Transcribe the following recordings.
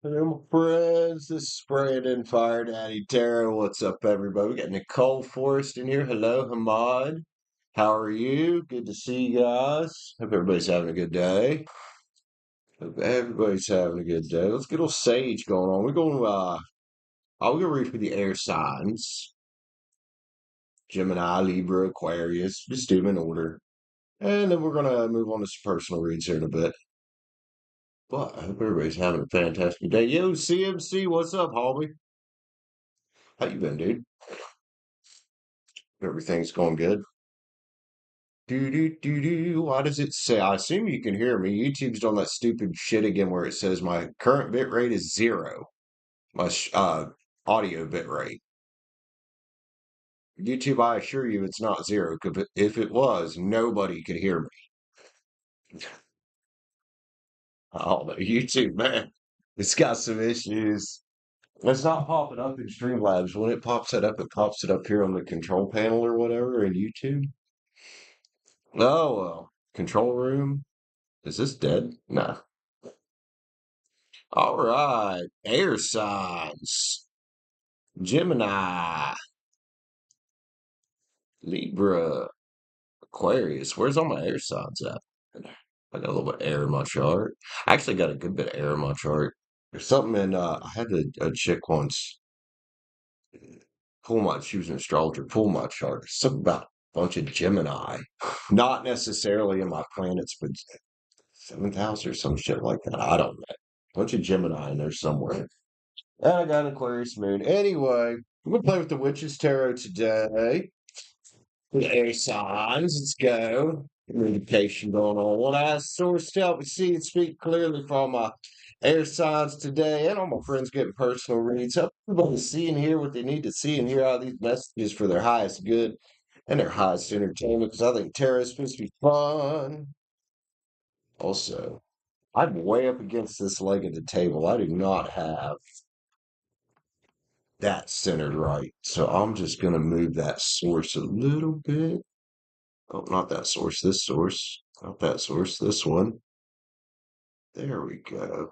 Hello, my friends. This is Brandon Fire Daddy Tara. What's up, everybody? We got Nicole Forrest in here. Hello, Hamad. How are you? Good to see you guys. Hope everybody's having a good day. Hope everybody's having a good day. Let's get a little sage going on. We're gonna read for the air signs: Gemini, Libra, Aquarius. Just do them in order, and then we're gonna move on to some personal reads here in a bit. But I hope everybody's having a fantastic day. Yo, CMC, what's up, homie? How you been, dude? Everything's going good. Do do do do. Why does it say? I assume you can hear me. YouTube's done that stupid shit again where it says my current bit rate is 0. My audio bit rate. YouTube, I assure you, it's not 0. Because if it was, nobody could hear me. Oh, no, YouTube, man, it's got some issues. It's not popping up in Streamlabs. When it pops it up here on the control panel or whatever in YouTube. Oh well, control room. Is this dead? No. All right, air signs: Gemini, Libra, Aquarius. Where's all my air signs at? I got a little bit of air in my chart. I actually got a good bit of air in my chart. There's something in, I had a chick once she was an astrologer, pull my chart. Something about a bunch of Gemini. Not necessarily in my planets, but seventh house or some shit like that. I don't know. Bunch of Gemini in there somewhere. And I got an Aquarius moon. Anyway, I'm gonna play with the Witch's Tarot today. The air signs. Let's go. Communication going on. Well, I source to help me see and speak clearly for all my air signs today, and all my friends getting personal reads. Help everybody see and hear what they need to see and hear out of these messages for their highest good and their highest entertainment. Because I think tarot is supposed to be fun. Also, I'm way up against this leg of the table. I do not have that centered right. So I'm just going to move that source a little bit. Oh, not that source, this source. Not that source, this one. There we go.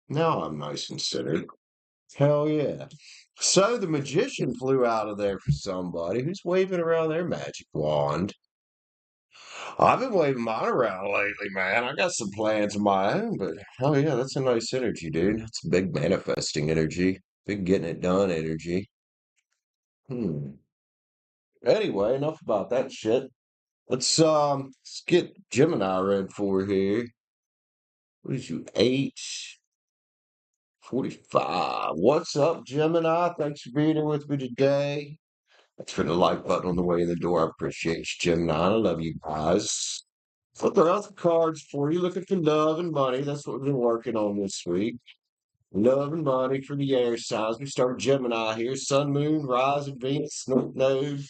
Now I'm nice and centered. Hell yeah. So the magician flew out of there for somebody who's waving around their magic wand. I've been waving mine around lately, man. I got some plans of my own, but hell yeah, that's a nice energy, dude. That's a big manifesting energy. Big getting it done energy. Hmm. Anyway, enough about that shit. Let's get Gemini read for here. What is you, 8:45? What's up, Gemini? Thanks for being here with me today. Thanks for the like button on the way in the door. I appreciate you, Gemini. I love you guys. So there are some cards for you. Looking for love and money. That's what we've been working on this week. Love and money for the air signs. We start with Gemini here. Sun, moon, rising, Venus, north node,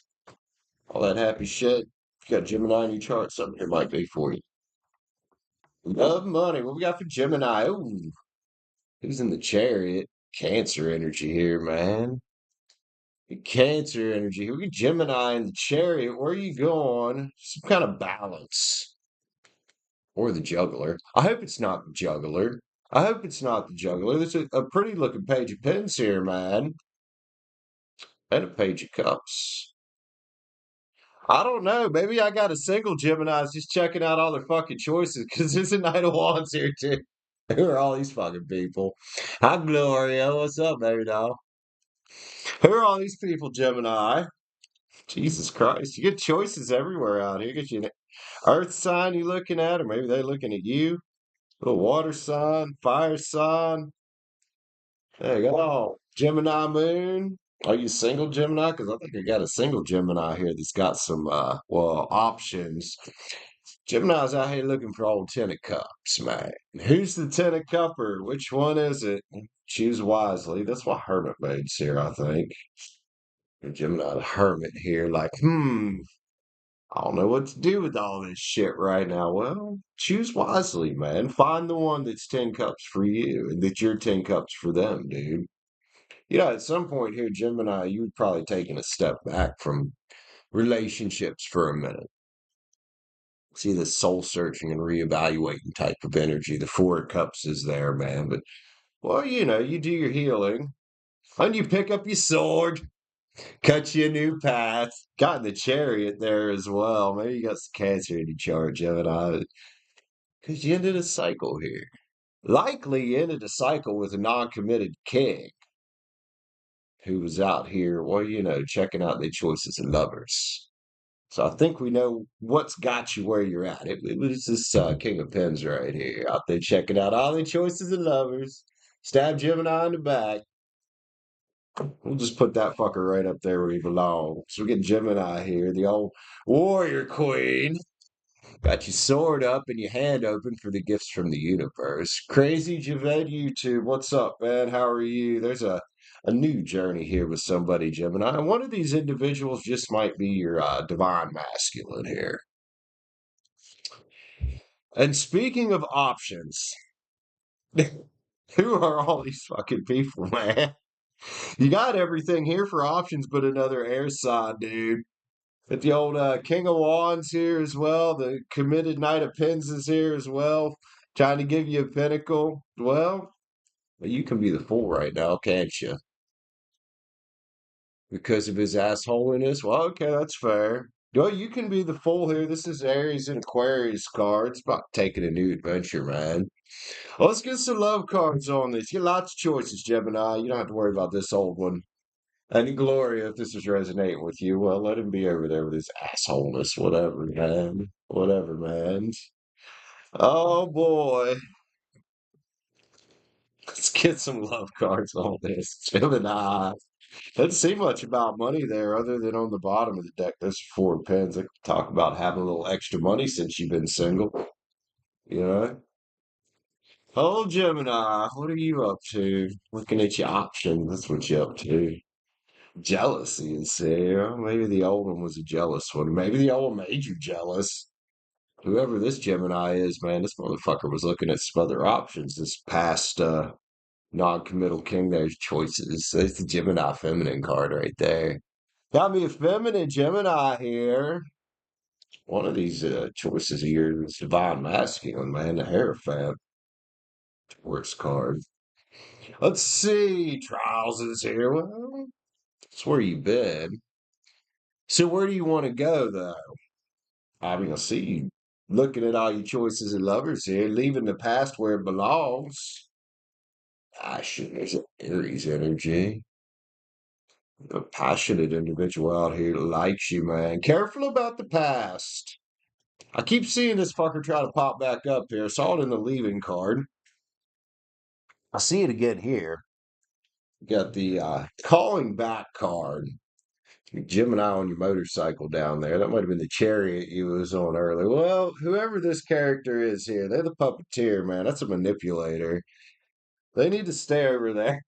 all that happy shit. If you got Gemini in your chart, something here might be for you. Love, money. What we got for Gemini? Ooh, who's in the chariot? Cancer energy here, man. Cancer energy. We got Gemini in the chariot. Where are you going? Some kind of balance. Or the juggler. I hope it's not the juggler. I hope it's not the juggler. There's a pretty looking page of pens here, man. And a page of cups. I don't know. Maybe I got a single Gemini's just checking out all their fucking choices because there's a Knight of Wands here too. Who are all these fucking people? Hi, Gloria. What's up, baby doll? Who are all these people, Gemini? Jesus Christ. You get choices everywhere out here. You get you an earth sign you looking at, or maybe they're looking at you. Little water sign, fire sign. There you go. Gemini moon. Are you single Gemini? Because I think I got a single Gemini here that's got some options. Gemini's out here looking for old Ten of Cups, man. Who's the Ten of Cupper? Which one is it? Choose wisely. That's why Hermit Maid's here, I think. Gemini the Hermit here, like, I don't know what to do with all this shit right now. Well, choose wisely, man. Find the one that's 10 cups for you and that you're 10 cups for them, dude. At some point here, Gemini, you would probably taking a step back from relationships for a minute. See this soul searching and reevaluating type of energy. The Four of Cups is there, man. But Well, you do your healing, and you pick up your sword, cut you a new path. Got in the chariot there as well. Maybe you got some Cancer in your chart, Gemini, because you ended a cycle here. Likely you ended a cycle with a non-committed king who was out here, well, checking out their choices of lovers. So I think we know what's got you where you're at. It was this King of Pens right here, out there checking out all their choices of lovers. Stab Gemini in the back. We'll just put that fucker right up there where he belongs. So we get Gemini here, the old warrior queen. Got your sword up and your hand open for the gifts from the universe. Crazy Javed YouTube, what's up, man? How are you? There's a new journey here with somebody, Gemini. One of these individuals just might be your divine masculine here. And speaking of options, who are all these fucking people, man? You got everything here for options but another air sign, dude. But the old King of Wands here as well. The committed Knight of Pens is here as well. Trying to give you a pinnacle. Well, you can be the fool right now, can't you? Because of his assholiness? Well, okay, that's fair. Well, you can be the fool here. This is Aries and Aquarius cards. About taking a new adventure, man. Well, let's get some love cards on this. You got lots of choices, Gemini. You don't have to worry about this old one. And Gloria, if this is resonating with you, well, let him be over there with his assholeness. Whatever, man. Whatever, man. Oh, boy. Let's get some love cards on this. Gemini. Doesn't see much about money there other than on the bottom of the deck. There's 4 of Pens. They talk about having a little extra money since you've been single. You know? Oh, Gemini, what are you up to? Looking at your options. That's what you're up to. Jealousy is here. Maybe the old one was a jealous one. Maybe the old one made you jealous. Whoever this Gemini is, man, this motherfucker was looking at some other options. This past non-committal king, there's choices. There's the Gemini feminine card right there. Got me a feminine Gemini here. One of these choices here is divine masculine, man, the Hierophant. Worst card. Let's see. Trials is here. Well, that's where you've been. So where do you want to go, though? I mean, I see you looking at all your choices of lovers here, leaving the past where it belongs. Passion is an Aries energy. A passionate individual out here that likes you, man. Careful about the past. I keep seeing this fucker try to pop back up here. I saw it in the leaving card. I see it again here. Got the calling back card. Gemini on your motorcycle down there. That might have been the chariot you was on earlier. Well, whoever this character is here, they're the puppeteer, man. That's a manipulator. They need to stay over there.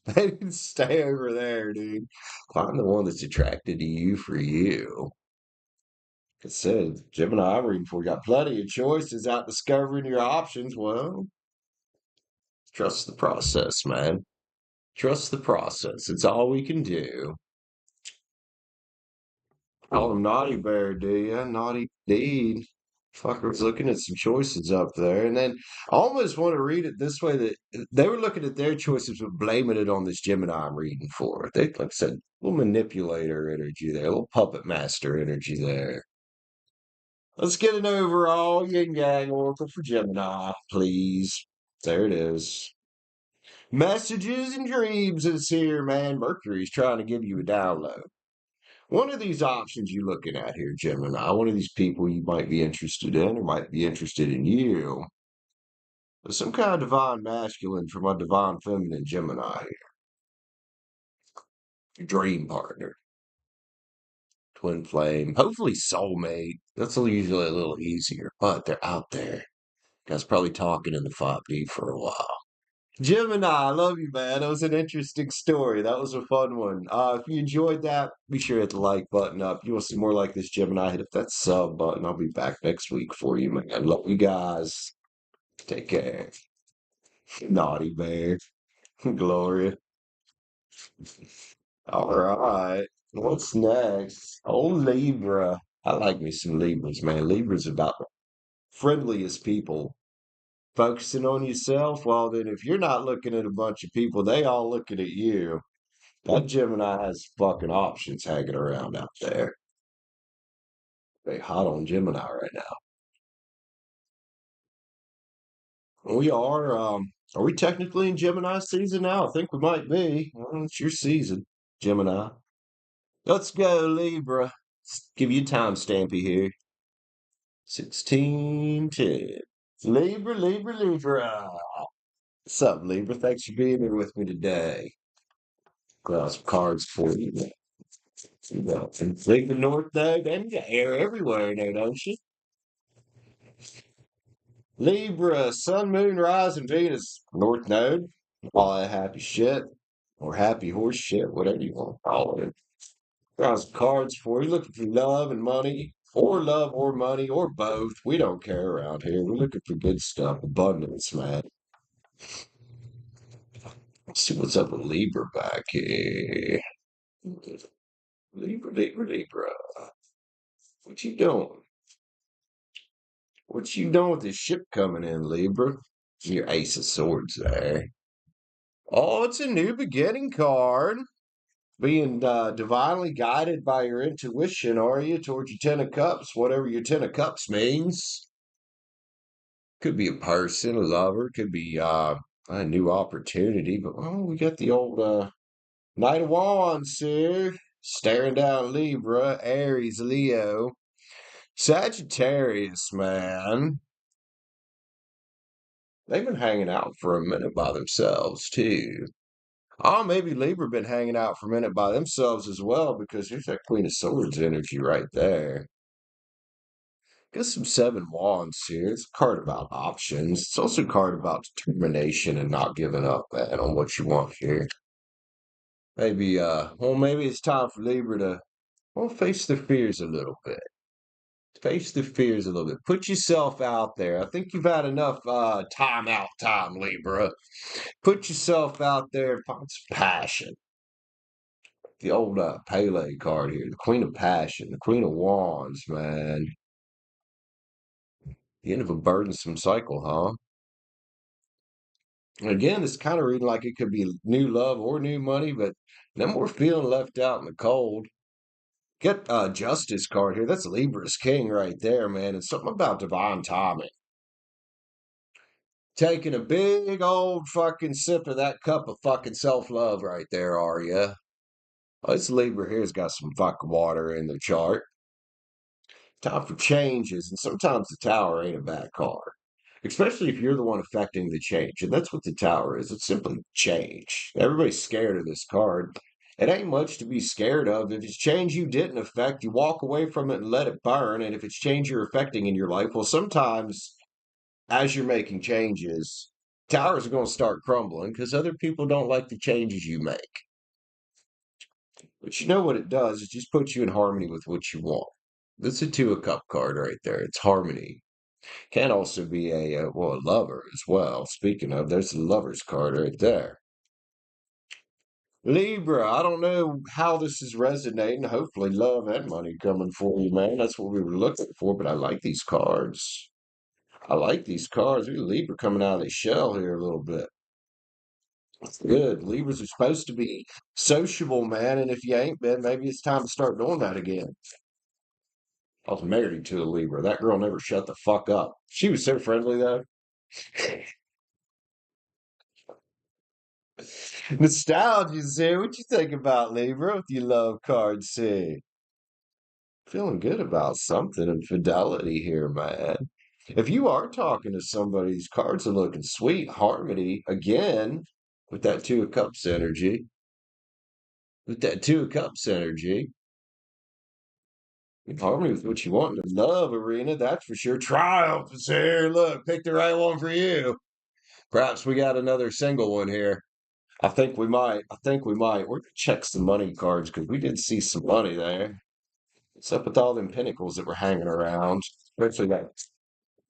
They need to stay over there, dude. Find the one that's attracted to you for you. Like I said, Gemini, I'm reading for you. Got plenty of choices out discovering your options. Well, trust the process, man. Trust the process. It's all we can do. Call him Naughty Bear, do ya? Naughty deed. Fucker's looking at some choices up there. And then I almost want to read it this way that they were looking at their choices but blaming it on this Gemini I'm reading for. They, like I said, a little manipulator energy there, a little puppet master energy there. Let's get an overall yin yang oracle for Gemini, please. There it is. Messages and dreams is here, man. Mercury's trying to give you a download. One of these options you're looking at here, Gemini, one of these people you might be interested in or might be interested in you, is some kind of divine masculine for my divine feminine Gemini here. Your dream partner, twin flame, hopefully soulmate. That's usually a little easier, but they're out there. Guys probably talking in the 5D for a while. Gemini, I love you, man. That was an interesting story. That was a fun one. If you enjoyed that, be sure to hit the like button up. If you want to see more like this, Gemini, hit up that sub button. I'll be back next week for you, man. Love you guys. Take care. Naughty bear. Gloria. All right. What's next? Oh, Libra. I like me some Libras, man. Libras about the friendliest people Focusing on yourself, well, then if you're not looking at a bunch of people, they all looking at you. That Gemini has fucking options hanging around out there. They hot on Gemini right now. Are we technically in Gemini season now? I think we might be. Well, it's your season, Gemini. Let's go, Libra. Give you a time stampy here. 1610. Libra, Libra, Libra. What's up, Libra? Thanks for being here with me today. Got some cards for you. You got Libra North Node, and you got air everywhere there, don't you? Libra, Sun, Moon, Rise, and Venus, North Node. All that happy shit, or happy horse shit, whatever you want to call it. Got some cards for you. Looking for love or money, or both. We don't care around here. We're looking for good stuff, abundance, man. Let's see what's up with Libra back here. Libra, Libra, Libra. What you doing? What you doing with this ship coming in, Libra? Your Ace of Swords there. Oh, it's a new beginning card. Being divinely guided by your intuition, are you, towards your Ten of Cups, whatever your Ten of Cups means. Could be a person, a lover, could be a new opportunity, but we got the old Knight of Wands here, staring down Libra, Aries, Leo, Sagittarius, man. They've been hanging out for a minute by themselves, too. Oh, maybe Libra been hanging out for a minute by themselves as well, because there's that Queen of Swords energy right there. Got some Seven Wands here. It's a card about options. It's also a card about determination and not giving up, man, on what you want here. Maybe it's time for Libra to, face their fears a little bit. Face the fears a little bit. Put yourself out there. I think you've had enough time out time, Libra. Put yourself out there and find some passion. The old Pele card here, the Queen of Passion, the Queen of Wands, man. The end of a burdensome cycle, huh? And again, it's kind of reading like it could be new love or new money, but then we're feeling left out in the cold. Get a Justice card here. That's Libra's King right there, man. It's something about divine timing. Taking a big old fucking sip of that cup of fucking self-love right there, are you? This Libra here's got some fucking water in the chart. Time for changes, and sometimes the Tower ain't a bad card. Especially if you're the one affecting the change. And that's what the Tower is. It's simply change. Everybody's scared of this card. It ain't much to be scared of. If it's change you didn't affect, you walk away from it and let it burn. And if it's change you're affecting in your life, well, sometimes as you're making changes, towers are going to start crumbling because other people don't like the changes you make. But you know what it does? It just puts you in harmony with what you want. That's a Two of Cup card right there. It's harmony. Can also be a lover as well. Speaking of, there's the lover's card right there. Libra, I don't know how this is resonating. Hopefully, love and money coming for you, man. That's what we were looking for. But I like these cards. I like these cards. Look at Libra coming out of the shell here a little bit. It's good. Libras are supposed to be sociable, man. And if you ain't been, maybe it's time to start doing that again. I was married to a Libra. That girl never shut the fuck up. She was so friendly, though. Nostalgia's here. What you think about Libra with your love cards here? Feeling good about something and fidelity here, man. If you are talking to somebody, these cards are looking sweet. Harmony again with that Two of Cups energy. With that Two of Cups energy. In harmony with what you want in the love arena, that's for sure. Triumph is here. Look, pick the right one for you. Perhaps we got another single one here. I think we might. I think we might. We're gonna check some money cards because we did see some money there. What's up with all them pinnacles that were hanging around? Especially that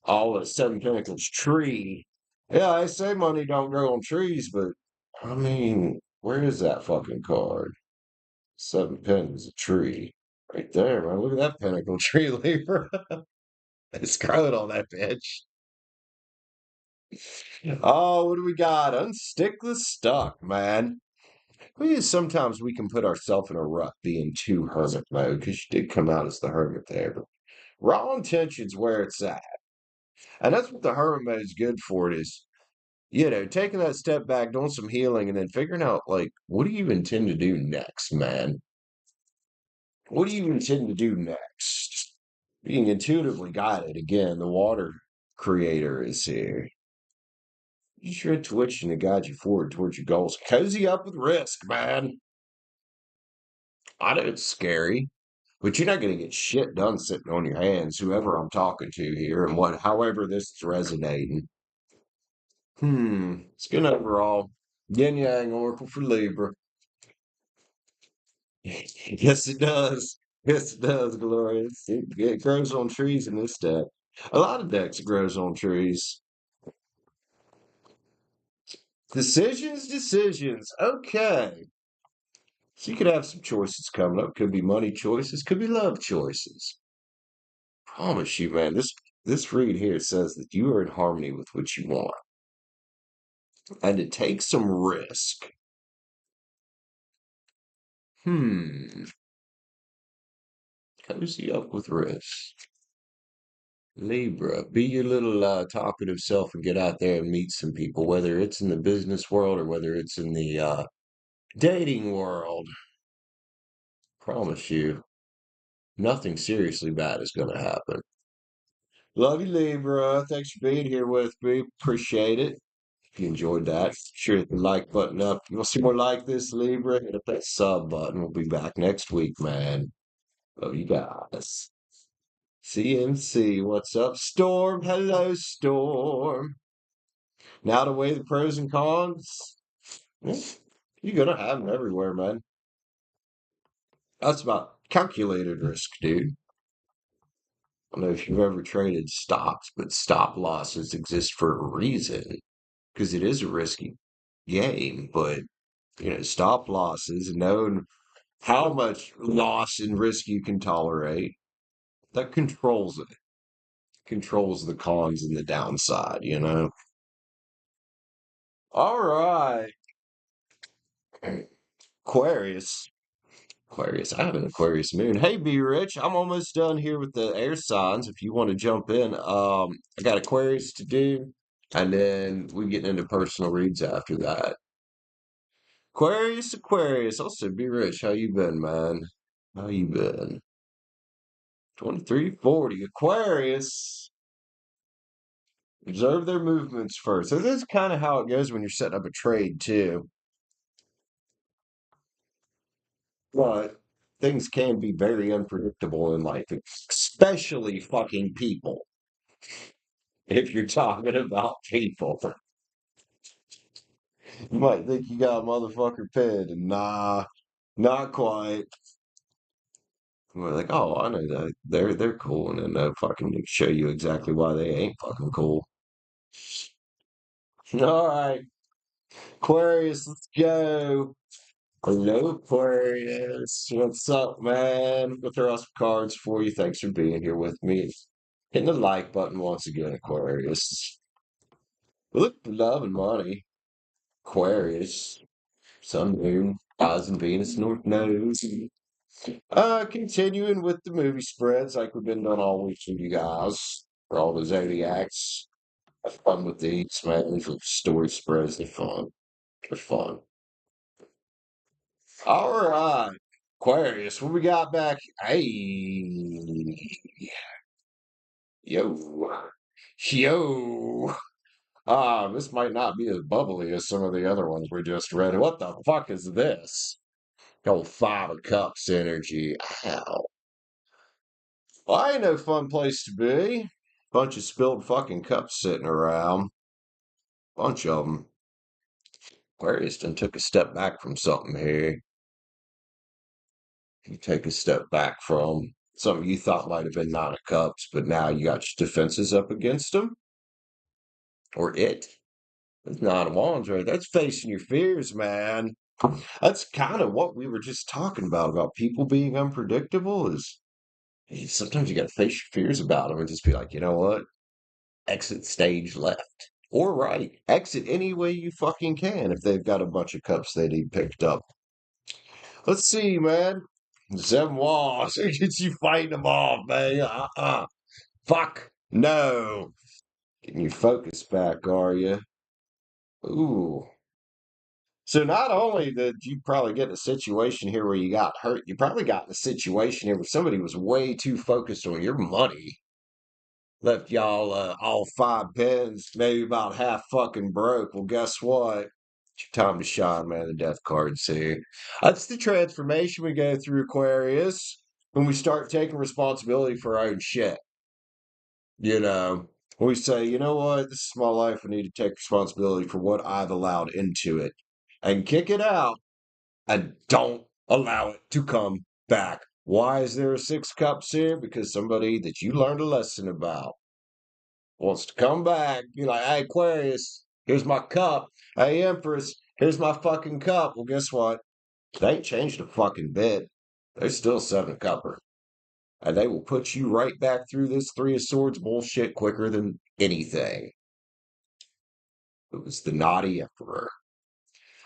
all the Seven Pinnacles tree. Yeah, I say money don't grow on trees, but I mean, where is that fucking card? Seven Pins, a tree. Right there, man. Look at that pinnacle tree, Libra. It's growing on that bitch. Oh, what do we got? Unstick the stuck, man. Sometimes we can put ourselves in a rut being too hermit mode because you did come out as the hermit there. But raw intention's where it's at. And that's what the hermit mode is good for. It is, taking that step back, doing some healing, and then figuring out, like, what do you intend to do next, man? What do you intend to do next? Being intuitively guided. Again, the water creator is here. Use your intuition to guide you forward towards your goals. Cozy up with risk, man. I know it's scary, but you're not going to get shit done sitting on your hands, whoever I'm talking to here, and however this is resonating. It's good overall. Yin Yang Oracle for Libra. Yes, it does. Yes, it does, Glorious. It grows on trees in this deck. A lot of decks grows on trees. Decisions, decisions. Okay. So you could have some choices coming up. Could be money choices, could be love choices. Promise you, man, this read here says that you are in harmony with what you want. And it takes some risk. Cozy up with risk. Libra, be your little talkative self and get out there and meet some people, whether it's in the business world or whether it's in the dating world. Promise you, nothing seriously bad is going to happen. Love you, Libra. Thanks for being here with me. Appreciate it. If you enjoyed that, sure hit the like button up. You want to see more like this, Libra? Hit up that sub button. We'll be back next week, man. Love you guys. CMC, what's up? Storm, hello, Storm. Now to weigh the pros and cons. Yeah, you're gonna have them everywhere, man. That's about calculated risk, dude. I don't know if you've ever traded stocks, but stop losses exist for a reason because it is a risky game. But stop losses, knowing how much loss and risk you can tolerate, that controls it. Controls the cons and the downside. All right. Aquarius. Aquarius. I have an Aquarius moon. Hey, Be Rich. I'm almost done here with the air signs. If you want to jump in, I got Aquarius to do, and then we get into personal reads after that. Aquarius, Aquarius. Also, Be Rich. How you been, man? How you been? 2340. Aquarius. Observe their movements first. So this is kind of how it goes when you're setting up a trade too. But things can be very unpredictable in life, especially fucking people. If you're talking about people, you might think you got a motherfucker pinned, and nah, not quite. We're like, oh, I know that they're cool, and then they'll fucking show you exactly why they ain't fucking cool. All right, Aquarius, let's go. Hello, Aquarius. What's up, man? Go throw out some cards for you. Thanks for being here with me. Hitting the like button once again, Aquarius. Look for love and money. Aquarius. Sun, moon, rising Venus, North Node. Continuing with the movie spreads like we've been doing all week with you guys. For all the zodiacs. Have fun with these, man. For story spreads, they're fun. They're fun. All right. Aquarius, what we got back? Hey. Yo. Yo. This might not be as bubbly as some of the other ones we just read. What the fuck is this? Old Five of Cups energy. Ow. Well, I ain't no fun place to be. Bunch of spilled fucking cups sitting around. Bunch of them. Aquarius done took a step back from something here. You take a step back from something you thought might have been Nine of Cups, but now you got your defenses up against them. Or it. That's Nine of Wands, right? That's facing your fears, man. That's kind of what we were just talking about people being unpredictable is sometimes you got to face your fears about them and just be like, you know what? Exit stage left. or right. Exit any way you fucking can if they've got a bunch of cups they need picked up. Let's see, man. Seven walls. It's you fighting them off, man. Fuck. No. Getting your focus back, are you? Ooh. So not only did you probably get in a situation here where you got hurt, you probably got in a situation here where somebody was way too focused on your money. Left y'all all five pins, maybe about half fucking broke. Well, guess what? It's your time to shine, man. The death card's here. That's the transformation we go through, Aquarius, when we start taking responsibility for our own shit. You know, we say, you know what? This is my life. I need to take responsibility for what I've allowed into it and kick it out and don't allow it to come back. Why is there a six cups here? Because somebody that you learned a lesson about wants to come back. You're like, hey, Aquarius, here's my cup. Hey, Empress, here's my fucking cup. Well, guess what? They ain't changed a fucking bit. They're still seven cupper. And they will put you right back through this Three of Swords bullshit quicker than anything. It was the naughty emperor.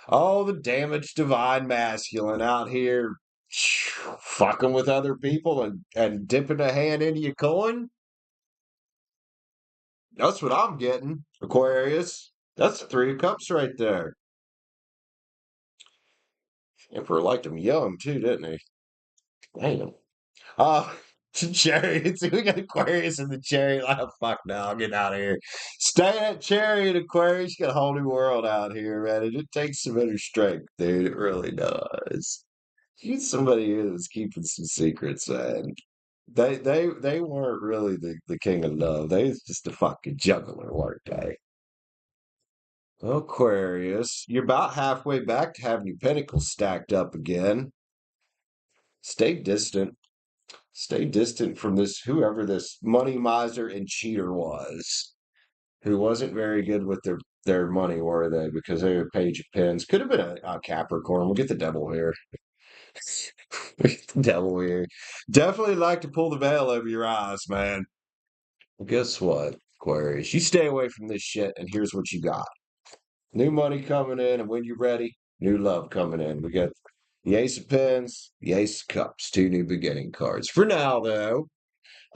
Oh, the damaged divine masculine out here fucking with other people and dipping a hand into your coin. That's what I'm getting, Aquarius. That's the Three of Cups right there. Emperor liked him young too, didn't he? Damn. Uh, Chariot. We got Aquarius in the chariot. Like, oh, fuck no, I'm getting out of here. Stay at chariot, Aquarius. You got a whole new world out here, man. It takes some inner strength, dude. It really does. He's somebody who's keeping some secrets, man. They weren't really the king of love. They was just a fucking juggler, weren't they? Aquarius, you're about halfway back to having your pentacles stacked up again. Stay distant. Stay distant from this, whoever this money miser and cheater was, who wasn't very good with their money, were they? Because they were a page of pens. Could have been a Capricorn. We'll get the devil here. The devil here. Definitely like to pull the veil over your eyes, man. Well, guess what, Aquarius? You stay away from this shit, and here's what you got. New money coming in, and when you're ready, new love coming in. We got the Ace of Pens, the Ace of Cups, two new beginning cards. For now, though,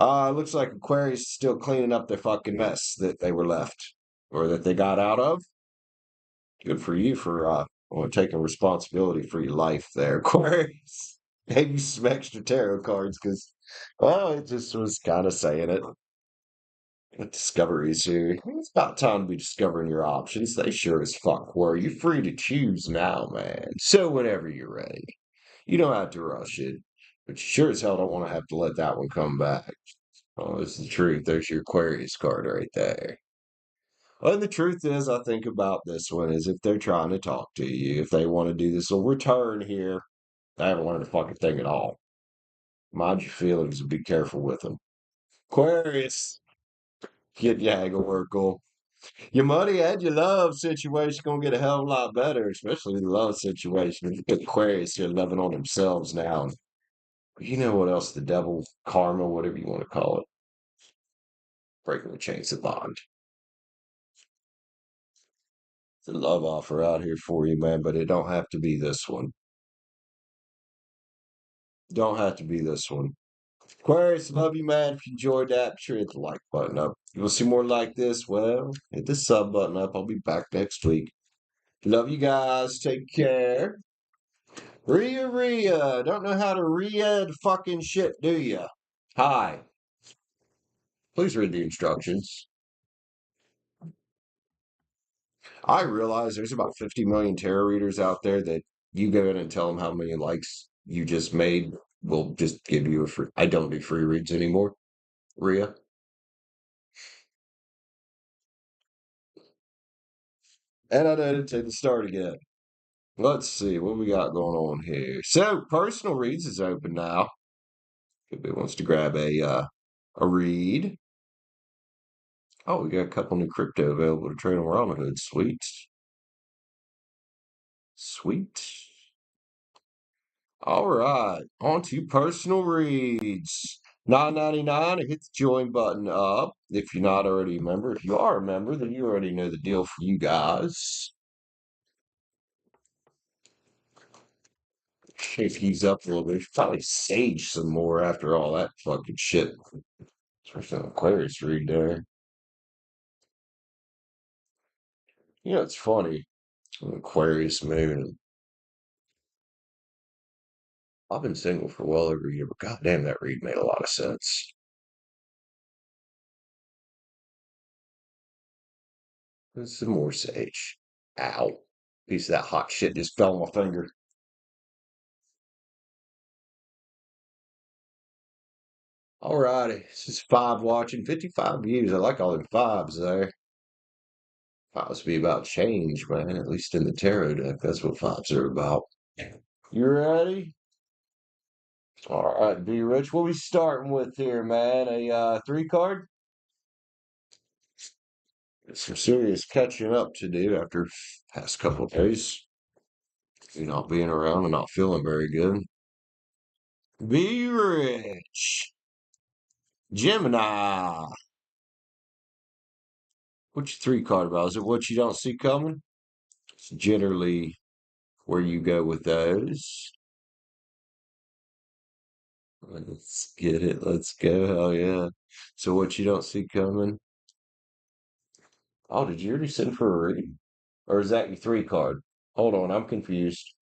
looks like Aquarius is still cleaning up their fucking mess that they were left or that they got out of. Good for you for taking responsibility for your life there, Aquarius. Maybe some extra tarot cards because, well, it just was kind of saying it. Discoveries here. It's about time to be discovering your options. They sure as fuck were. You're free to choose now, man. So whenever you're ready. You don't have to rush it. But you sure as hell don't want to have to let that one come back. Oh, this is the truth. There's your Aquarius card right there. Well, and the truth is, I think about this one is if they're trying to talk to you, if they want to do this little return here, they haven't learned a fucking thing at all. Mind your feelings and be careful with them. Aquarius, get your haggle Oracle. Your money and your love situation gonna get a hell of a lot better, especially the love situation. If Aquarius here loving on themselves now. You know what else? The devil, karma, whatever you want to call it. Breaking the chains of bond. It's a love offer out here for you, man, but it don't have to be this one. Don't have to be this one. Aquarius, love you, man. If you enjoyed that, be sure to hit the like button up. If you want to see more like this, well, hit the sub button up. I'll be back next week. Love you guys. Take care. Rhea. Don't know how to read fucking shit, do you? Hi. Please read the instructions. I realize there's about 50 million tarot readers out there that you go in and tell them how many likes you just made will just give you a free. I don't do free reads anymore. Rhea. And I know to take the start again. Let's see what we got going on here. So personal reads is open now. If anybody wants to grab a read. Oh, we got a couple new crypto available to trade on Robinhood. Sweet. Sweet. All right. On to personal reads. $9.99. Hit the join button up if you're not already a member. If you are a member, then you already know the deal for you guys. Shake these up a little bit. Probably sage some more after all that fucking shit. Especially an Aquarius read there. You know, it's funny. An Aquarius moon. I've been single for well over a year, but goddamn, that read made a lot of sense. There's some more sage. Ow. Piece of that hot shit just fell on my finger. Alrighty. This is five watching. 55 views. I like all them fives there. Fives be about change, man. At least in the tarot deck. That's what fives are about. You ready? All right, B Rich. What we starting with here, man? A three card? Some serious catching up to do after past couple of days. You not being around and not feeling very good. Be rich. Gemini. What's your three card about? Is it what you don't see coming? It's generally where you go with those. Let's get it. Let's go. Hell yeah. So what you don't see coming? Oh, did you already send for a reading? Or is that your three card? Hold on, I'm confused.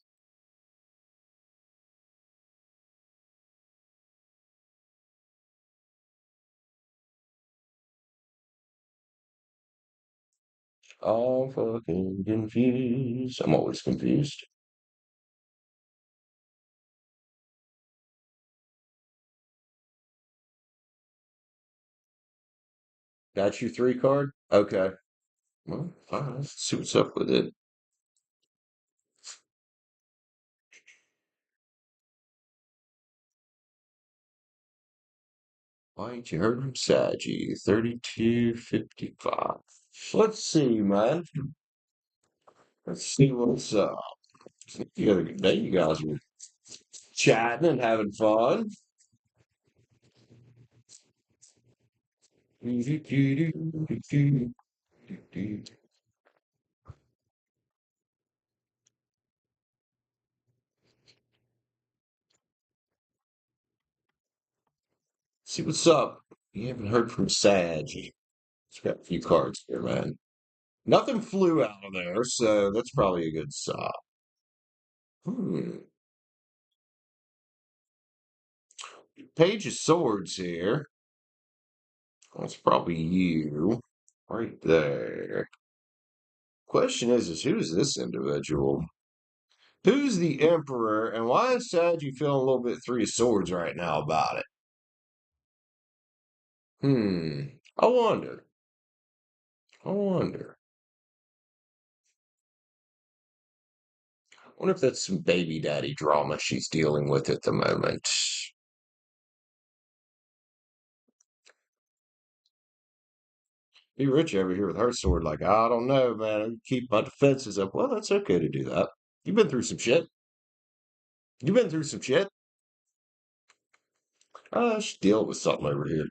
I'm fucking confused. I'm always confused. Got your three card? Okay. Well, all right, let's see what's up with it. Why ain't you heard from Saggy? 3255. Let's see, man. Let's see what's up. The other day, you guys were chatting and having fun. See what's up. You haven't heard from Saggy. It's got a few cards here, man. Nothing flew out of there, so that's probably a good sign. Hmm. Page of Swords here. That's probably you. Right there. Question is who's this individual? Who's the Emperor, and why is Saggy feeling a little bit Three of Swords right now about it? I wonder. I wonder. I wonder if that's some baby daddy drama she's dealing with at the moment. Be rich over here with her sword, like, I don't know, man. I keep my defenses up. Well, that's okay to do that. You've been through some shit. You've been through some shit. She's dealing with something over here.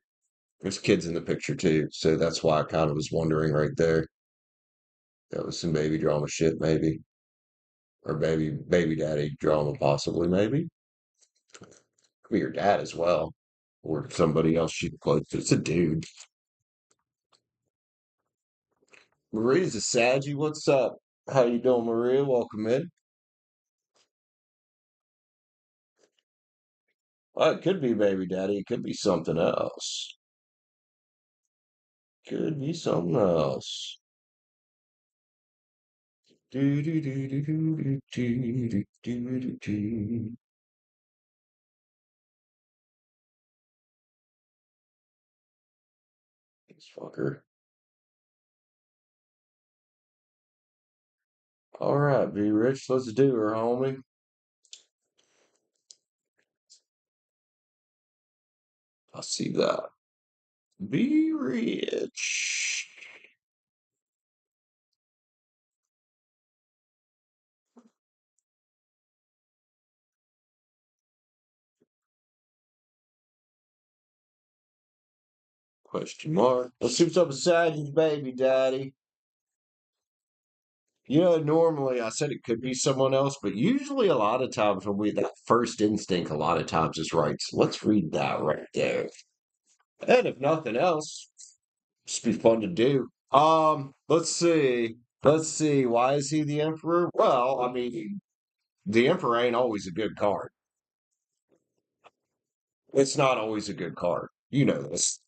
There's kids in the picture too, so that's why I kind of was wondering right there. That was some baby drama shit, maybe, or baby daddy drama, possibly, maybe. Could be your dad as well, or somebody else she's close to. It's a dude. Maria's a Saggy. What's up? How you doing, Maria? Welcome in. Well, it could be baby daddy. It could be something else. Could be something else. Do do do do do do do do do do. This fucker. All right, be rich. Let's do her, homie. I see that. Be rich. Question mark. Let's see what's up with Sagittarius, baby daddy. Normally I said it could be someone else, but usually a lot of times when that first instinct, a lot of times is right. So let's read that right there. And if nothing else, just be fun to do. Let's see. Let's see. Why is he the emperor? Well, I mean, the emperor ain't always a good card. It's not always a good card. You know this.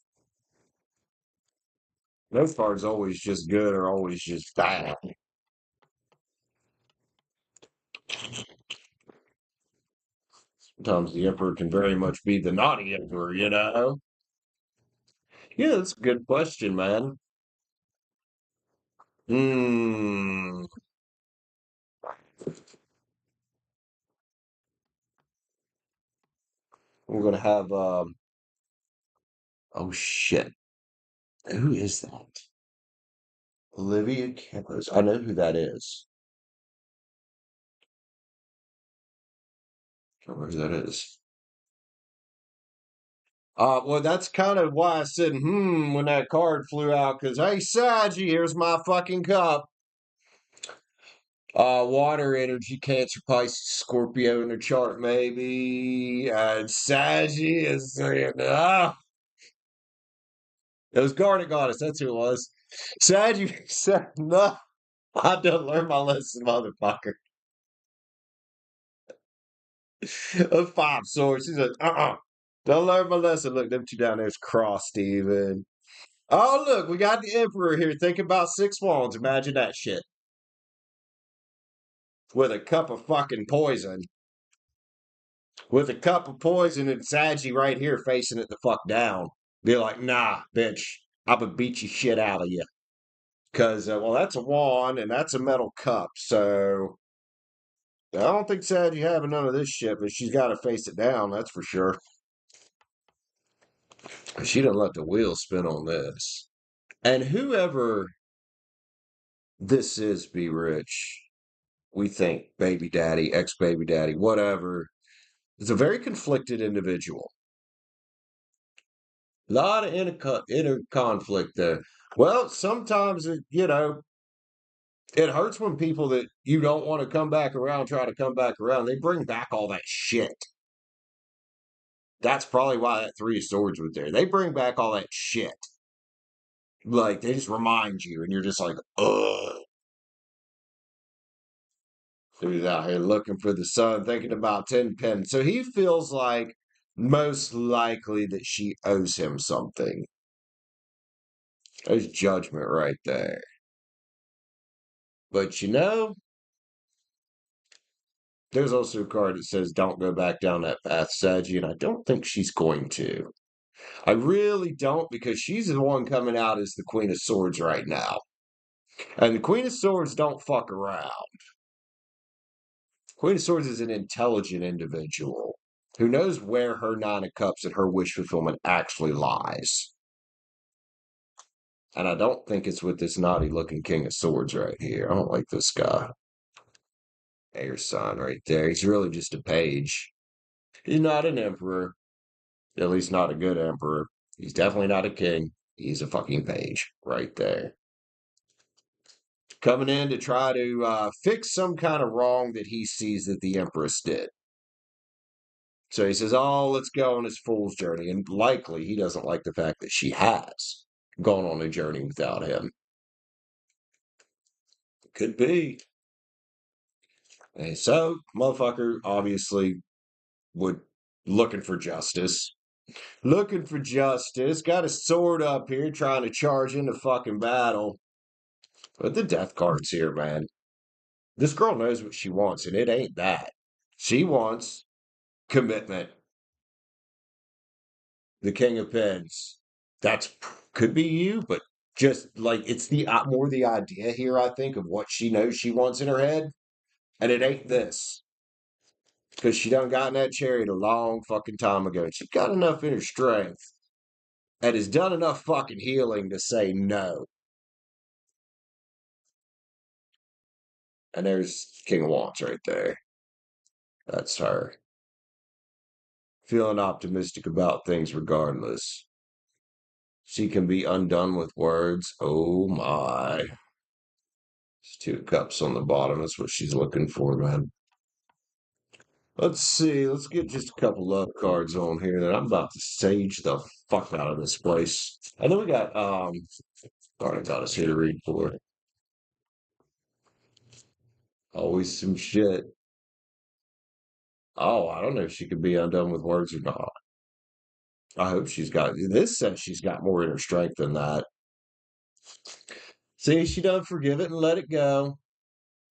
No card's always just good or always just bad. Sometimes the emperor can very much be the naughty emperor, you know? Yeah, that's a good question, man. Hmm. We're gonna have oh shit. Who is that? Olivia Campos. I know who that is. I don't know who that is. Well, that's kind of why I said, when that card flew out, because, hey, Saggy, here's my fucking cup. Water energy, Cancer, Pisces, Scorpio in the chart, maybe. Saggy is saying, it was Garnet Goddess, that's who it was. Saggy said, no, I done learned my lesson, motherfucker. Of 5 swords. He said, don't learn my lesson. Look, them two down there's cross, Steven. Oh, look, we got the Emperor here. Think about 6 wands. Imagine that shit. With a cup of fucking poison. With a cup of poison and Saggy right here facing it the fuck down. Be like, nah, bitch. I'm gonna beat you shit out of you. Because, well, that's a wand and that's a metal cup. So, I don't think Saggy having none of this shit, but she's got to face it down. That's for sure. She didn't let the wheel spin on this. And whoever this is, Be Rich, we think baby daddy, ex baby daddy, whatever, is a very conflicted individual. A lot of inner conflict there. Well, sometimes it hurts when people that you don't want to come back around try to come back around. They bring back all that shit. That's probably why that 3 of Swords was there. They bring back all that shit. Like they just remind you, and you're just like, ugh. Who's out here looking for the sun, thinking about 10 pins. So he feels like most likely that she owes him something. There's judgment right there. But there's also a card that says don't go back down that path, Saggy, and I don't think she's going to. I really don't, because she's the one coming out as the Queen of Swords right now. And the Queen of Swords don't fuck around. Queen of Swords is an intelligent individual who knows where her Nine of Cups and her wish fulfillment actually lies. And I don't think it's with this naughty looking King of Swords right here. I don't like this guy. Air sign right there. He's really just a page. He's not an emperor. At least not a good emperor. He's definitely not a king. He's a fucking page right there. Coming in to try to fix some kind of wrong that he sees that the Empress did. So he says, oh, let's go on his fool's journey. And likely he doesn't like the fact that she has gone on a journey without him. Could be. And so, motherfucker obviously would looking for justice. Looking for justice. Got his sword up here trying to charge into fucking battle. But the death card's here, man. This girl knows what she wants, and it ain't that. She wants commitment. The King of Pens. That's could be you, but just like it's the more the idea here, I think, of what she knows she wants in her head, and it ain't this. Because she done got in that chariot a long fucking time ago. She's got enough inner strength and has done enough fucking healing to say no. And there's King of Wands right there. That's her. Feeling optimistic about things regardless. She can be undone with words. Oh my. There's 2 cups on the bottom. That's what she's looking for, man. Let's see. Let's get just a couple love cards on here. Then I'm about to sage the fuck out of this place. And then we got Garnet Goddess here to read for. Always some shit. Oh, I don't know if she could be undone with words or not. I hope she's got this says she's got more inner strength than that. See, she done forgive it and let it go.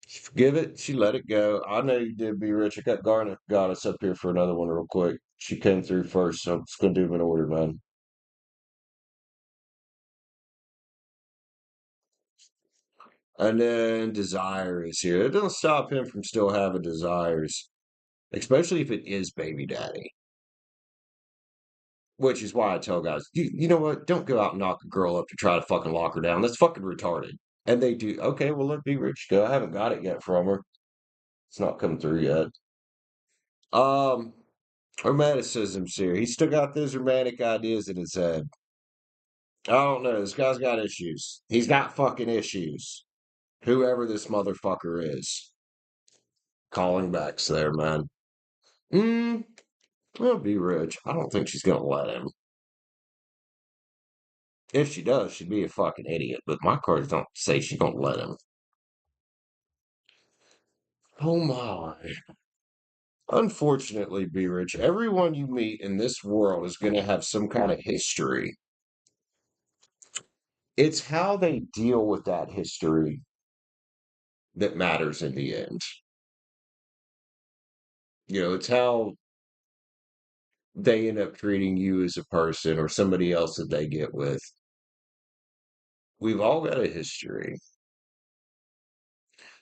She forgive it, she let it go. I know you did be rich. I got Garnet Goddess up here for another one real quick. She came through first, so I'm just gonna do them in order, man. And then desire is here. It doesn't stop him from still having desires, especially if it is baby daddy. Which is why I tell guys, you know what? Don't go out and knock a girl up to try to fucking lock her down. That's fucking retarded. And they do. Okay, well, let be rich go. I haven't got it yet from her. It's not come through yet. Um, Romanticism's here. He's still got those romantic ideas in his head. I don't know. This guy's got issues. He's got fucking issues. Whoever this motherfucker is. Calling backs there, man. Hmm. Well, be rich. I don't think she's gonna let him. If she does, she'd be a fucking idiot. But my cards don't say she's gonna let him. Oh my. Unfortunately, be rich. Everyone you meet in this world is gonna have some kind of history. It's how they deal with that history that matters in the end. It's how they end up treating you as a person or somebody else that they get with. We've all got a history.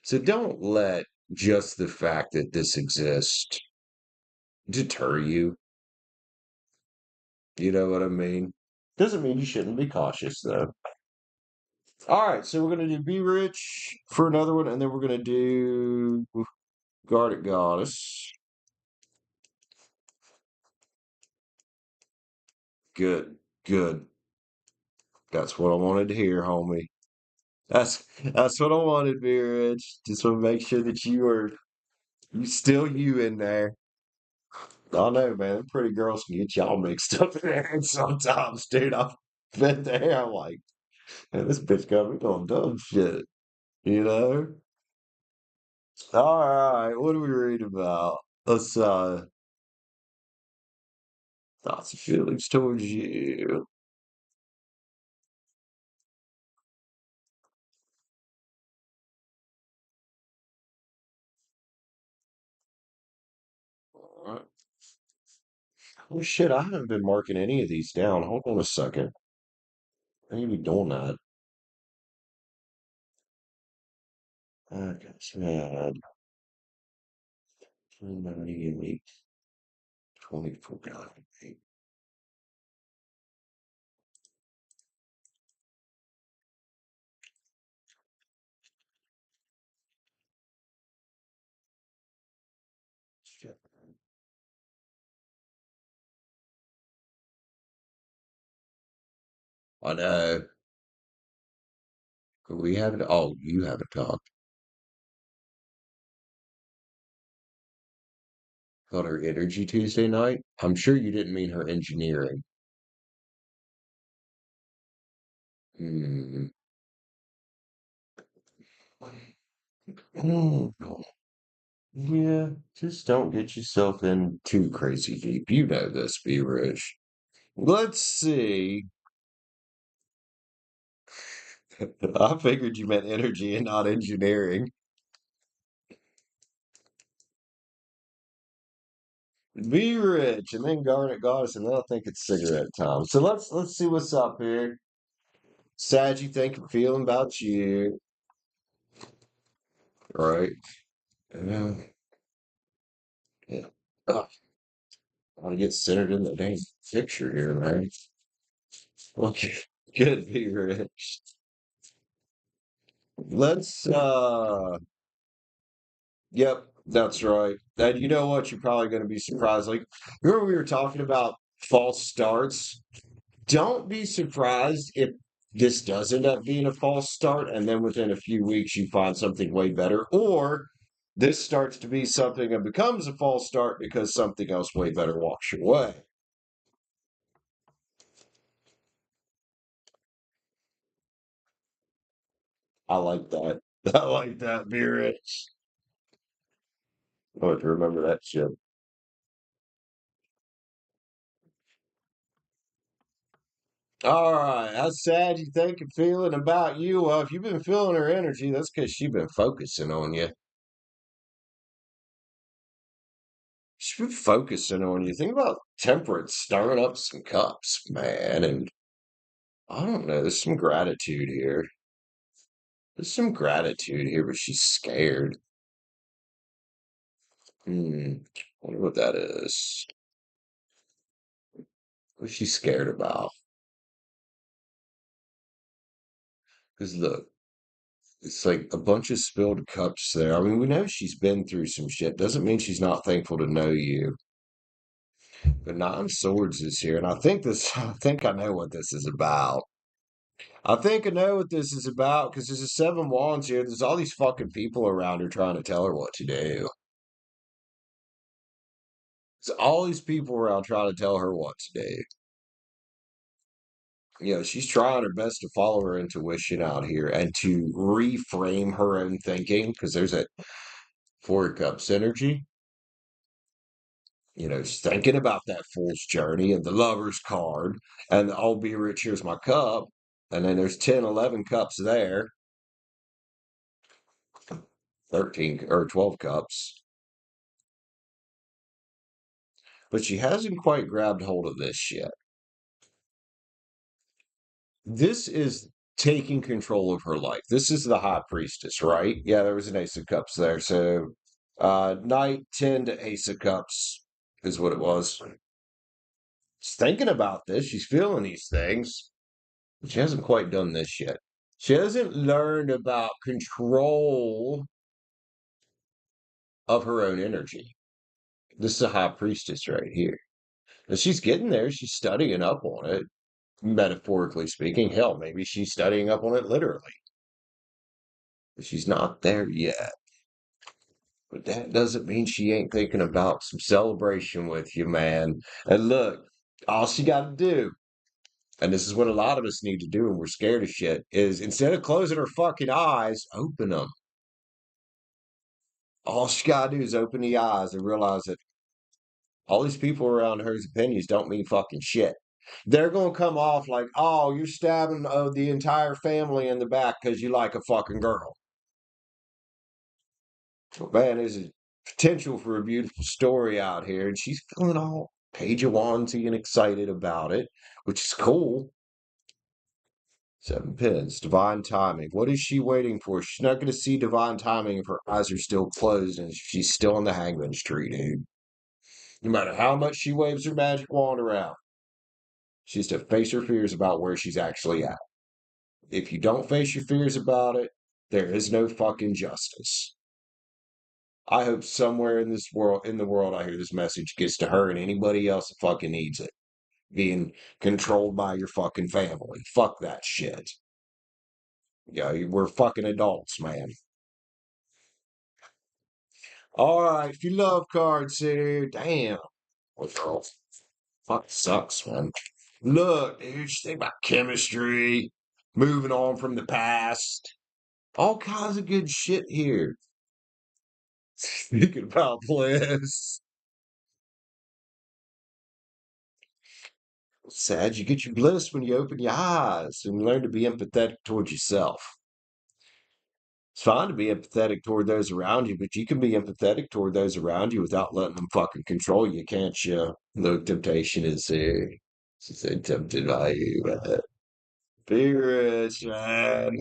So don't let just the fact that this exists deter you. You know what I mean? Doesn't mean you shouldn't be cautious, though. All right, so we're going to do Be Rich for another one, and then we're going to do Garnet Goddess. Good, good. That's what I wanted to hear, homie. That's what I wanted, Be Rich. Just want to make sure that you still you in there. I know, man. Them pretty girls can get y'all mixed up in there sometimes, dude. I've been there. I'm like, man, this bitch got me doing dumb shit, you know? All right, what do we read about? Let's thoughts and feelings towards you. All right. Oh shit, I haven't been marking any of these down. Hold on a second. I need to be doing that. I got sad. 90 and 24. God, shit. I know. We haven't. Oh, you haven't talked. Got her energy Tuesday night. I'm sure you didn't mean her engineering. Hmm. Hmm. Yeah, just don't get yourself in too crazy deep. You know this, be rich. Let's see. I figured you meant energy and not engineering. Be rich, and then Garnet Goddess, and then I think it's cigarette time. So let's see what's up here. Sad you think and feeling about you, right? Yeah, yeah. Ugh, I want to get centered in the dang picture here, man. Okay, good, be rich. Let's Yep, that's right. And you know what? You're probably going to be surprised. Like, remember we were talking about false starts? Don't be surprised if this does end up being a false start, and then within a few weeks you find something way better, or this starts to be something and becomes a false start because something else way better walks your way. I like that. I like that, be rich. I have to remember that shit. All right. How sad you think and feeling about you? Well, if you've been feeling her energy, that's because she's been focusing on you. She's been focusing on you. Think about temperance stirring up some cups, man. And I don't know, there's some gratitude here. There's some gratitude here, but she's scared. Wonder what that is. What's she scared about? Because look, it's like a bunch of spilled cups there. I mean, we know she's been through some shit. Doesn't mean she's not thankful to know you. The Nine of Swords is here, and I think this. I think I know what this is about. I think I know what this is about because there's a Seven Wands here. There's all these fucking people around her trying to tell her what to do. There's all these people around trying to tell her what to do. She's trying her best to follow her intuition out here and to reframe her own thinking because there's a Four of Cups energy. She's thinking about that fool's journey and the lover's card and the I'll be rich, here's my cup. And then there's 10, 11 cups there, 13 or 12 cups. But she hasn't quite grabbed hold of this yet. This is taking control of her life. This is the High Priestess, right? Yeah, there was an Ace of Cups there. So Knight 10 to Ace of Cups is what it was. She's thinking about this. She's feeling these things. But she hasn't quite done this yet. She hasn't learned about control of her own energy. This is a High Priestess right here. And she's getting there. She's studying up on it, metaphorically speaking. Hell, maybe she's studying up on it literally. But she's not there yet. But that doesn't mean she ain't thinking about some celebration with you, man. And look, all she got to do, and this is what a lot of us need to do when we're scared of shit, is instead of closing her fucking eyes, open them. All she got to do is open the eyes and realize that all these people around her's opinions don't mean fucking shit. They're going to come off like, oh, you're stabbing the entire family in the back because you like a fucking girl. Well, man, there's a potential for a beautiful story out here, and she's feeling all Page of Wands and excited about it, which is cool. Seven Pins, divine timing. What is she waiting for? She's not going to see divine timing if her eyes are still closed and she's still in the hangman's tree, dude. No matter how much she waves her magic wand around, she has to face her fears about where she's actually at. If you don't face your fears about it, there is no fucking justice. I hope somewhere in the world, I hear this message gets to her and anybody else that fucking needs it. Being controlled by your fucking family. Fuck that shit. Yeah, we're fucking adults, man. All right, if you love cards here, damn. What girl? Fuck sucks, man. Look, dude, just think about chemistry, moving on from the past, all kinds of good shit here. Speaking about bliss. Sad, you get your bliss when you open your eyes and learn to be empathetic towards yourself. It's fine to be empathetic toward those around you, but you can be empathetic toward those around you without letting them fucking control you, can't you? No temptation is here. She said, tempted by you. Be rich, man.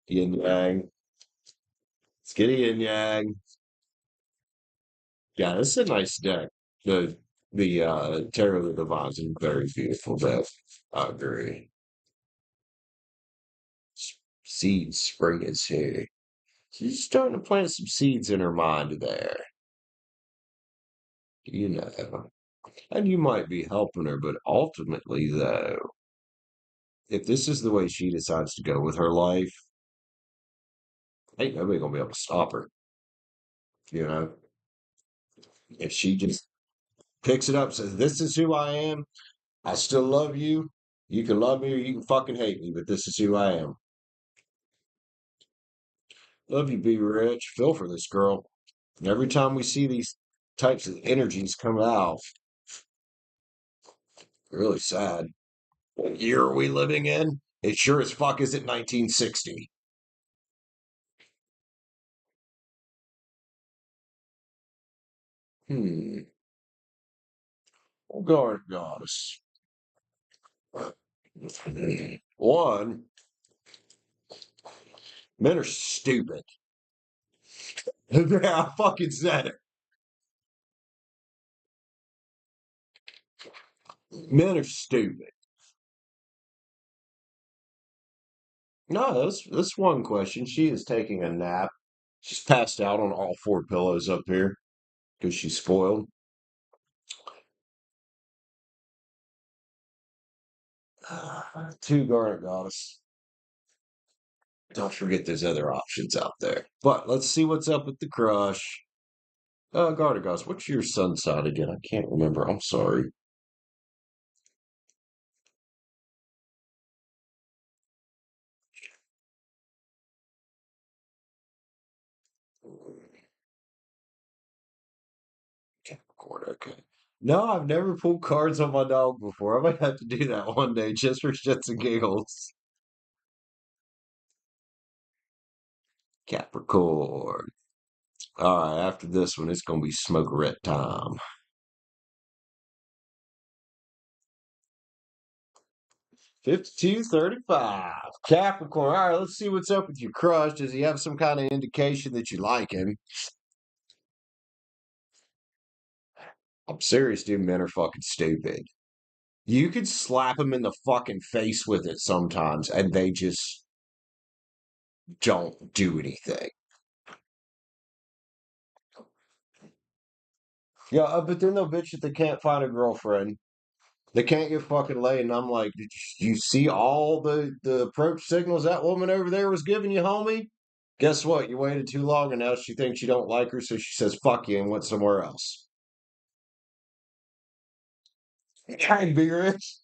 Yin yang. It's get yin yang. Yeah, this is a nice deck. The Tarot of the Divines is a very beautiful deck. I agree. Seed spring is here. She's starting to plant some seeds in her mind there. You know. And you might be helping her, but ultimately, though, if this is the way she decides to go with her life, ain't nobody gonna be able to stop her. You know, if she just picks it up, says, "This is who I am. I still love you. You can love me or you can fucking hate me, but this is who I am." Love you, be rich. Feel for this girl. Every time we see these types of energies come out, really sad. What year are we living in? It sure as fuck isn't 1960. Hmm. Garnet Goddess. One, men are stupid. Yeah, I fucking said it. Men are stupid. No, that's one question. She is taking a nap. She's passed out on all four pillows up here because she's spoiled. Two Garnet Goddess. Don't forget there's other options out there. But let's see what's up with the crush. Garnet Goddess, what's your sun sign again? I can't remember. I'm sorry. Capricorn, okay. No, I've never pulled cards on my dog before. I might have to do that one day just for shits and giggles. Capricorn. All right, after this one, it's going to be smokerette time. 5235. Capricorn. All right, let's see what's up with your crush. Does he have some kind of indication that you like him? I'm serious, dude. Men are fucking stupid. You could slap them in the fucking face with it sometimes, and they just don't do anything. Yeah, but then they'll bitch that they can't find a girlfriend. They can't get fucking laid. And I'm like, did you see all the approach signals that woman over there was giving you, homie? Guess what? You waited too long, and now she thinks you don't like her, so she says fuck you and went somewhere else. Hey, Beerus.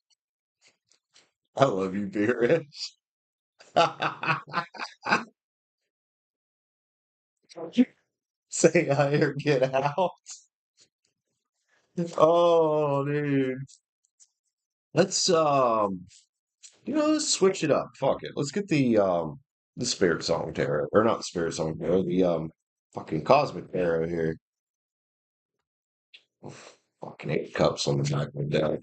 I love you, Beerus. Say hi or get out. Oh, dude. Let's let's switch it up. Fuck it. Let's get the Spirit Song Tarot. Or not the Spirit Song Tarot, the fucking Cosmic Tarot here. Fucking 8 cups on the back of the deck.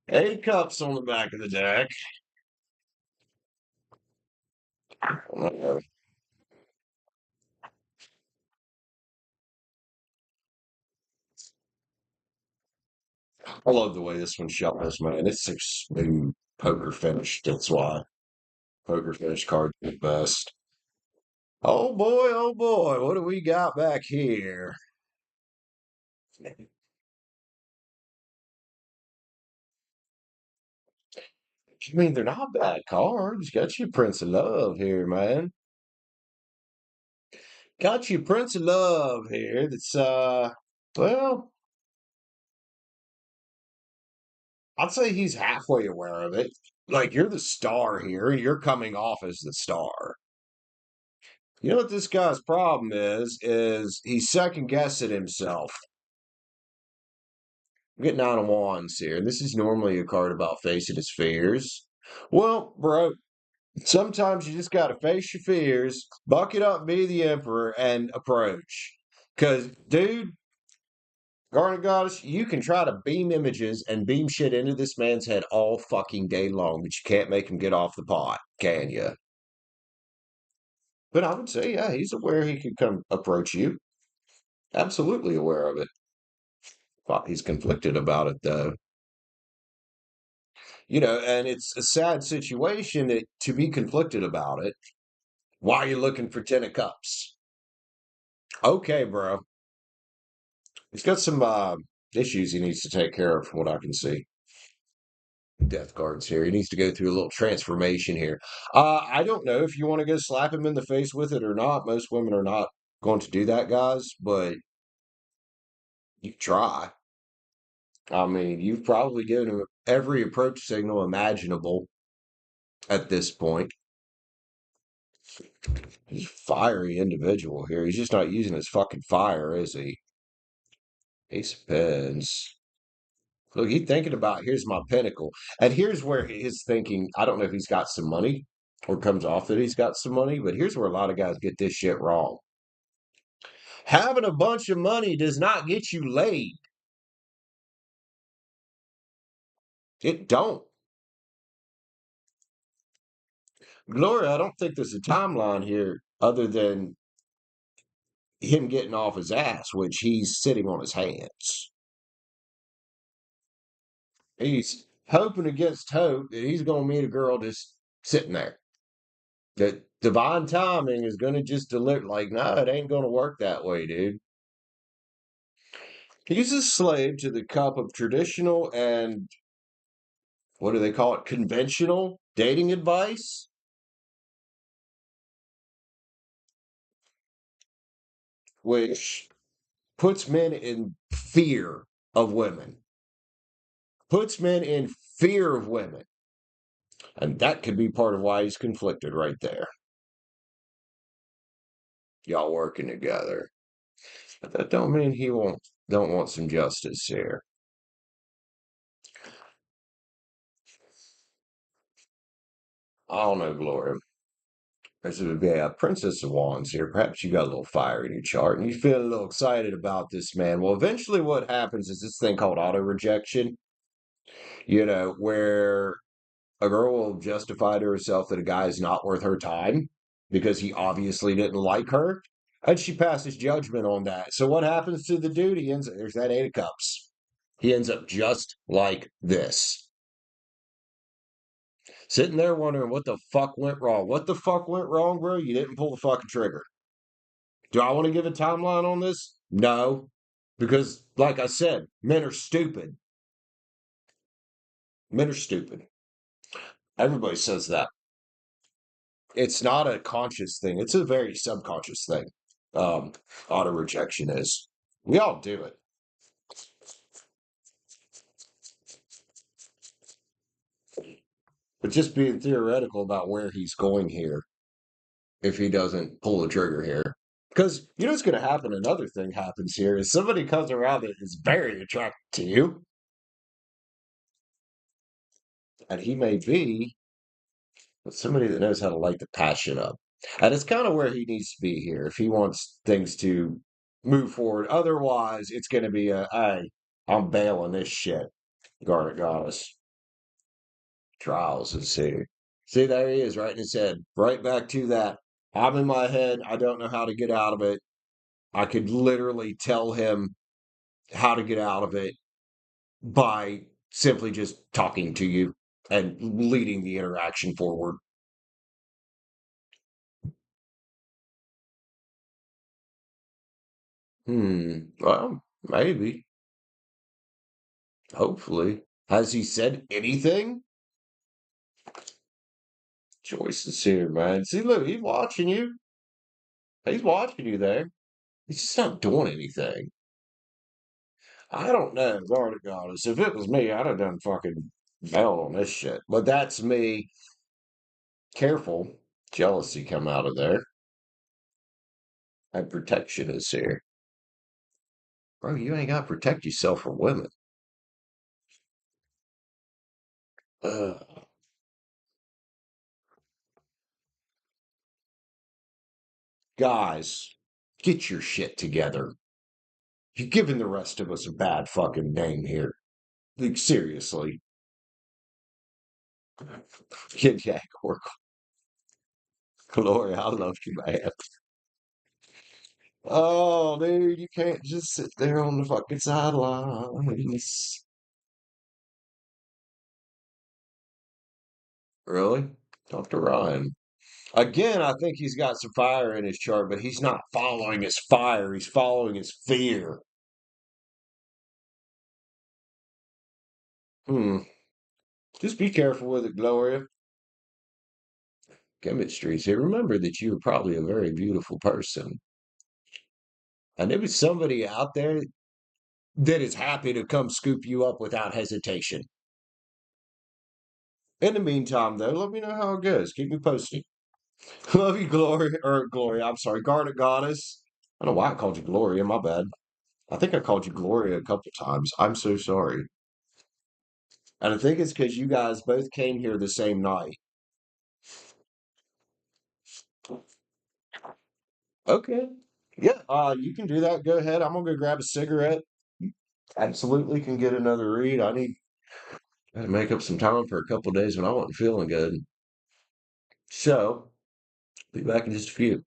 8 cups on the back of the deck. I love the way this one shuffles, man. It's so smooth. Poker finish. That's why. Poker finish cards are the best. Oh boy, oh boy. What do we got back here? I mean, they're not bad cards. Got you Prince of Love here, man. Got you Prince of Love here. That's well, I'd say he's halfway aware of it. Like you're the star here, and you're coming off as the star. You know what this guy's problem is he's second guessing himself. I'm getting Nine of Wands here. This is normally a card about facing his fears. Well, bro, sometimes you just gotta face your fears, buck it up, be the emperor, and approach. Cause, dude, Garnet Goddess, you can try to beam images and beam shit into this man's head all fucking day long, but you can't make him get off the pot, can you? But I would say, yeah, he's aware he could come approach you. Absolutely aware of it. Fuck, he's conflicted about it though. And it's a sad situation to be conflicted about it. Why are you looking for 10 of Cups? Okay, bro. He's got some issues he needs to take care of, from what I can see. Death cards here. He needs to go through a little transformation here. I don't know if you want to go slap him in the face with it or not. Most women are not going to do that, guys, but you try. I mean, you've probably given him every approach signal imaginable at this point. He's a fiery individual here. He's just not using his fucking fire, is he? Ace of Pens. Look, he's thinking about here's my pinnacle. And here's where his thinking, I don't know if he's got some money or comes off that he's got some money, but here's where a lot of guys get this shit wrong. Having a bunch of money does not get you laid. It don't. Gloria, I don't think there's a timeline here other than him getting off his ass, which he's sitting on his hands. He's hoping against hope that he's going to meet a girl just sitting there. That divine timing is going to just deliver. Like, no, it ain't going to work that way, dude. He's a slave to the cup of traditional and what do they call it? Conventional dating advice, which puts men in fear of women, puts men in fear of women. And that could be part of why he's conflicted right there. Y'all working together. But that don't mean he don't want some justice here. I don't know, Gloria. This would be a Princess of Wands here. Perhaps you got a little fire in your chart and you feel a little excited about this man. Well, eventually what happens is this thing called auto rejection, where a girl will justify to herself that a guy is not worth her time because he obviously didn't like her. And she passes judgment on that. So what happens to the dude? There's that 8 of Cups. He ends up just like this. Sitting there wondering what the fuck went wrong. What the fuck went wrong, bro? You didn't pull the fucking trigger. Do I want to give a timeline on this? No. Because, like I said, men are stupid. Men are stupid. Everybody says that. It's not a conscious thing. It's a very subconscious thing. Um, Auto rejection is. We all do it. But just being theoretical about where he's going here if he doesn't pull the trigger here. Because you know what's going to happen? Another thing happens here is somebody comes around that is very attracted to you, and he may be somebody that knows how to light the passion up. And it's kind of where he needs to be here if he wants things to move forward. Otherwise, it's going to be hey, I'm bailing this shit. Garnet Goddess. Trials is here. See, there he is, right in his head. Right back to that. I'm in my head. I don't know how to get out of it. I could literally tell him how to get out of it by simply just talking to you and leading the interaction forward. Well, maybe. Hopefully. Has he said anything? Choices here, man. See, look, he's watching you. He's watching you there. He's just not doing anything. I don't know, Garnet Goddess. If it was me, I'd have done fucking bailed on this shit. But that's me. Careful. Jealousy come out of there. And protection is here. Bro, you ain't got to protect yourself from women. Guys, get your shit together. You're giving the rest of us a bad fucking name here. Like, seriously. Yin Yang Oracle. Gloria, I love you, man. Oh, dude, you can't just sit there on the fucking sidelines. Really? Talk to Ryan. Again, I think he's got some fire in his chart, but he's not following his fire. He's following his fear. Hmm. Just be careful with it, Gloria. Chemistry. So remember that you're probably a very beautiful person. And there was somebody out there that is happy to come scoop you up without hesitation. In the meantime, though, let me know how it goes. Keep me posted. Love you, Gloria. I'm sorry, Garnet Goddess. I don't know why I called you Gloria. My bad. I think I called you Gloria a couple times. I'm so sorry. And I think it's because you guys both came here the same night. Okay. Yeah, you can do that. Go ahead. I'm gonna go grab a cigarette. Absolutely can get another read. I had to make up some time for a couple days when I wasn't feeling good. So, be back in just a few.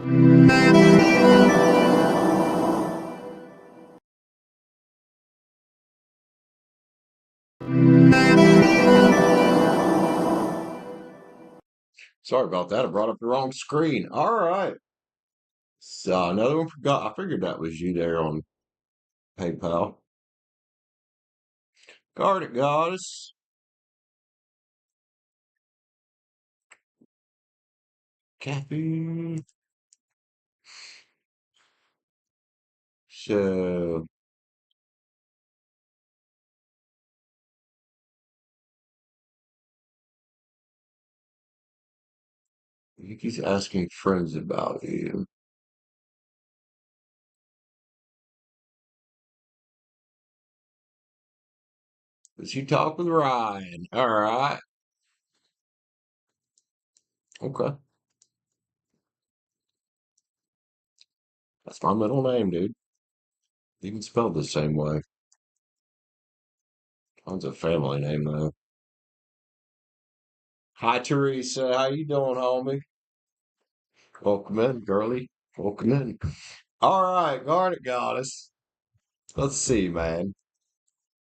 Sorry about that. I brought up the wrong screen. All right. So another one forgot. I figured that was you there on PayPal. Garnet Goddess. Caffeine. So he keeps asking friends about you. Does he talk with Ryan? All right. Okay. That's my middle name, dude. Even spelled the same way. Mine's a family name, though. Hi, Teresa. How you doing, homie? Welcome in, girly. Welcome in. All right, Garnet Goddess. Let's see, man.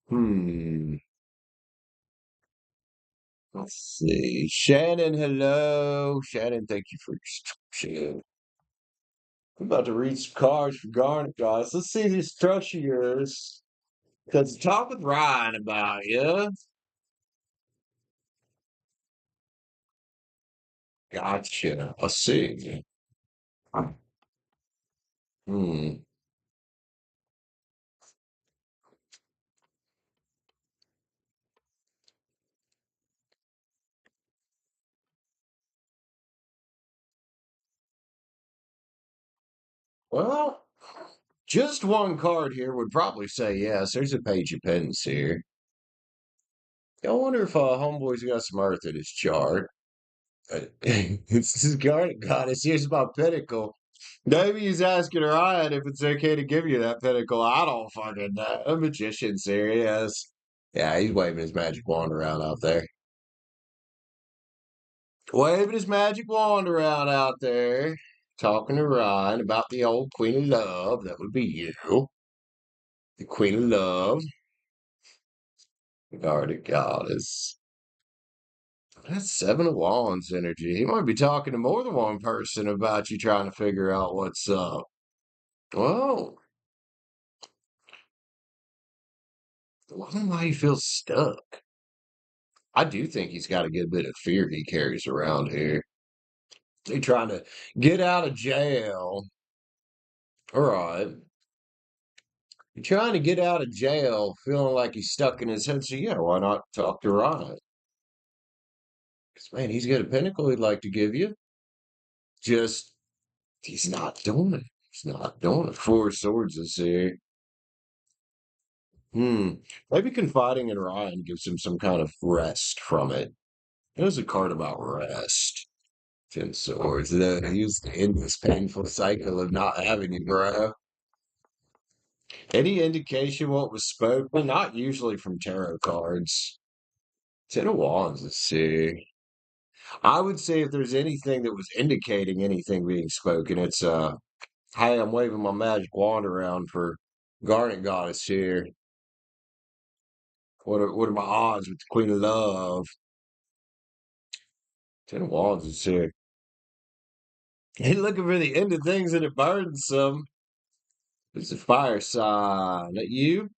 Hmm. Let's see. Shannon, hello. Shannon, thank you for your subscription. I'm about to read some cards for Garnet Goddess. Let's see this trust of yours. Because talk with Ryan about you. Gotcha. Let's see. Hmm. Well, just one card here would probably say yes. There's a page of pens here. I wonder if Homeboy's got some earth in his chart. It's this Garnet Goddess. Here's my pinnacle. Maybe he's asking Ryan if it's okay to give you that pinnacle. I don't fucking know. A magician, serious. Yeah, he's waving his magic wand around out there. Waving his magic wand around out there. Talking to Ryan about the old Queen of Love. That would be you. The Queen of Love. Garnet Goddess. That's Seven of Wands energy. He might be talking to more than one person about you trying to figure out what's up. Well, I wonder why he feels stuck. I do think he's got a good bit of fear he carries around here. He's trying to get out of jail. All right. He's trying to get out of jail, feeling like he's stuck in his head. So, yeah, why not talk to Ryan? Because, man, he's got a pinnacle he'd like to give you. Just, he's not doing it. He's not doing it. Four of Swords is here. Maybe confiding in Ryan gives him some kind of rest from it. There's a card about rest. Ten Swords. He's in this painful cycle of not having you, bro. Any indication what was spoken? Not usually from tarot cards. Ten of Wands, let's see. I would say if there's anything that was indicating anything being spoken, it's hey, I'm waving my magic wand around for Garnet Goddess here. What are my odds with the Queen of Love? Ten of Wands is here. Ain't looking for the end of things and it burns some. It's a fire sign. That you?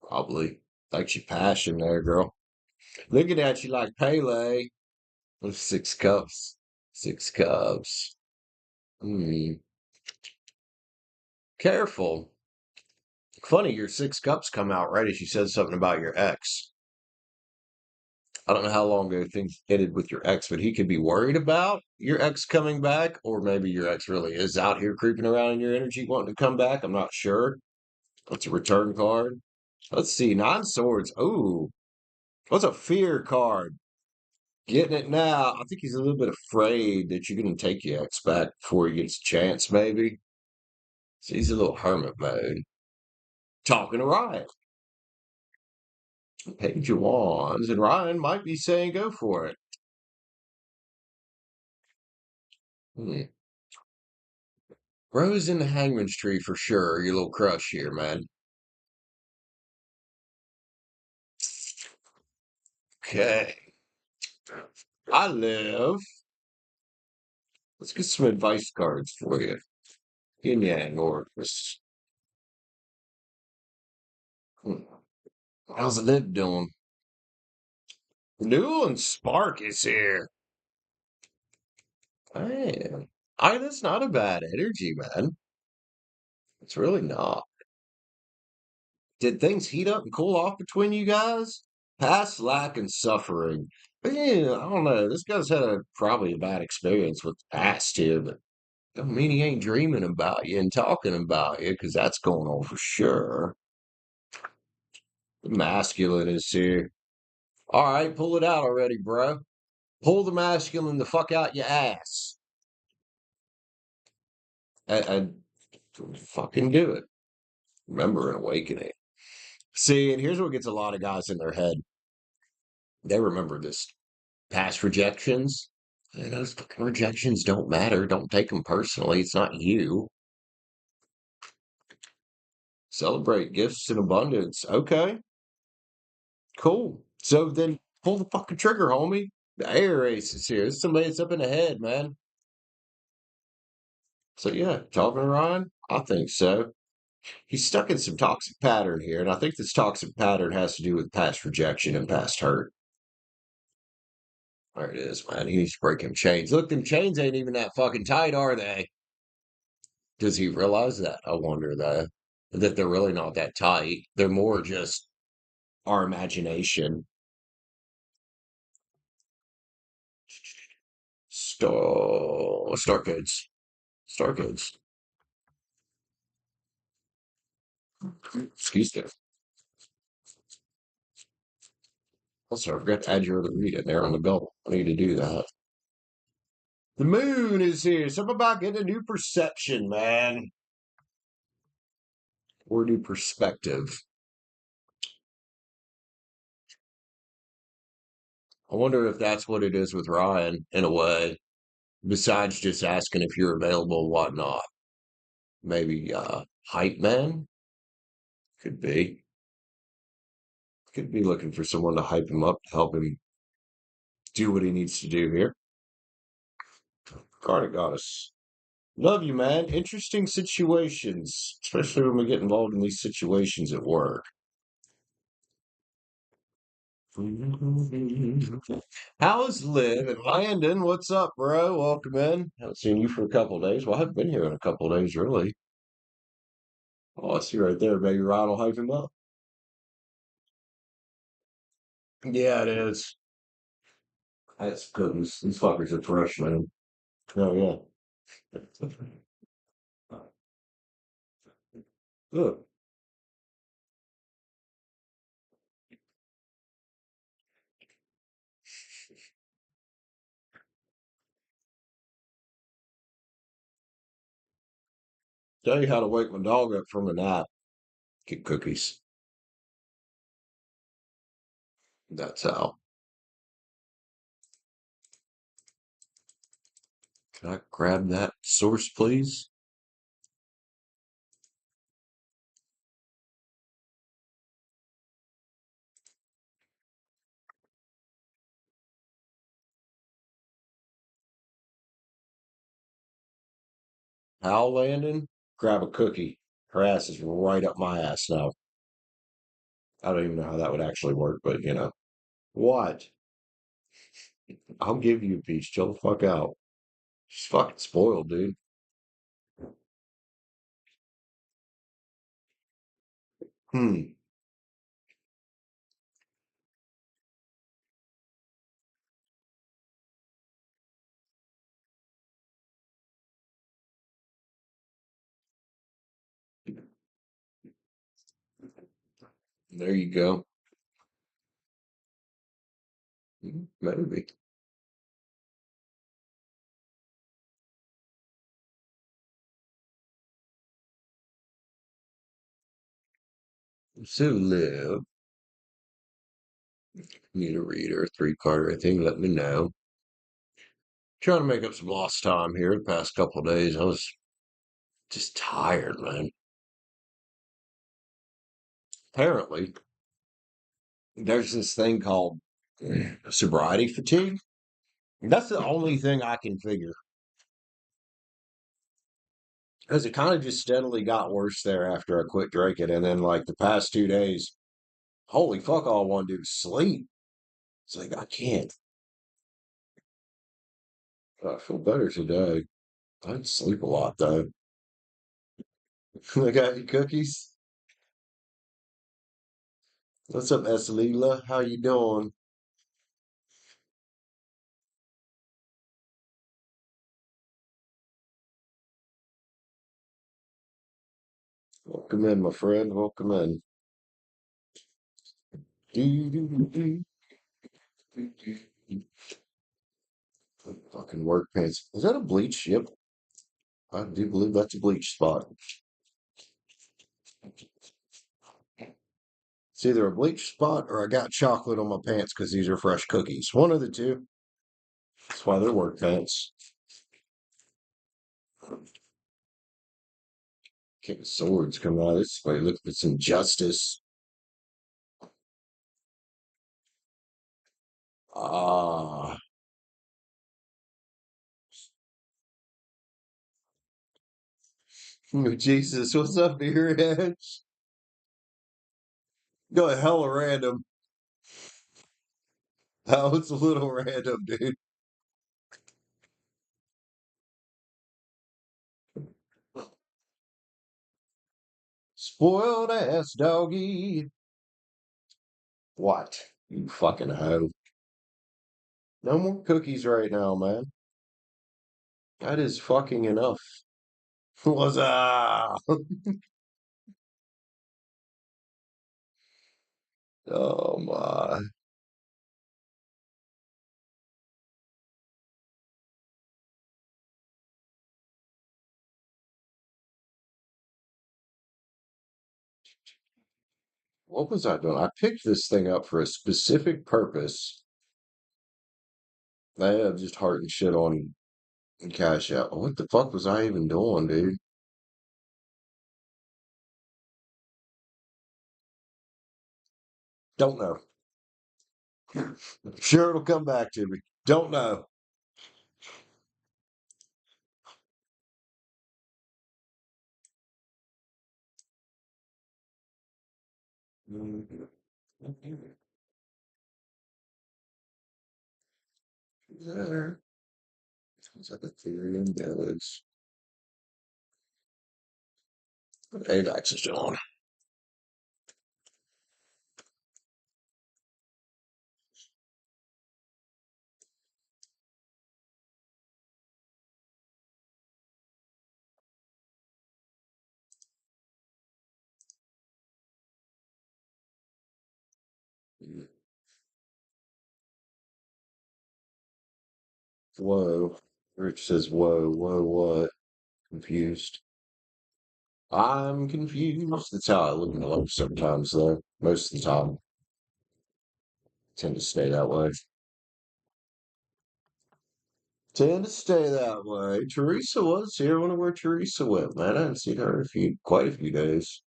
Probably. Likes your passion there, girl. Looking at you like Pele. With six cups. Six cups. Hmm. Careful. Funny, your six cups come out right as you said something about your ex. I don't know how long ago things ended with your ex, but he could be worried about your ex coming back, or maybe your ex really is out here creeping around in your energy wanting to come back. I'm not sure. That's a return card. Let's see. Nine swords. Ooh. What's a fear card? Getting it now. I think he's a little bit afraid that you're going to take your ex back before he gets a chance, maybe. So he's a little hermit mode. Talking to Ryan. Page of Wands. And Ryan might be saying go for it. Hmm. Rose in the hangman's tree for sure. Your little crush here, man. Okay. I live. Let's get some advice cards for you. Yin Yang Orcus. How's the lip doing? New and Spark is here. Man, that's not a bad energy, man. It's really not. Did things heat up and cool off between you guys? Past lack and suffering. Yeah, I don't know. This guy's had probably a bad experience with the past here, but don't mean he ain't dreaming about you and talking about you, because that's going on for sure. The masculine is here. All right, pull it out already, bro. Pull the masculine the fuck out your ass. And fucking do it. Remember an awakening. See, and here's what gets a lot of guys in their head. They remember this past rejections. And those fucking rejections don't matter. Don't take them personally. It's not you. Celebrate gifts in abundance. Okay, cool. So then pull the fucking trigger, homie. The air ace is here. This is somebody that's up in the head, man. So yeah, talking to Ryan? I think so. He's stuck in some toxic pattern here, and I think this toxic pattern has to do with past rejection and past hurt. There it is, man. He needs to break them chains. Look, them chains ain't even that fucking tight, are they? Does he realize that? I wonder that they're really not that tight. They're more just our imagination. Star codes. Star codes. Excuse me. Also, I forgot to add your other read in there on the belt. I need to do that. The moon is here. Something about getting a new perception, man. Or new perspective. I wonder if that's what it is with Ryan, in a way, besides just asking if you're available and whatnot. Maybe hype man? Could be. Could be looking for someone to hype him up to help him do what he needs to do here. Garnet Goddess. Love you, man. Interesting situations, especially when we get involved in these situations at work. How's Liv and Landon? What's up, bro? Welcome in. Haven't seen you for a couple of days. Well, I haven't been here in a couple of days, really. Oh, I see right there. Maybe Ryan will hype him up. Yeah, it is. That's good. These fuckers are fresh, man. Oh, yeah. Look, tell you how to wake my dog up from a nap. Get cookies. That's how. Can I grab that source, please? How, Landon? Grab a cookie. Her ass is right up my ass now. I don't even know how that would actually work, but you know. What? I'll give you a piece. Chill the fuck out. She's fucking spoiled, dude. Hmm. There you go. Maybe. So live. Need a reader, 3 card or anything, let me know. Trying to make up some lost time here the past couple of days. I was Just tired, man. Apparently, there's this thing called sobriety fatigue. That's the only thing I can figure. Because it kind of just steadily got worse there after I quit drinking. And then, like, the past 2 days, holy fuck, all I want to do is sleep. It's like, I can't. I feel better today. I didn't sleep a lot, though. I got you cookies. What's up, Esalila? How you doing? Welcome in, my friend. Welcome in. Fucking work pants. Is that a bleach? Yep. I do believe that's a bleach spot. It's either a bleach spot or I got chocolate on my pants because these are fresh cookies. One of the two. That's why they're work pants. King of Swords coming out this way. Look, it's injustice. Ah, Jesus, what's up, Earhead? Go hella random. That was a little random, dude. Spoiled ass doggy. What? You fucking hoe. No more cookies right now, man. That is fucking enough. What's up? Oh my. What was I doing? I picked this thing up for a specific purpose. I have just heart and shit on Cash App. What the fuck was I even doing, dude? Don't know. Sure, it'll come back to me. Don't know. There. Is that Ethereum? Yeah, it is. AVAX is on. Whoa. Rich says, whoa, whoa, what? Confused. I'm confused. That's how I live my life sometimes, though. Most of the time, tend to stay that way. Tend to stay that way. Teresa was here. I wonder where Teresa went, man. I haven't seen her in quite a few days.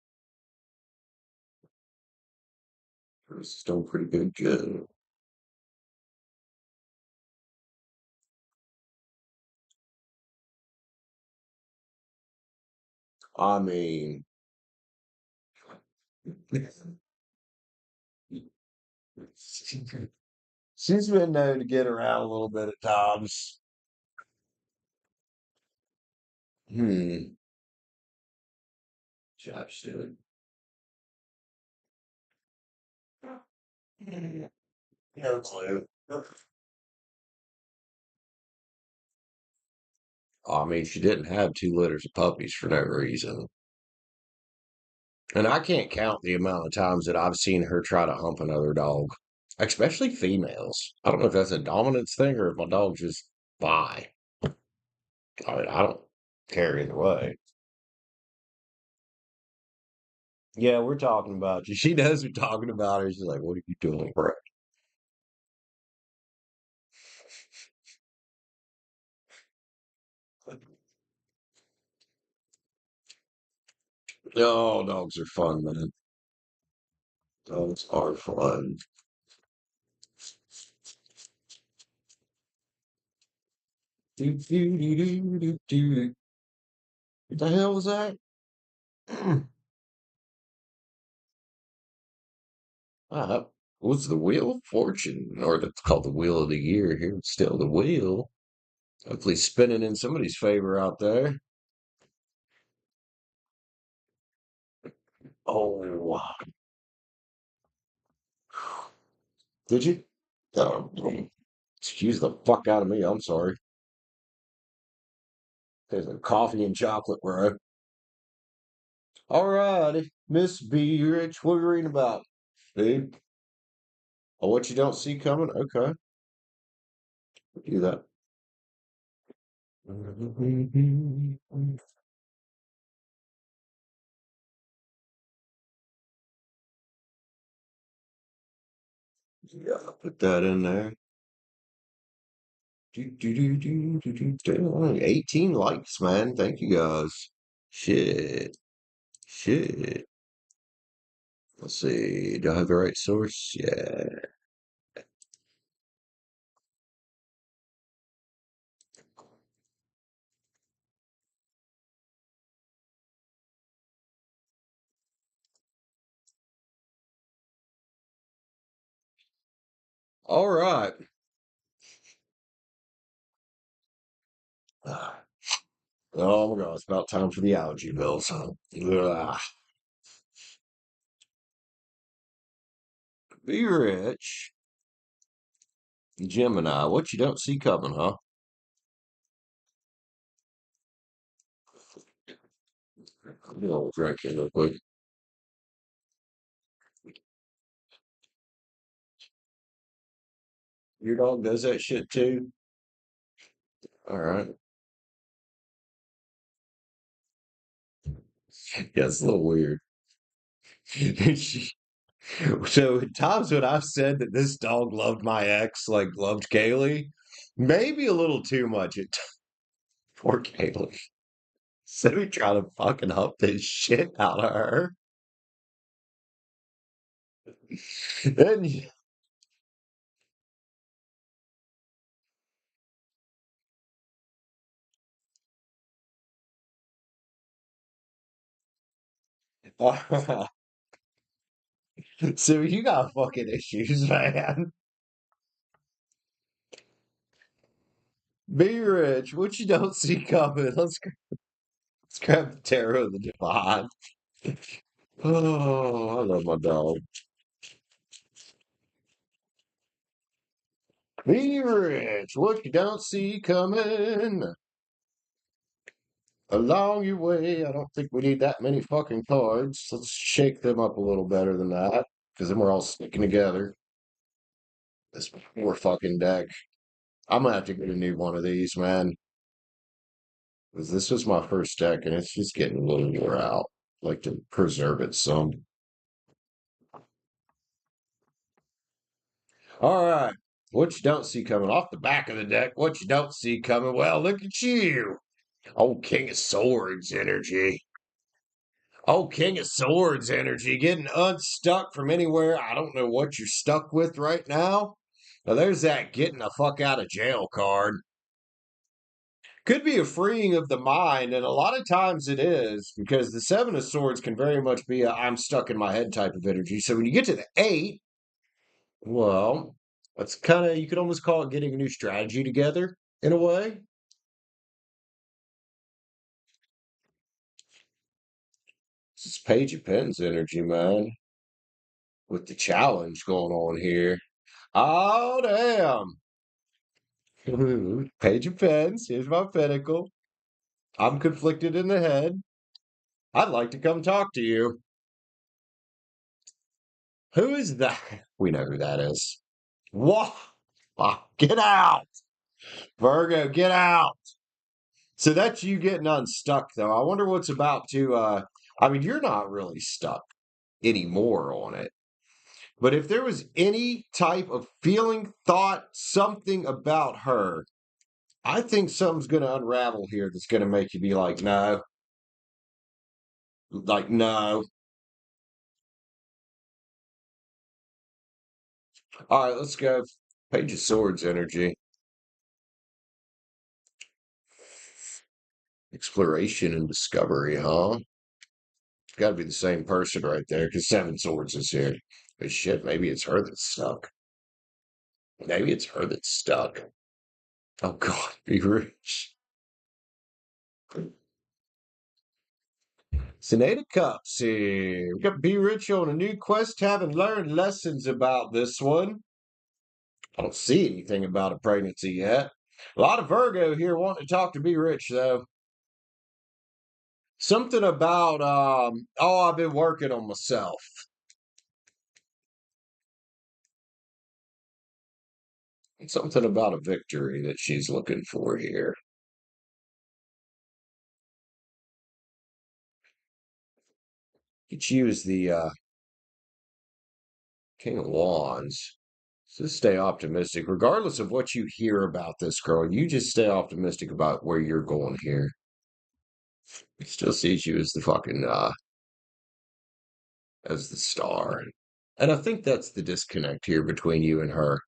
Teresa's doing pretty good. I mean, she's been known to get around a little bit at times. Hmm. Chapstick. No clue. I mean, she didn't have 2 litters of puppies for no reason. And I can't count the amount of times that I've seen her try to hump another dog, especially females. I don't know if that's a dominance thing or if my dog's just bi. I mean, I don't care either way. Yeah, we're talking about you. She knows we're talking about her. She's like, what are you doing, bro? Oh, dogs are fun, man. Dogs are fun. Do, do, do, do, do, do. What the hell was that? Was the Wheel of Fortune, or it's called the Wheel of the Year here. It's still the wheel. Hopefully spinning in somebody's favor out there. Oh, wow. Did you? Oh, excuse the fuck out of me. I'm sorry. There's a coffee and chocolate, bro. All righty. Miss B. Rich, what are you reading about? Dude. Oh, what you don't see coming? Okay. Do that. Yeah, put that in there. 18 likes, man. Thank you guys. Shit. Shit. Let's see. Do I have the right source? Yeah. All right. Ah, oh my God. It's about time for the allergy bills. Ugh. Be rich. Gemini. What you don't see coming, huh? I'll drink it real quick. Your dog does that shit too? All right. Yeah, it's a little weird. She- So at times when I've said that this dog loved my ex, like loved Kaylee, maybe a little too much. Poor Kaylee. So we try to fucking hump this shit out of her. And so you got fucking issues, man. Be rich. What you don't see coming. Let's grab the tarot of the divine. Oh, I love my dog. Be rich. What you don't see coming along your way. I don't think we need that many fucking cards. Let's shake them up a little better than that. Because then we're all sticking together. This poor fucking deck. I'm gonna have to get a new one of these, man. Because this was my first deck and it's just getting a little wore out. Like to preserve it some. All right. What you don't see coming off the back of the deck. What you don't see coming. Well, look at you. Oh, King of Swords energy. Oh, King of Swords energy. Getting unstuck from anywhere. I don't know what you're stuck with right now. Now, there's that getting the fuck out of jail card. Could be a freeing of the mind, and a lot of times it is, because the Seven of Swords can very much be a I'm stuck in my head type of energy. So when you get to the eight, well, that's kind of, you could almost call it getting a new strategy together in a way. This is Page of Pens energy, man, with the challenge going on here. Oh, damn. Page of Pens. Here's my pinnacle. I'm conflicted in the head. I'd like to come talk to you. Who is that? We know who that is. What? Get out. Virgo, get out. So that's you getting unstuck, though. I wonder what's about to. I mean, you're not really stuck anymore on it. But if there was any type of feeling, thought, something about her, I think something's going to unravel here that's going to make you be like, no, Like, no. All right, let's go. Page of Swords energy. Exploration and discovery, huh? Got to be the same person right there, because Seven Swords is here. But shit, maybe it's her that's stuck. Maybe it's her that's stuck. Oh God, be rich. It's an Eight of Cups here. We got Be Rich on a new quest, having learned lessons about this one. I don't see anything about a pregnancy yet. A lot of Virgo here wanting to talk to Be Rich, though. Something about, oh, I've been working on myself. Something about a victory that she's looking for here. Could use the King of Wands. Just stay optimistic. Regardless of what you hear about this girl, you just stay optimistic about where you're going here. He still sees you as the fucking as the star. And I think that's the disconnect here between you and her.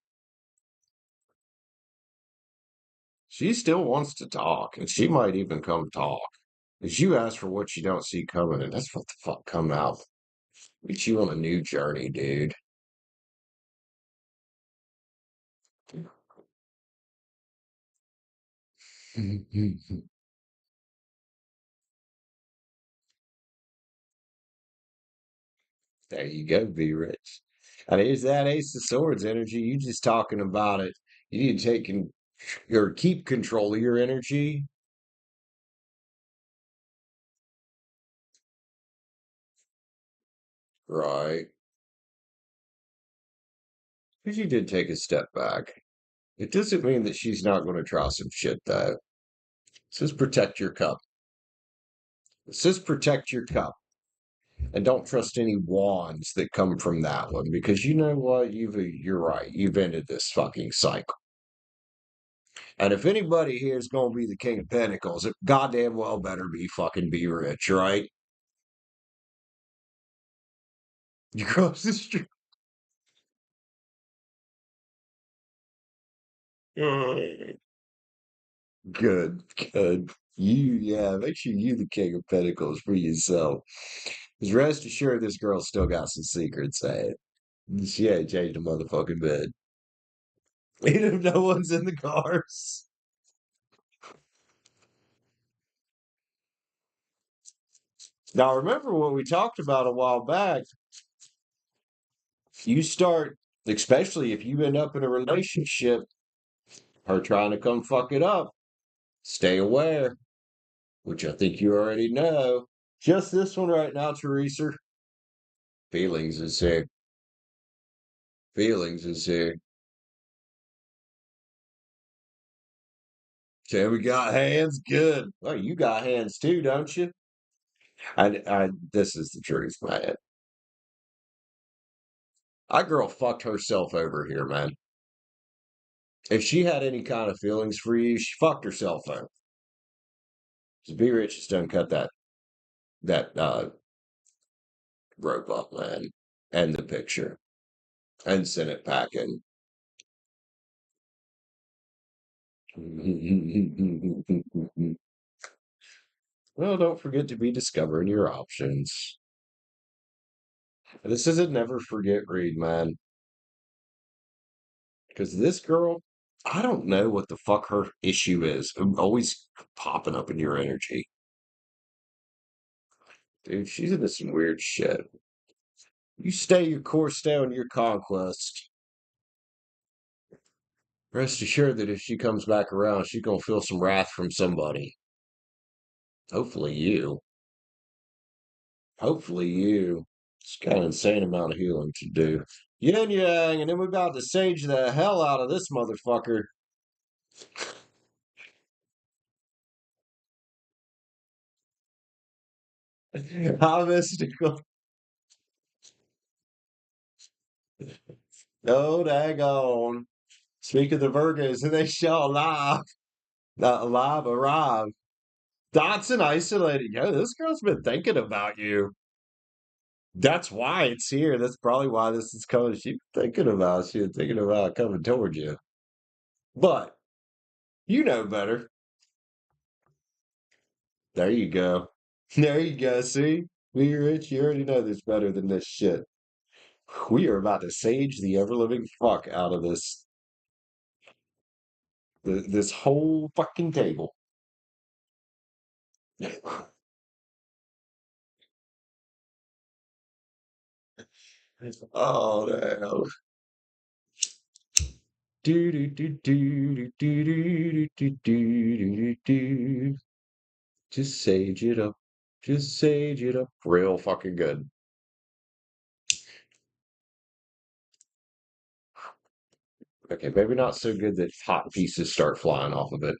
She still wants to talk, and she might even come talk. Because you ask for what you don't see coming, and that's what the fuck come out. Meet you on a new journey, dude. There you go, be rich. And here's that Ace of Swords energy. You just talking about it. You need to or keep control of your energy. Right. Because you did take a step back. It doesn't mean that she's not going to try some shit, though. It says protect your cup. It says protect your cup. And don't trust any wands that come from that one. Because you know what? You're right. You've ended this fucking cycle. And if anybody here is going to be the King of Pentacles, it goddamn well better be fucking Be Rich, right? You cross the street. Good, good. Yeah, make sure you the King of Pentacles for yourself. Because rest assured, this girl still got some secrets, eh? She ain't changed a motherfucking bed. Even if no one's in the cars. Now, remember what we talked about a while back. You start, especially if you end up in a relationship, her trying to come fuck it up, stay aware, which I think you already know. Just this one right now, Teresa. Feelings is here. Feelings is here. Okay, we got hands. Good. Well, you got hands too, don't you? This is the truth, man. That girl fucked herself over here, man. If she had any kind of feelings for you, she fucked herself over. Just be rich, just don't cut that rope up, man, and the picture, and send it packing. Well, don't forget to be discovering your options. This is a never forget read, man. Because this girl, I don't know what the fuck her issue is. I'm always popping up in your energy. Dude, she's into some weird shit. You stay your course, stay on your conquest. Rest assured that if she comes back around, she's gonna feel some wrath from somebody. Hopefully you. Hopefully you. It's got an insane amount of healing to do. Yin yang, and then we got to sage the hell out of this motherfucker. How mystical. No, daggone. Speak of the Virgos, and they shall alive. Not alive, arrive. Dotson isolated. Yo, this girl's been thinking about you. That's why it's here. That's probably why this is coming. She's thinking about. She was thinking about coming towards you. But you know better. There you go. There you go. See, me Rich, you already know this better than this shit. We are about to sage the ever living fuck out of this whole fucking table. Oh no. Do do do do do do do do do do. Just sage it up. Just sage it up. Real fucking good. Okay, maybe not so good that hot pieces start flying off of it.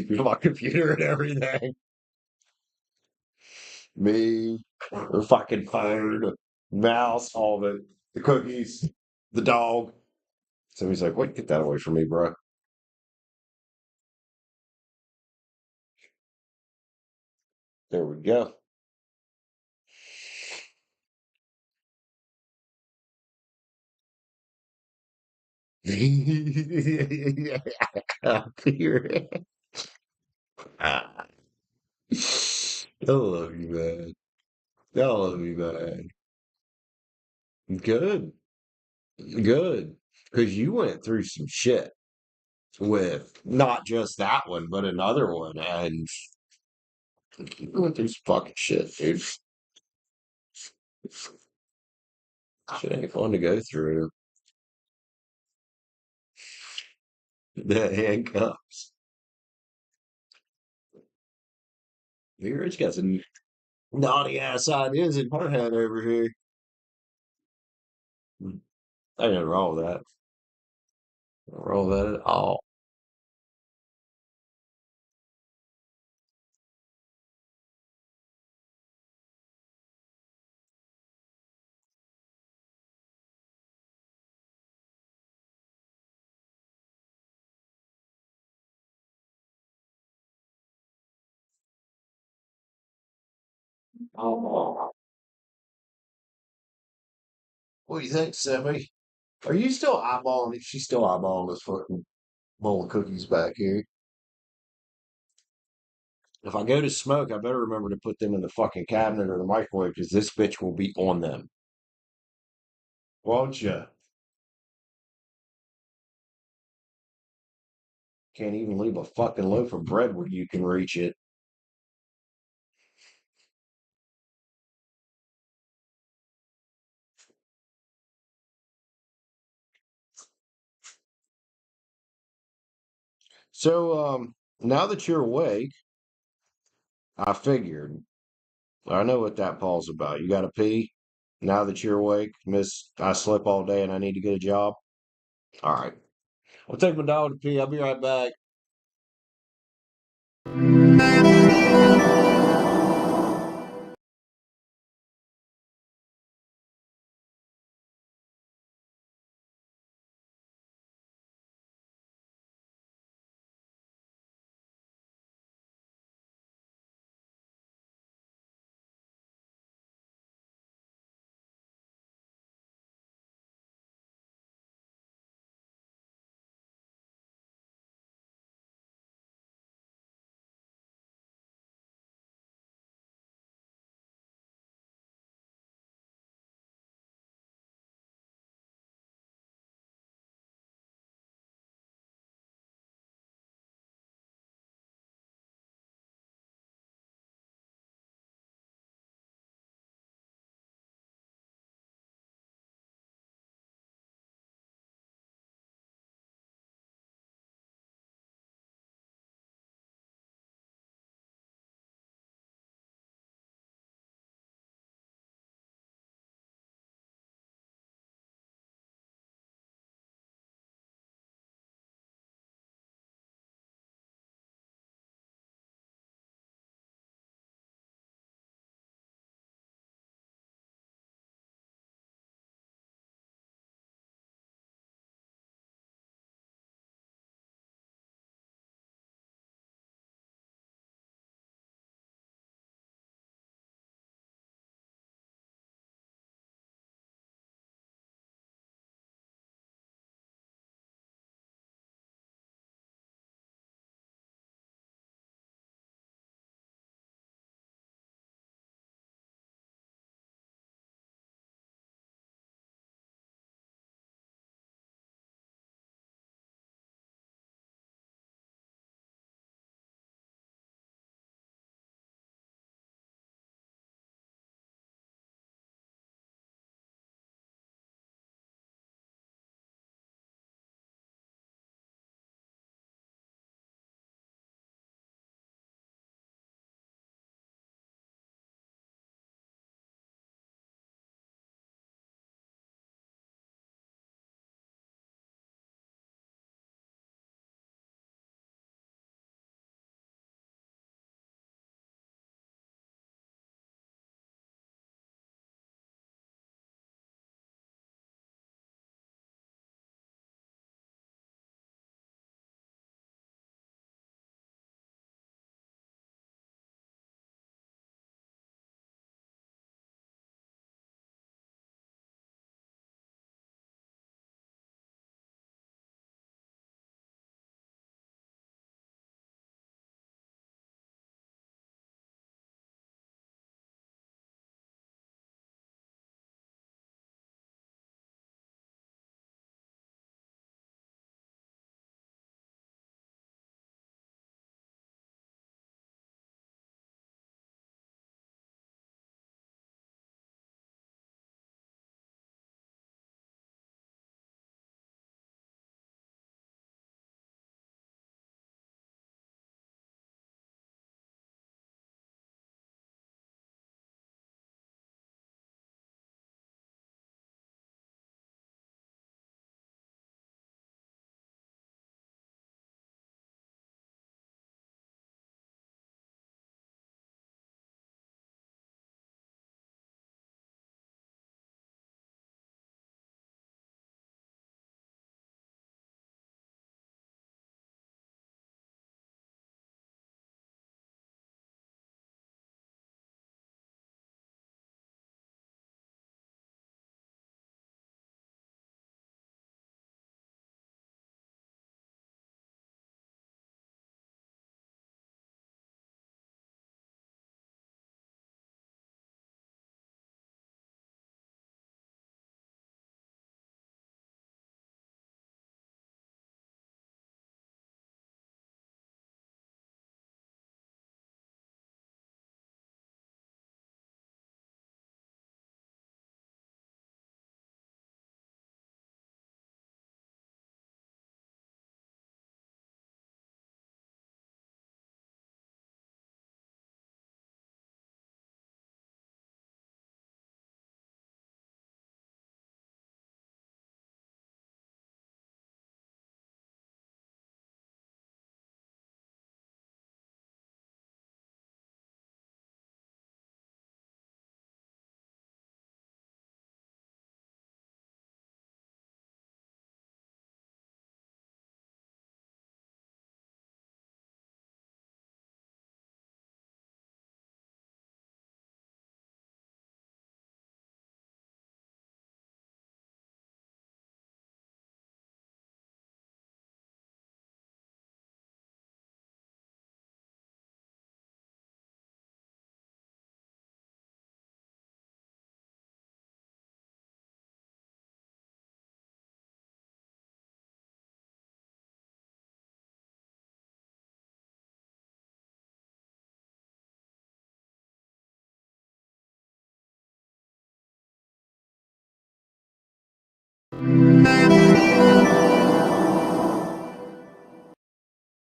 My computer and everything. Me, the fucking phone, the mouse, all the cookies, the dog. So he's like, "What? Get that away from me, bro." There we go. I love you, man. I love you, man. Good, good. Because you went through some shit with not just that one, but another one, and you went through some fucking shit, dude. Shit ain't fun to go through. The handcuffs. Rich got some naughty ass ideas in her head over here. Ain't nothing wrong with that. Nothing wrong with that at all. Oh. What do you think, Sammy? Are you still eyeballing it? She's still eyeballing this fucking bowl of cookies back here. If I go to smoke, I better remember to put them in the fucking cabinet or the microwave because this bitch will be on them. Won't you? Can't even leave a fucking loaf of bread where you can reach it. So, now that you're awake, I figured I know what that Paul's about. You got to pee. Now that you're awake, Miss, I slept all day and I need to get a job. All right, I'll take my dog to pee. I'll be right back.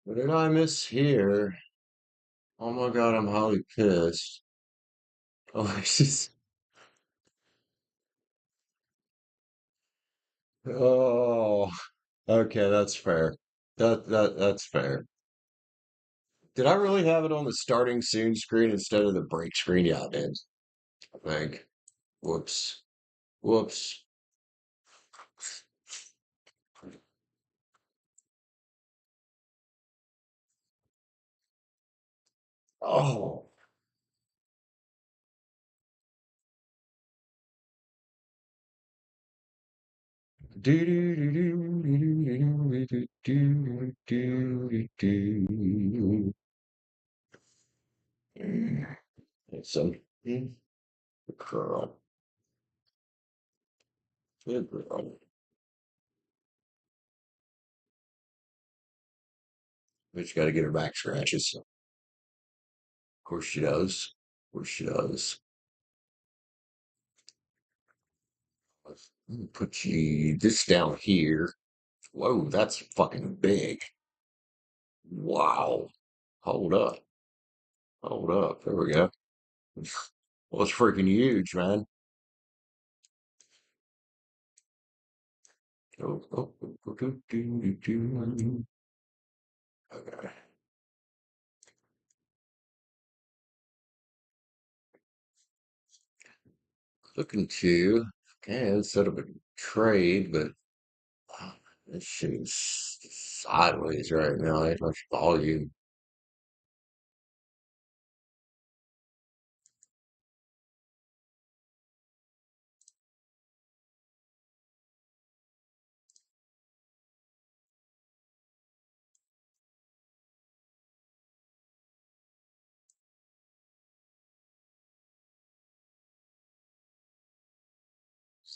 What did I miss here? Oh my God, I'm highly pissed. Oh, it's just, oh, okay, that's fair. That's fair. Did I really have it on the starting soon screen instead of the break screen? Yeah, I did. I think. Whoops. Whoops. Oh. Do do do do do do do do do do. It's some girl. Good girl. But you got to get her back scratches. Of course she does. Of course she does. Let me put you this down here. Whoa, that's fucking big. Wow. Hold up. Hold up. There we go. Well, it's freaking huge, man. Oh, oh, oh, oh, do. Okay. Looking to, okay, set up a trade, but this shit's sideways right now. Ain't much volume.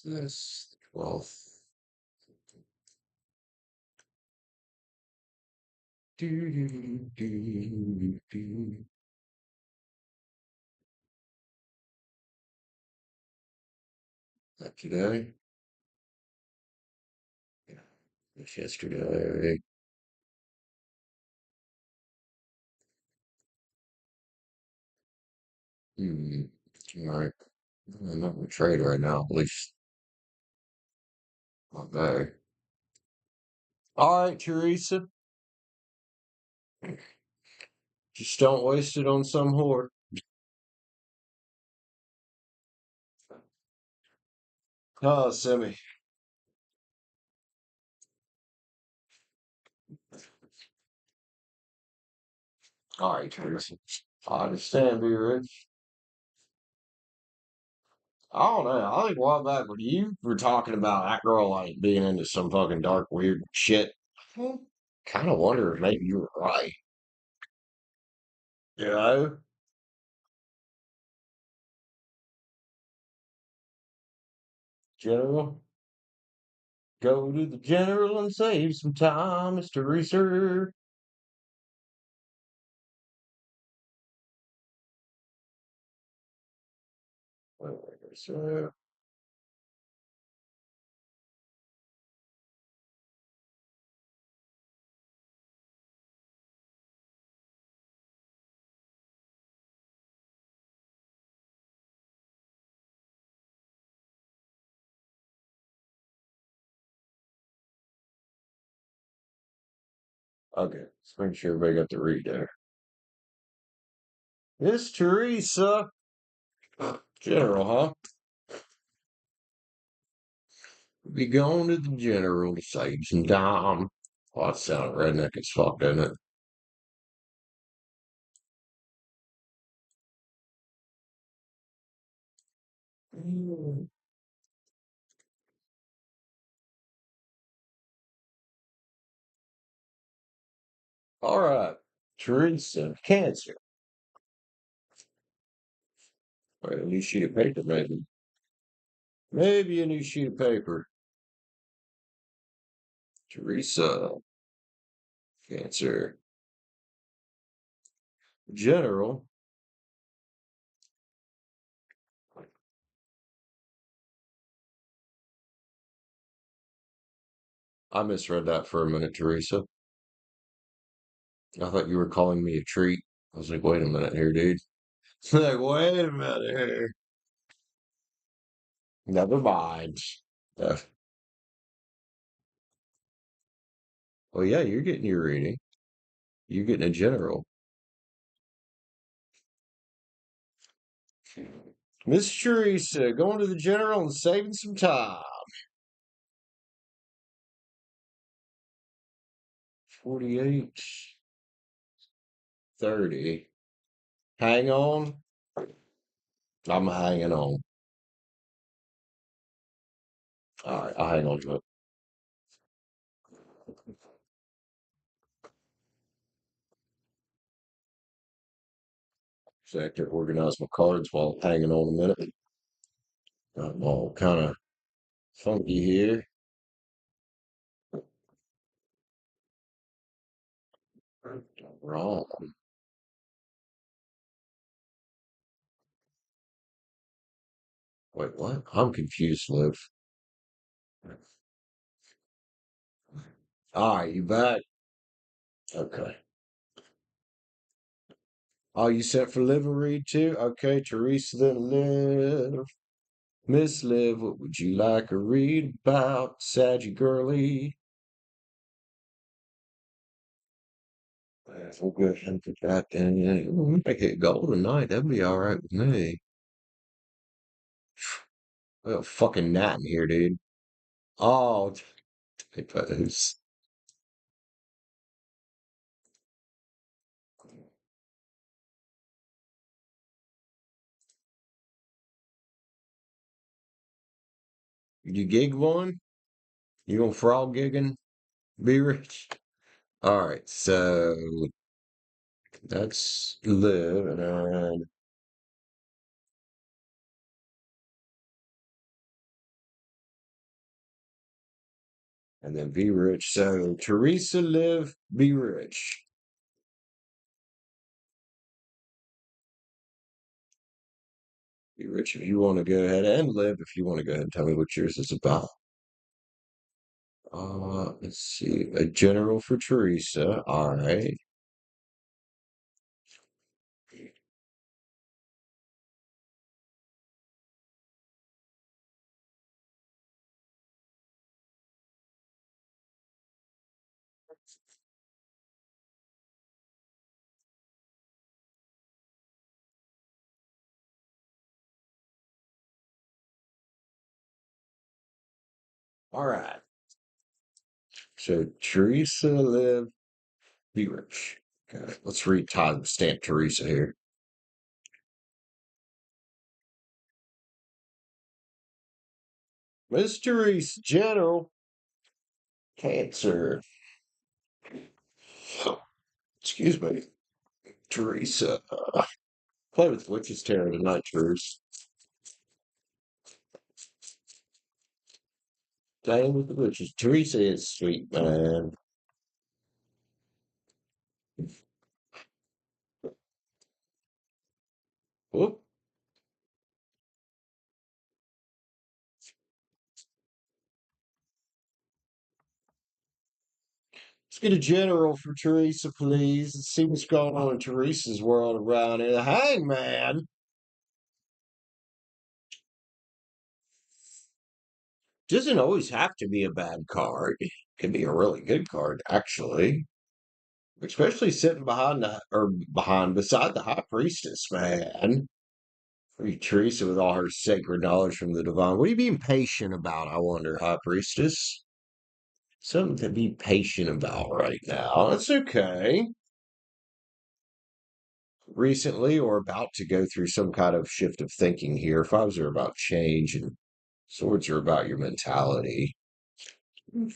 What's this? 12th. Do. Not today. Yeah, it's yesterday. Hmm. All right. I'm not gonna trade right now, at least not there. All right, Teresa. Just don't waste it on some whore. Oh, Semi. All right, Teresa. I understand, be rich. I don't know. I think a while back when you were talking about that girl like being into some fucking dark, weird shit, kind of wonder if maybe you were right. You know, General, go to the general and save some time, Mr. Research. So, okay, let's make sure everybody got the read there. Miss Teresa, General, huh? Be going to the general to save some time. Oh, that sounded redneck as fuck, doesn't it? All right, Teresa, Cancer. Wait, a new sheet of paper, maybe. Maybe a new sheet of paper. Teresa, Cancer. General. I misread that for a minute, Teresa. I thought you were calling me a treat. I was like, wait a minute here, dude. Like, wait a minute here. Never mind. Uh, well, yeah, you're getting your reading. You're getting a general. Miss Teresa, going to the general and saving some time. 48, 30. Hang on. I'm hanging on. All right, I'll hang on to it. So I have to organize my cards while I'm hanging on a minute. I'm all kind of funky here. Wrong. Wait, what? I'm confused, Liv. All right, you back? Okay. Oh, you set for Liv a read too? Okay, Teresa, then Liv. Miss Liv, what would you like a read about? Saggy girly. We'll go ahead and put that in. We make it gold tonight. That'd be all right with me. We got a fucking gnat in here, dude. Oh, typos. You gig one? You gonna frog gigging? Be rich? All right, so that's live, and then be rich. So Teresa, live, be rich. Be rich if you want to go ahead, and live if you want to go ahead and tell me what yours is about. Let's see. A general for Teresa. All right. All right. So Teresa, live, be rich. Okay. Let's read time stamp Teresa here. Miss Teresa, general, Cancer. Excuse me. Teresa. Play with Witch's Tarot tonight, Teresa. Playing with the witches. Teresa is sweet, man. Whoop. Let's get a general for Teresa, please. Let's see what's going on in Teresa's world around here. The Hangman doesn't always have to be a bad card. It can be a really good card, actually. Especially sitting beside the High Priestess, man. Teresa with all her sacred knowledge from the divine. What are you being patient about, I wonder, High Priestess? Something to be patient about right now. That's okay. Recently or about to go through some kind of shift of thinking here. Fives are about change and swords are about your mentality.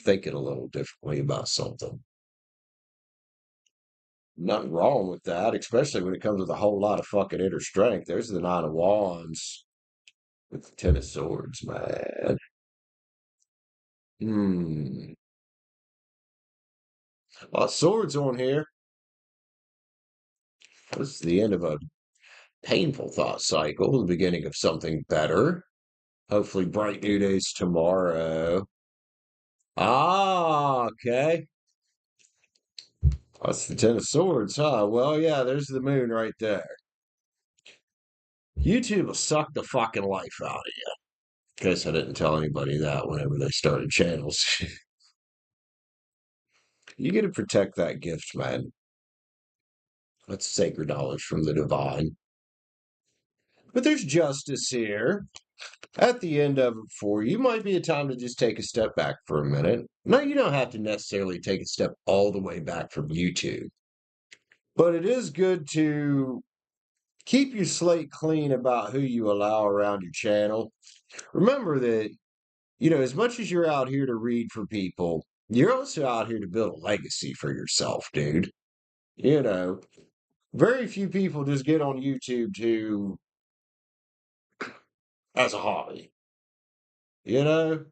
Thinking a little differently about something. Nothing wrong with that, especially when it comes with a whole lot of fucking inner strength. There's the Nine of Wands with the Ten of Swords, man. Hmm. A lot of swords on here. This is the end of a painful thought cycle, the beginning of something better. Hopefully, bright new days tomorrow. Ah, okay. That's the Ten of Swords, huh? Well, yeah, there's the moon right there. YouTube will suck the fucking life out of you. In case I didn't tell anybody that whenever they started channels. You got to protect that gift, man. That's sacred knowledge from the divine. But there's justice here. At the end of it for you, might be a time to just take a step back for a minute. No, you don't have to necessarily take a step all the way back from YouTube, but it is good to keep your slate clean about who you allow around your channel. Remember that, as much as you're out here to read for people, you're also out here to build a legacy for yourself, dude. You know, very few people just get on YouTube to as a hobby, you know?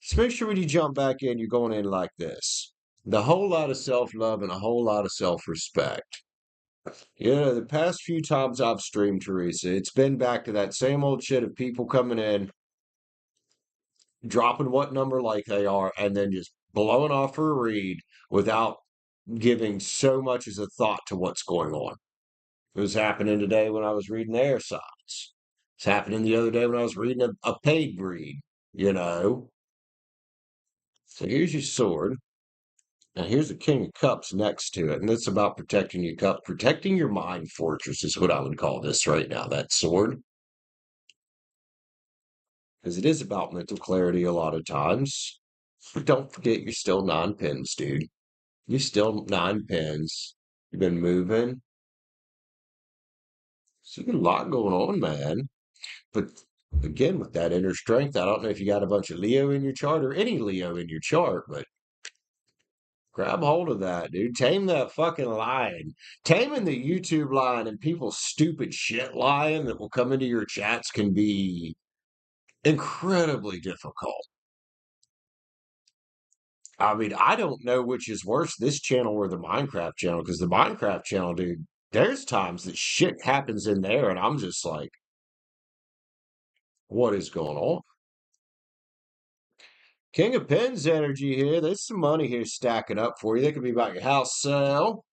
Just make sure when you jump back in, you're going in like this. The whole lot of self-love and a whole lot of self-respect. The past few times I've streamed, Teresa, it's been back to that same old shit of people coming in, dropping what number like they are, and then just blowing off for a read without giving so much as a thought to what's going on. It was happening today when I was reading air signs. It's happening the other day when I was reading a paid read, you know. So here's your sword. Now here's the King of Cups next to it, and it's about protecting your cup, protecting your mind fortress is what I would call this right now, that sword. Because it is about mental clarity a lot of times. But don't forget you're still 9 pins, dude. You're still 9 pins. You've been moving. So you got a lot going on, man. But again, with that inner strength, I don't know if you got a bunch of Leo in your chart or any Leo in your chart, but grab hold of that, dude. Tame that fucking lion. Taming the YouTube lion and people's stupid shit lion that will come into your chats can be incredibly difficult. I mean, I don't know which is worse, this channel or the Minecraft channel, because the Minecraft channel, dude, there's times that shit happens in there, and I'm just like, what is going on? King of Pens energy here. There's some money here stacking up for you. That could be about your house sale.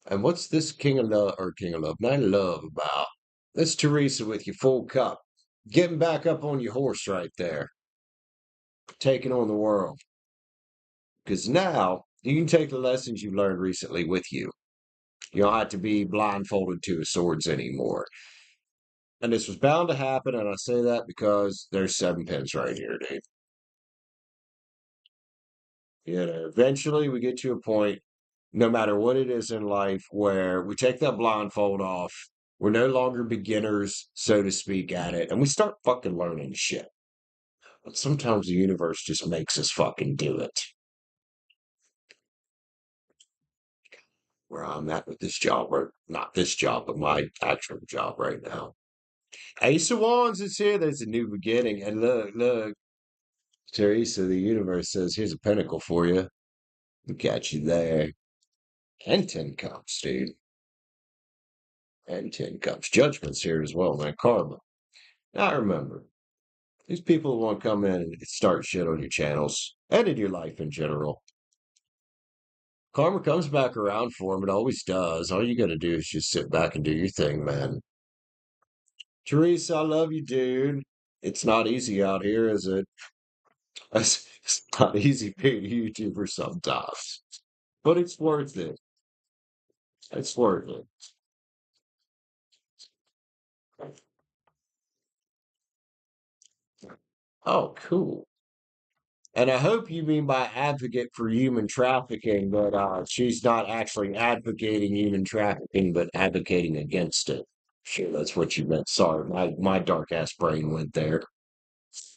And what's this King of Love, Nine of Love about? That's Teresa with your full cup. Getting back up on your horse right there. Taking on the world. Because now you can take the lessons you learned recently with you. You don't have to be blindfolded to the swords anymore. And this was bound to happen, and I say that because there's 7 pins right here, dude. Eventually we get to a point, no matter what it is in life, where we take that blindfold off. We're no longer beginners, so to speak, at it, and we start fucking learning shit. But sometimes the universe just makes us fucking do it. Where I'm at with this job, or not this job, but my actual job right now. Ace of Wands is here. There's a new beginning. And look, Teresa, the universe says, here's a pinnacle for you. We got you there. And 10 cups, dude. And 10 cups. Judgment's here as well, man. Karma. Now remember, these people want to come in and start shit on your channels and in your life in general. Karma comes back around for them. It always does. All you got to do is just sit back and do your thing, man. Teresa, I love you, dude. It's not easy out here, is it? It's not easy being a YouTuber sometimes, but it's worth it. It's worth it. Oh, cool. And I hope you mean by advocate for human trafficking, but she's not actually advocating human trafficking, but advocating against it. Sure, that's what you meant. Sorry, my dark ass brain went there.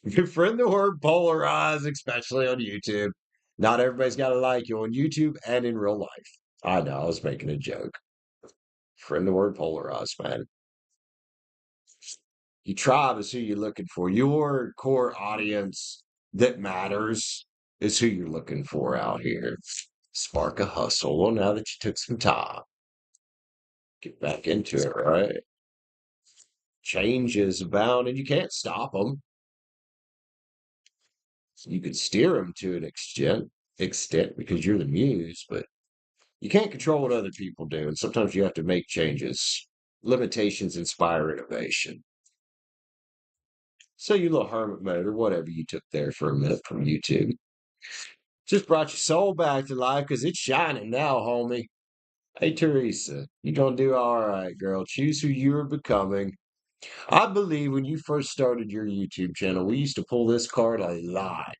Your friend the word polarize, especially on YouTube. Not everybody's got to like you on YouTube and in real life. I know, I was making a joke. Friend the word polarize, man. Your tribe is who you're looking for. Your core audience that matters is who you're looking for out here. Spark a hustle. Well, now that you took some time, get back into it, right? changes abound, and you can't stop them. You could steer them to an extent because you're the muse, but you can't control what other people do, and sometimes you have to make changes. Limitations inspire innovation. So you little hermit mode or whatever you took there for a minute from YouTube. Just brought your soul back to life because it's shining now, homie. Hey, Teresa, you gonna do all right, girl. Choose who you are becoming. I believe when you first started your YouTube channel, we used to pull this card a lot.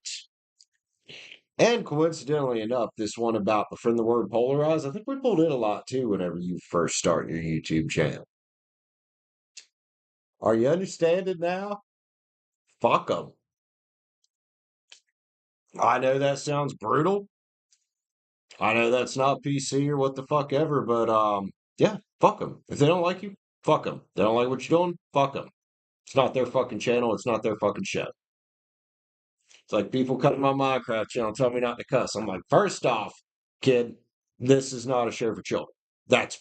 And coincidentally enough, this one about befriend the word polarize, I think we pulled it a lot too whenever you first start your YouTube channel. Are you understanding now? Fuck them. I know that sounds brutal. I know that's not PC or what the fuck ever, but yeah, fuck them. If they don't like you, fuck them. They don't like what you're doing, fuck them. It's not their fucking channel. It's not their fucking show. It's like people cutting my Minecraft channel, tell me not to cuss. I'm like, first off, kid, this is not a show for children. That's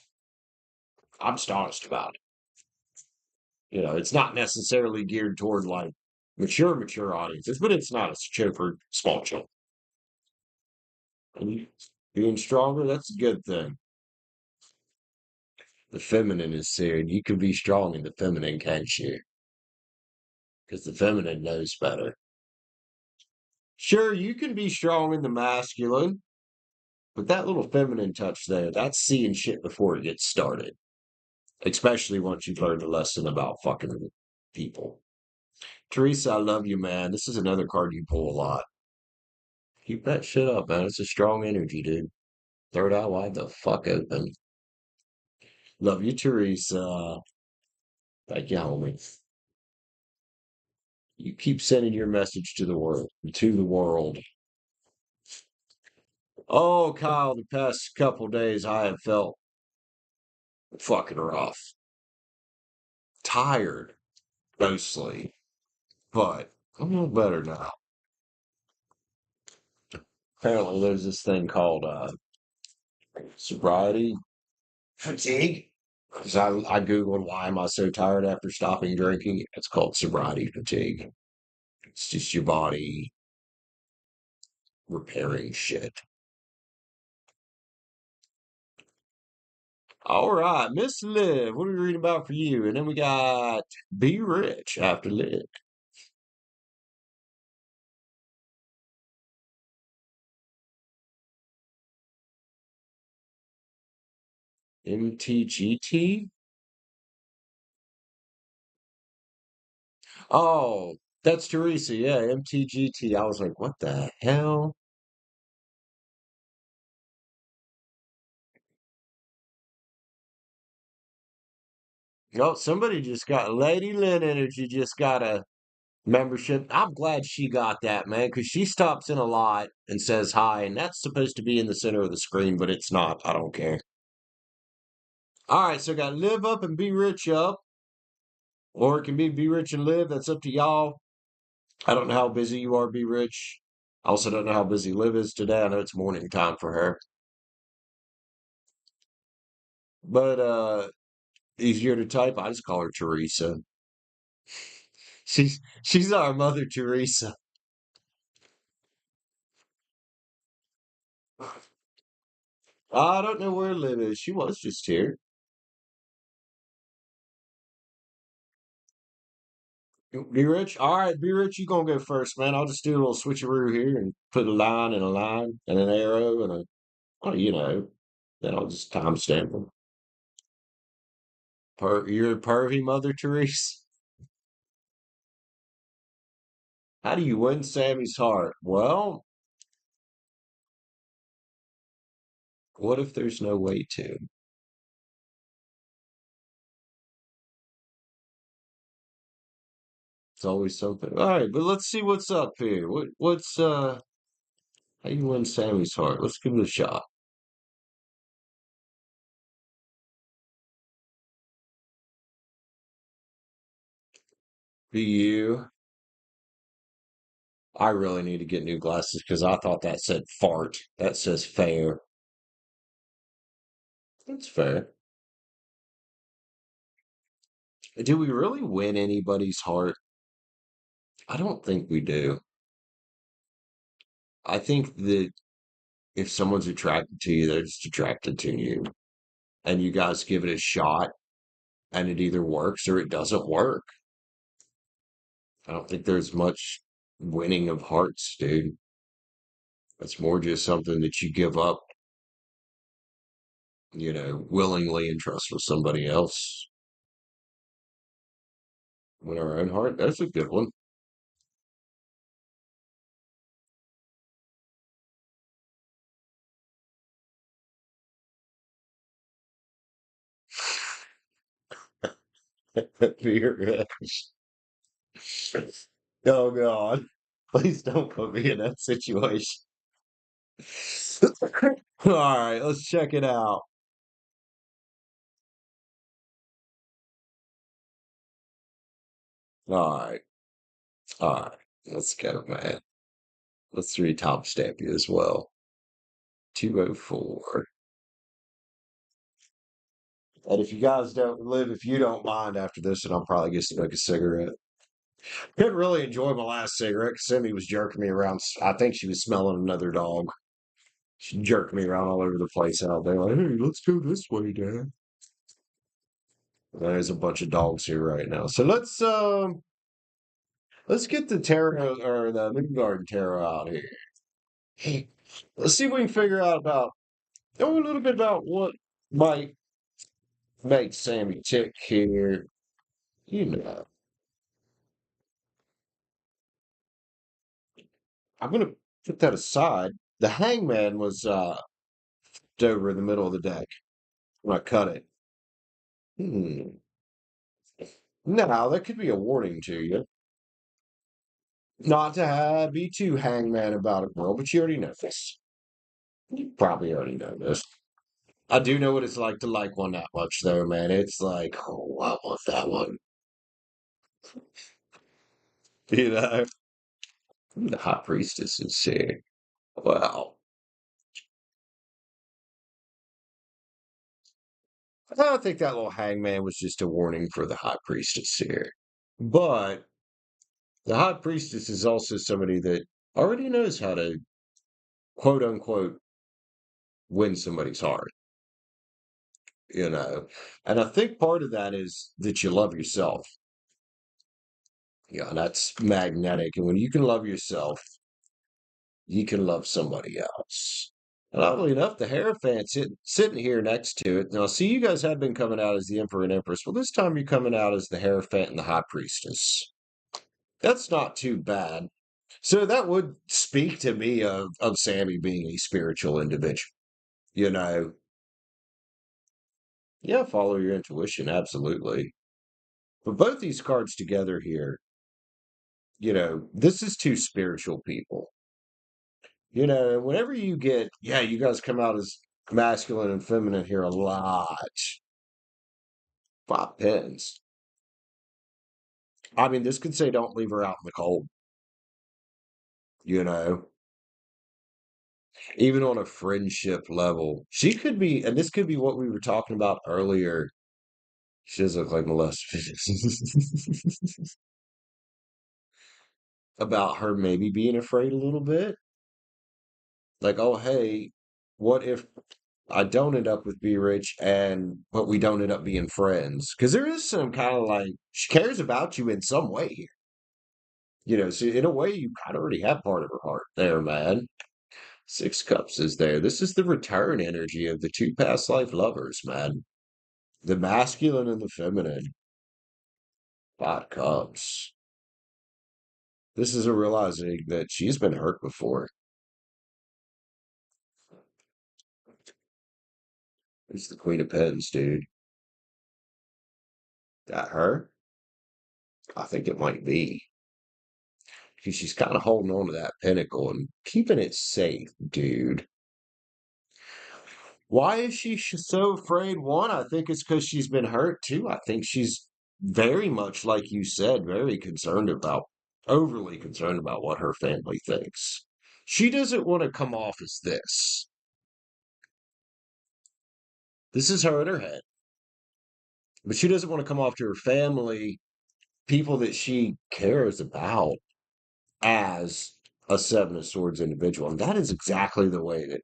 I'm just honest about it. You know, it's not necessarily geared toward like mature audiences, but it's not a show for small children. And being stronger, that's a good thing. The feminine is saying you can be strong in the feminine, can't you? Because the feminine knows better. Sure, you can be strong in the masculine, but that little feminine touch there, that's seeing shit before it gets started. Especially once you've learned a lesson about fucking people. Teresa, I love you, man. This is another card you pull a lot. Keep that shit up, man. It's a strong energy, dude. Third eye wide the fuck open. Love you, Teresa. Thank you, homie. You keep sending your message to the world. To the world. Oh, Kyle, the past couple days I have felt fucking rough. Tired, mostly. But I'm a little better now. Apparently there's this thing called sobriety fatigue. Because I Googled why am I so tired after stopping drinking. It's called sobriety fatigue. It's just your body repairing shit. All right, Miss Liv, what are we reading about for you? And then we got Be Rich after Liv. MTGT? Oh, that's Teresa. Yeah, MTGT. I was like, what the hell? No, somebody just got Lady Lynn Energy just got a membership. I'm glad she got that, man, because she stops in a lot and says hi, and that's supposed to be in the center of the screen, but it's not. I don't care. All right, so I got Live Up and Be Rich Up, or it can be Rich and Live. That's up to y'all. I don't know how busy you are, Be Rich. I also don't know how busy Liv is today. I know it's morning time for her. But easier to type. I just call her Teresa. She's our mother Teresa. I don't know where Liv is. She was just here. Be Rich? All right, Be Rich, you gonna go first, man. I'll just do a little switcheroo here and put a line and a line and an arrow and a, oh, you know, then I'll just timestamp them. You're a pervy mother Teresa. How do you win Sammy's heart? Well, what if there's no way to? It's always something. All right, but let's see what's up here. What's how you win Sammy's heart? Let's give it a shot. Be you. I really need to get new glasses because I thought that said fart. That says fair. That's fair. Do we really win anybody's heart? I don't think we do. I think that if someone's attracted to you, they're just attracted to you. And you guys give it a shot and it either works or it doesn't work. I don't think there's much winning of hearts, dude. It's more just something that you give up, willingly and trust with somebody else. Win our own heart. That's a good one. Fear. Oh God. Please don't put me in that situation. All right, let's check it out. All right. All right. Let's go, man. Let's read top stamp you as well. 204. And if you guys don't live, if you don't mind after this, then I'll probably get to smoke a cigarette. Couldn't really enjoy my last cigarette because Cindy was jerking me around. I think she was smelling another dog. She jerked me around all over the place out there. Like, hey, let's go this way, Dad. There's a bunch of dogs here right now. So let's get the tarot or the moon garden tarot out here. Hey, let's see if we can figure out a little bit about what might make Sammy tick here. You know, I'm gonna put that aside. The hangman was over in the middle of the deck when I cut it. Hmm. Now that could be a warning to you. Not to be too hangman about it, girl, but you already know this. You probably already know this. I do know what it's like to like one that much, though, man. It's like, oh, I want that one. You know? The high priestess is here. Wow. I think that little hangman was just a warning for the high priestess here. But the high priestess is also somebody that already knows how to quote unquote win somebody's heart, you know. And I think part of that is that you love yourself. Yeah, that's magnetic. And when you can love yourself, you can love somebody else. And oddly enough, the Hierophant sitting here next to it. Now, see, you guys have been coming out as the Emperor and Empress. Well, this time you're coming out as the Hierophant and the High Priestess. That's not too bad. So that would speak to me of Sammy being a spiritual individual. You know, yeah, follow your intuition, absolutely. But both these cards together here, this is two spiritual people. Whenever you get, yeah, you guys come out as masculine and feminine here a lot. 5 pins. I mean, this could say don't leave her out in the cold, you know, even on a friendship level. She could be, and this could be what we were talking about earlier. She does look like molested. About her maybe being afraid a little bit. Like, oh, hey, what if I don't end up with Be Rich but we don't end up being friends? Because there is some kind of like, she cares about you in some way here. So in a way, you kind of already have part of her heart there, man. 6 cups is there. This is the return energy of the two past life lovers, man. The masculine and the feminine. 5 cups. This is a realizing that she's been hurt before. It's the Queen of Pens, dude. That her? I think it might be. Because she's kind of holding on to that pinnacle and keeping it safe, dude. Why is she so afraid? One, I think it's because she's been hurt. Two, I think she's very much, like you said, overly concerned about what her family thinks. She doesn't want to come off as this. This is her in her head. but she doesn't want to come off to her family, people that she cares about, as a Seven of Swords individual. And that is exactly the way that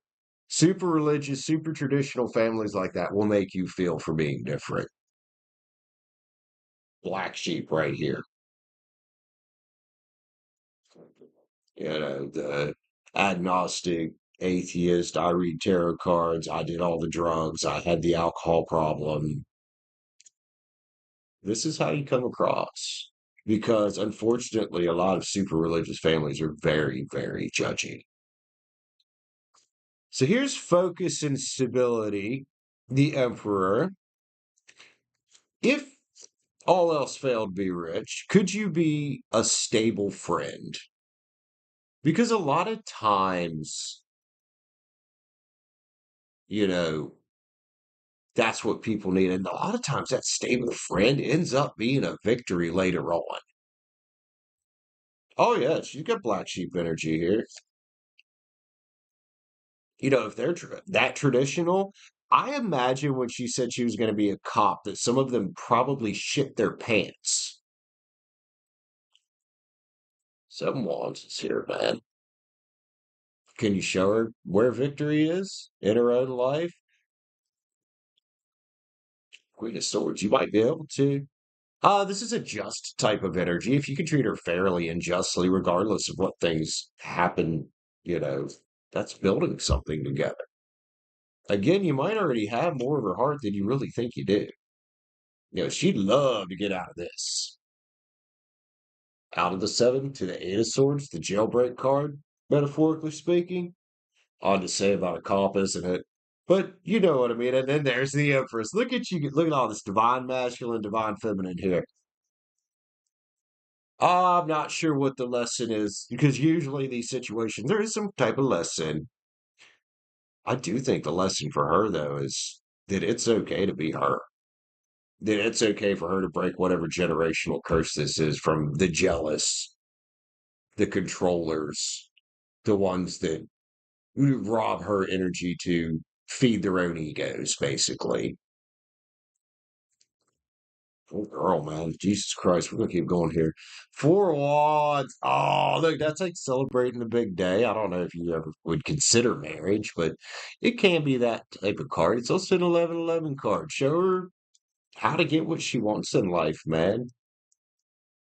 super religious, super traditional families like that will make you feel for being different. Black sheep right here. The agnostic, atheist, I read tarot cards, I did all the drugs, I had the alcohol problem. This is how you come across. Because unfortunately, a lot of super religious families are very, very judgy. So here's focus and stability, the Emperor. If all else failed, be rich, could you be a stable friend? Because a lot of times, you know, that's what people need. And a lot of times that stable friend ends up being a victory later on. Oh, yes, you got black sheep energy here. If they're that traditional, I imagine when she said she was going to be a cop, that some of them probably shit their pants. Some wants is here, man. Can you show her where victory is in her own life? Queen of Swords, you might be able to. This is a just type of energy. If you can treat her fairly and justly, regardless of what things happen, you know, that's building something together. Again, you might already have more of her heart than you really think you do. She'd love to get out of this. Out of the seven to the eight of swords, the jailbreak card, metaphorically speaking. Odd to say about a cop, isn't it? But you know what I mean. And then there's the Empress. Look at you. Look at all this divine masculine, divine feminine here. I'm not sure what the lesson is because usually these situations, there is some type of lesson. I do think the lesson for her, though, is that it's okay to be her. That it's okay for her to break whatever generational curse this is from the jealous, the controllers, the ones that rob her energy to feed their own egos, basically. Oh, girl, man. Jesus Christ. We're going to keep going here. Four odds. Oh, look, that's like celebrating a big day. I don't know if you ever would consider marriage, but it can be that type of card. It's also an 1111 card. Show her how to get what she wants in life, man.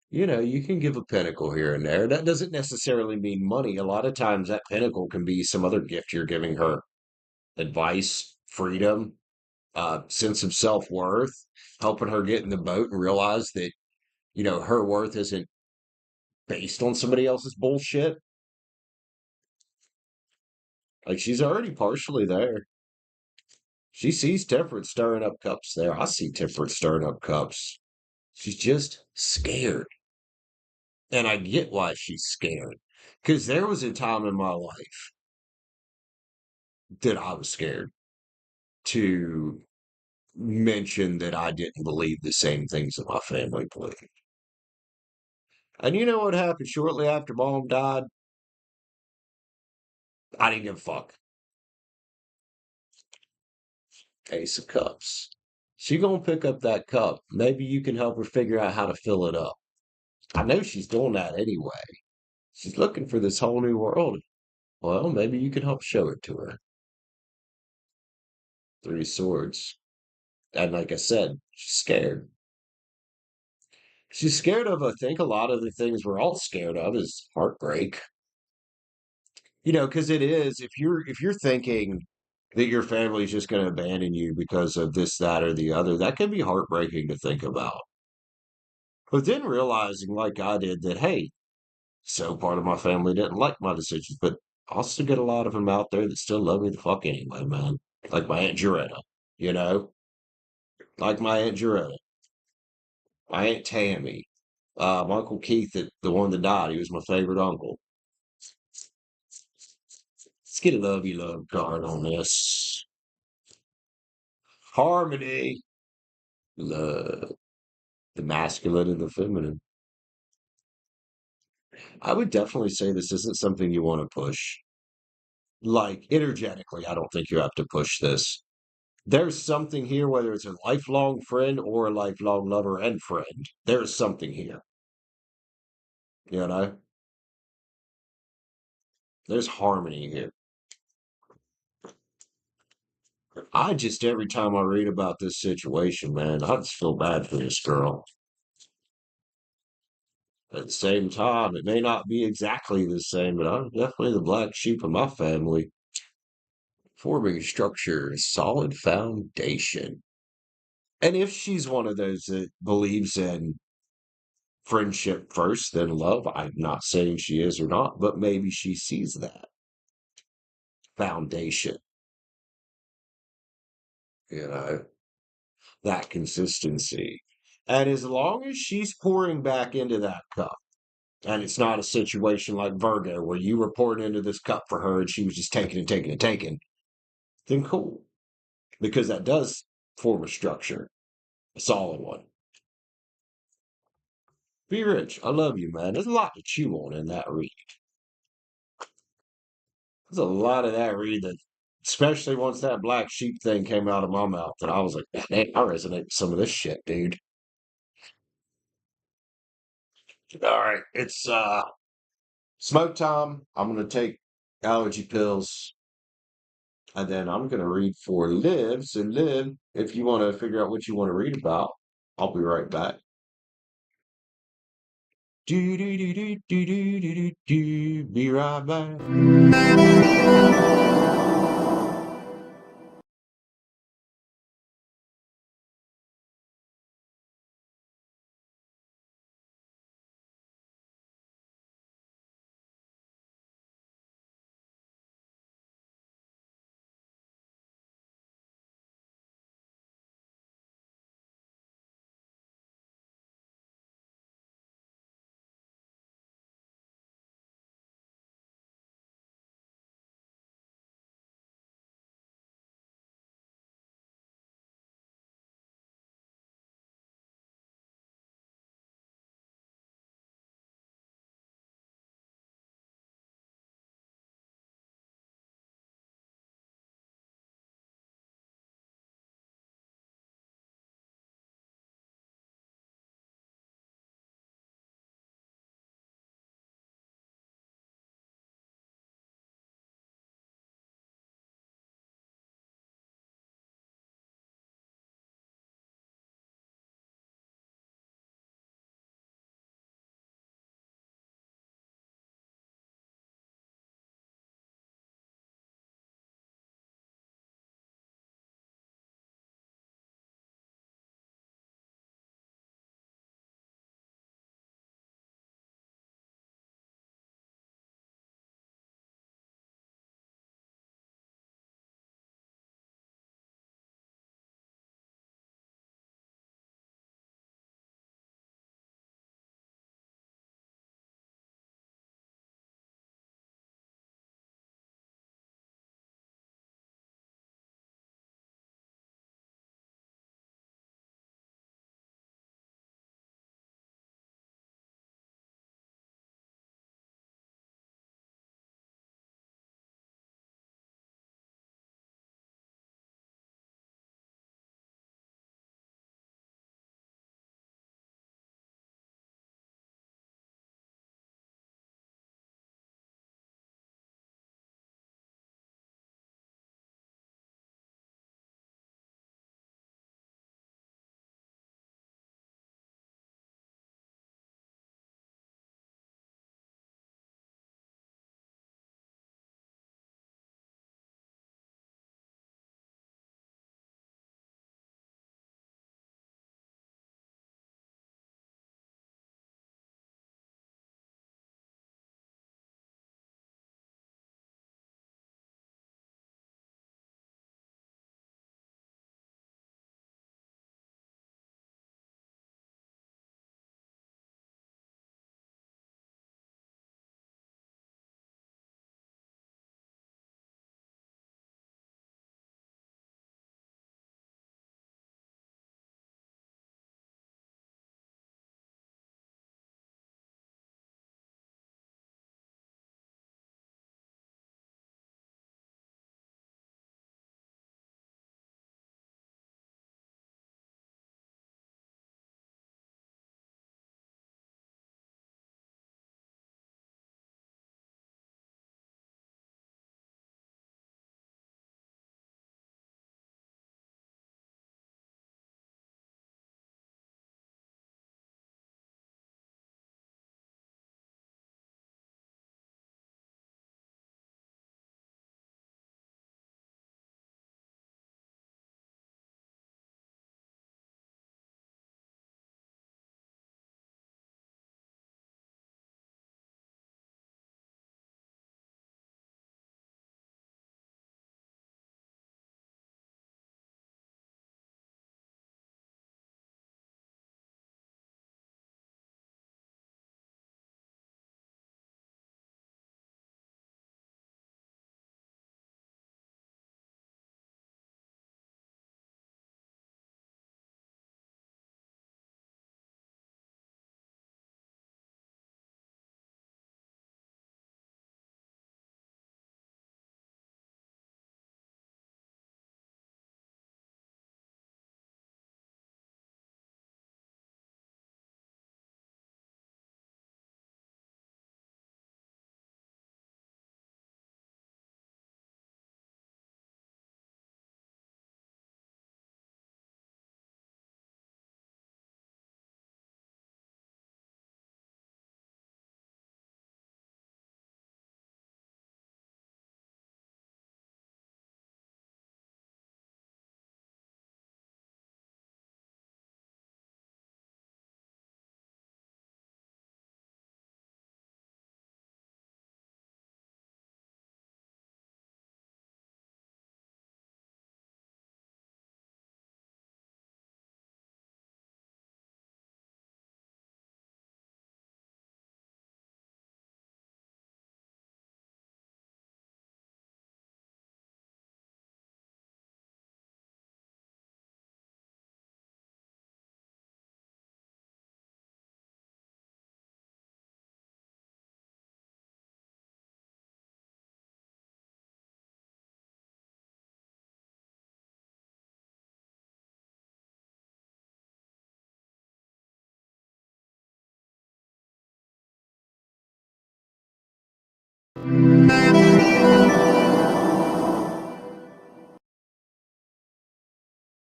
You can give a pinnacle here and there. That doesn't necessarily mean money. A lot of times that pinnacle can be some other gift you're giving her: advice, freedom, sense of self-worth, helping her get in the boat and realize that her worth isn't based on somebody else's bullshit. Like, she's already partially there. She sees Temperance stirring up cups there. I see Temperance stirring up cups. She's just scared. And I get why she's scared. Because there was a time in my life that I was scared to mention that I didn't believe the same things that my family believed. And you know what happened shortly after mom died? I didn't give a fuck. Ace of Cups. She gonna pick up that cup. Maybe you can help her figure out how to fill it up. I know she's doing that anyway. She's looking for this whole new world. Well, maybe you can help show it to her. Three swords. And like I said, she's scared. She's scared of, I think, a lot of the things we're all scared of is heartbreak. Because it is, if you're thinking that your family's just going to abandon you because of this, that, or the other, that can be heartbreaking to think about. But then realizing, like I did, that, hey, so part of my family didn't like my decisions, but I also get a lot of them out there that still love me the fuck anyway, man. Like my Aunt Jaretta, you know? Like my Aunt Jaretta, my Aunt Tammy, my Uncle Keith, the one that died, he was my favorite uncle. Let's get a love you love card on this. Harmony, love, the masculine and the feminine. I would definitely say this isn't something you want to push. Like, energetically, I don't think you have to push this. There's something here, whether it's a lifelong friend or a lifelong lover and friend. There's something here. You know, there's harmony here. I just, every time I read about this situation, man, I just feel bad for this girl. At the same time, it may not be exactly the same, but I'm definitely the black sheep of my family. Forming a structure, solid foundation. And if she's one of those that believes in friendship first, then love, I'm not saying she is or not, but maybe she sees that foundation, you know, that consistency. And as long as she's pouring back into that cup, and it's not a situation like Virgo where you were pouring into this cup for her and she was just taking and taking and taking, then cool. Because that does form a structure, a solid one. Be rich. I love you, man. There's a lot to chew on in that read. There's a lot of that read that, especially once that black sheep thing came out of my mouth, that I was like, man, I resonate with some of this shit, dude. All right, it's smoke time. I'm gonna take allergy pills, and then I'm gonna read for Liv. So Liv, if you want to figure out what you want to read about, I'll be right back. Do do do do do do do do do. Be right back.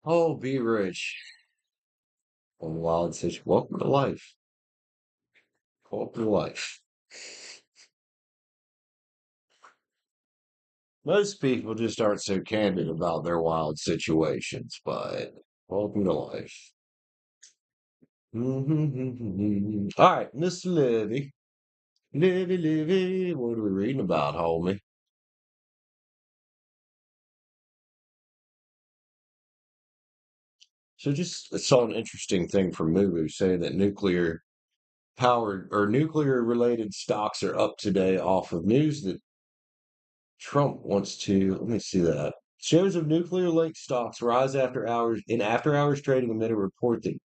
Oh, be rich. On wild situation. Welcome to life. Welcome to life. Most people just aren't so candid about their wild situations, but welcome to life. All right, Miss Livy. Livy, Livy. What are we reading about, homie? So just I saw an interesting thing from Mubu saying that nuclear powered or nuclear related stocks are up today off of news that Trump wants to, let me see that. Shares of nuclear linked stocks rise after hours trading amid a report that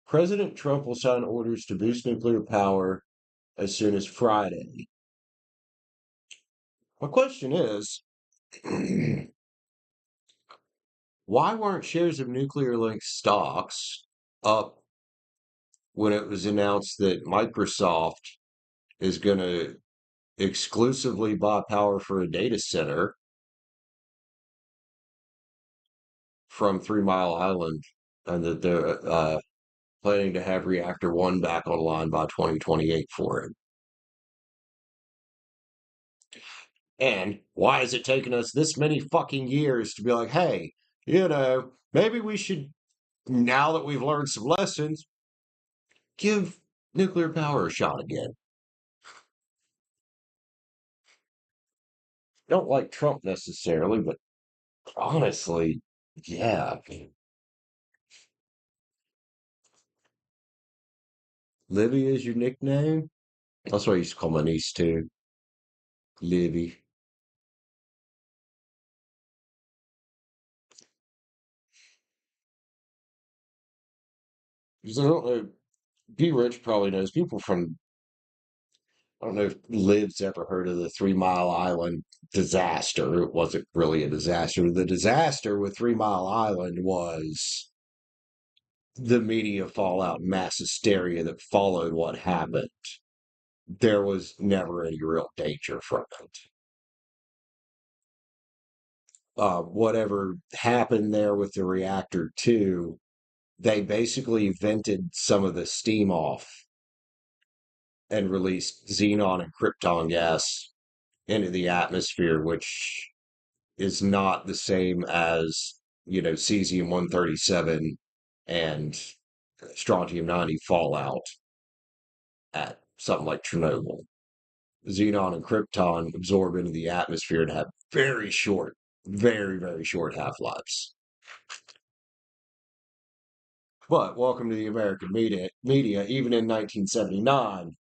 President Trump will sign orders to boost nuclear power as soon as Friday. My question is, why weren't shares of nuclear linked stocks up when it was announced that Microsoft is going to exclusively buy power for a data center from 3 Mile Island and that they're planning to have reactor one back online by 2028 for it? And why is it taking us this many fucking years to be like, hey, maybe we should, now that we've learned some lessons, give nuclear power a shot again? Don't like Trump necessarily, but honestly, yeah. Libby is your nickname? That's what I used to call my niece too. Libby. Because I don't know, B Rich probably knows people from, I don't know if Liv's ever heard of the 3 Mile Island disaster. It wasn't really a disaster. The disaster with 3 Mile Island was the media fallout, mass hysteria that followed what happened. There was never any real danger from it. Whatever happened there with the reactor 2, they basically vented some of the steam off and released xenon and krypton gas into the atmosphere, which is not the same as, cesium 137 and strontium 90 fallout at something like Chernobyl. Xenon and krypton absorb into the atmosphere and have very short, very, very short half lives. But welcome to the American media, even in 1979,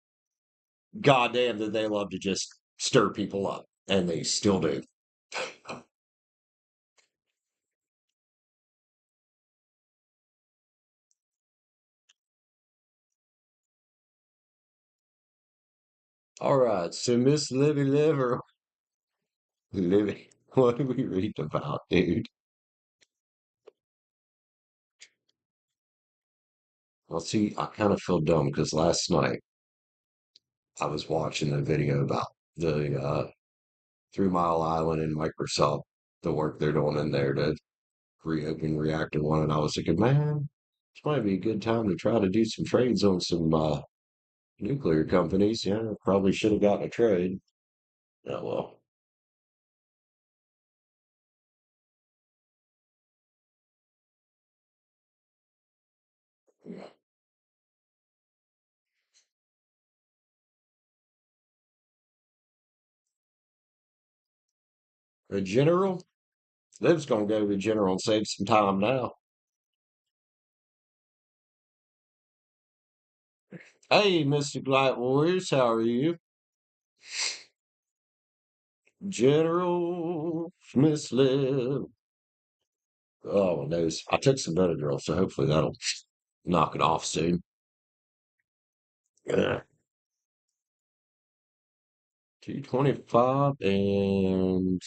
goddamn did they love to just stir people up, and they still do. All right, so Miss Livy Liver, Livy, what do we read about, dude? Well, see, I kind of feel dumb because last night I was watching the video about the 3 Mile Island and Microsoft, the work they're doing in there to reopen reactor one, and I was thinking, man, this might be a good time to try to do some trades on some nuclear companies. Yeah, probably should have gotten a trade. Oh well. A general? Liv's gonna go to the general and save some time now. Hey, Mr. Light Warriors, how are you? General Miss Liv. Oh, my nose. I took some Benadryl, so hopefully that'll knock it off soon. Yeah. 225 and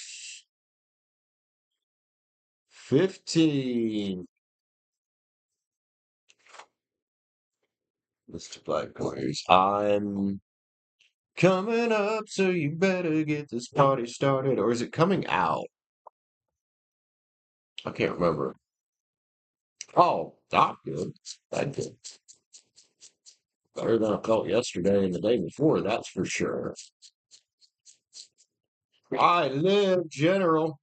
15. Mr. Black Warriors. I'm coming up, so you better get this party started. Or is it coming out? I can't remember. Oh, not good. Thank you. Better than I felt yesterday and the day before, that's for sure. I live general.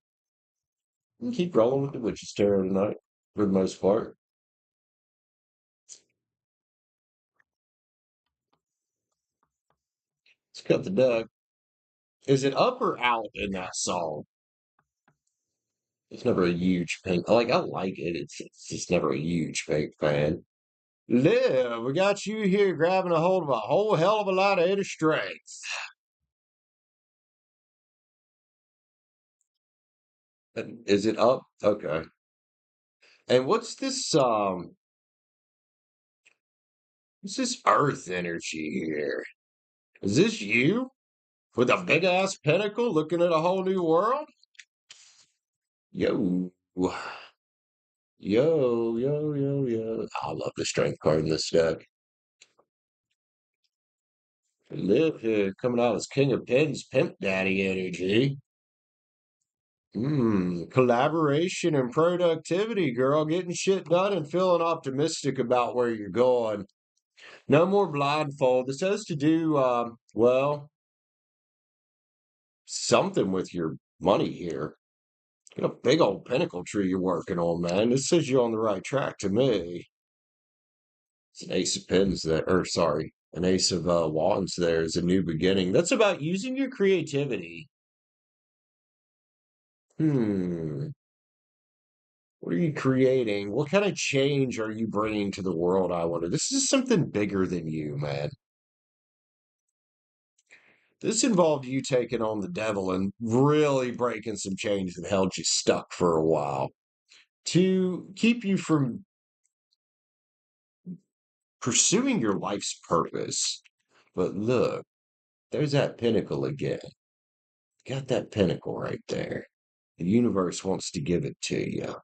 Keep rolling with the witch's tarot tonight, for the most part. Let's cut the deck. Is it up or out in that song? It's never a huge pink. I like it. It's just never a huge pink fan. Liv, we got you here grabbing a hold of a whole hell of a lot of inner strength. Is it up? Okay. And what's this earth energy here? Is this you? With a big ass pinnacle looking at a whole new world? Yo. Yo, yo, yo, yo. I love the strength card in this deck. Liv here coming out as King of Pens, Pimp Daddy energy. Collaboration and productivity, girl. Getting shit done and feeling optimistic about where you're going. No more blindfold. This has to do, well, something with your money here. Got a big old pinnacle tree you're working on, man. This says you're on the right track to me. It's an ace of pens there, or sorry, an ace of wands there is a new beginning. That's about using your creativity. Hmm. What are you creating? What kind of change are you bringing to the world? I wonder. This is something bigger than you, man. This involved you taking on the devil and really breaking some chains that held you stuck for a while to keep you from pursuing your life's purpose. But look, there's that pinnacle again. Got that pinnacle right there. The universe wants to give it to you.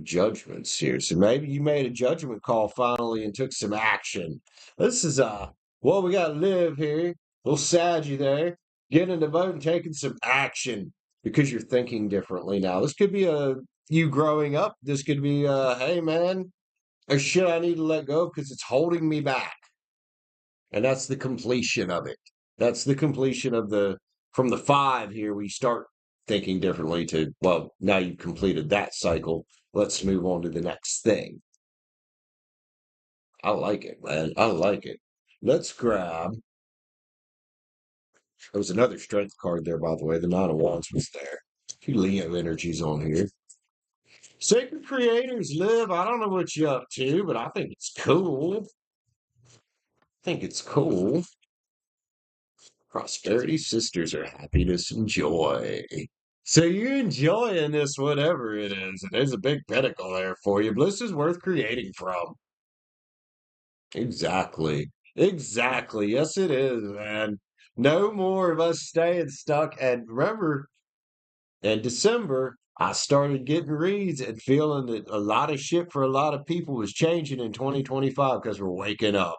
Judgments here. So maybe you made a judgment call finally and took some action. This is well, we got Liv here. Little Saggy there. Getting in the boat and taking some action because you're thinking differently now. This could be a you growing up. This could be hey man, a shit I need to let go because it's holding me back. And that's the completion of it. That's the completion of the from the five here. We start thinking differently to, well, now you've completed that cycle. Let's move on to the next thing. I like it, man. I like it. Let's grab. There was another strength card there, by the way. The Nine of Wands was there. Two Leo energies on here. Sacred Creators Live. I don't know what you're up to, but I think it's cool. I think it's cool. Prosperity Sisters are happiness and joy. So you're enjoying this, whatever it is, and there's a big pinnacle there for you. Bliss is worth creating from. Exactly. Exactly. Yes, it is, man. No more of us staying stuck. And remember, in December, I started getting reads and feeling that a lot of shit for a lot of people was changing in 2025 because we're waking up.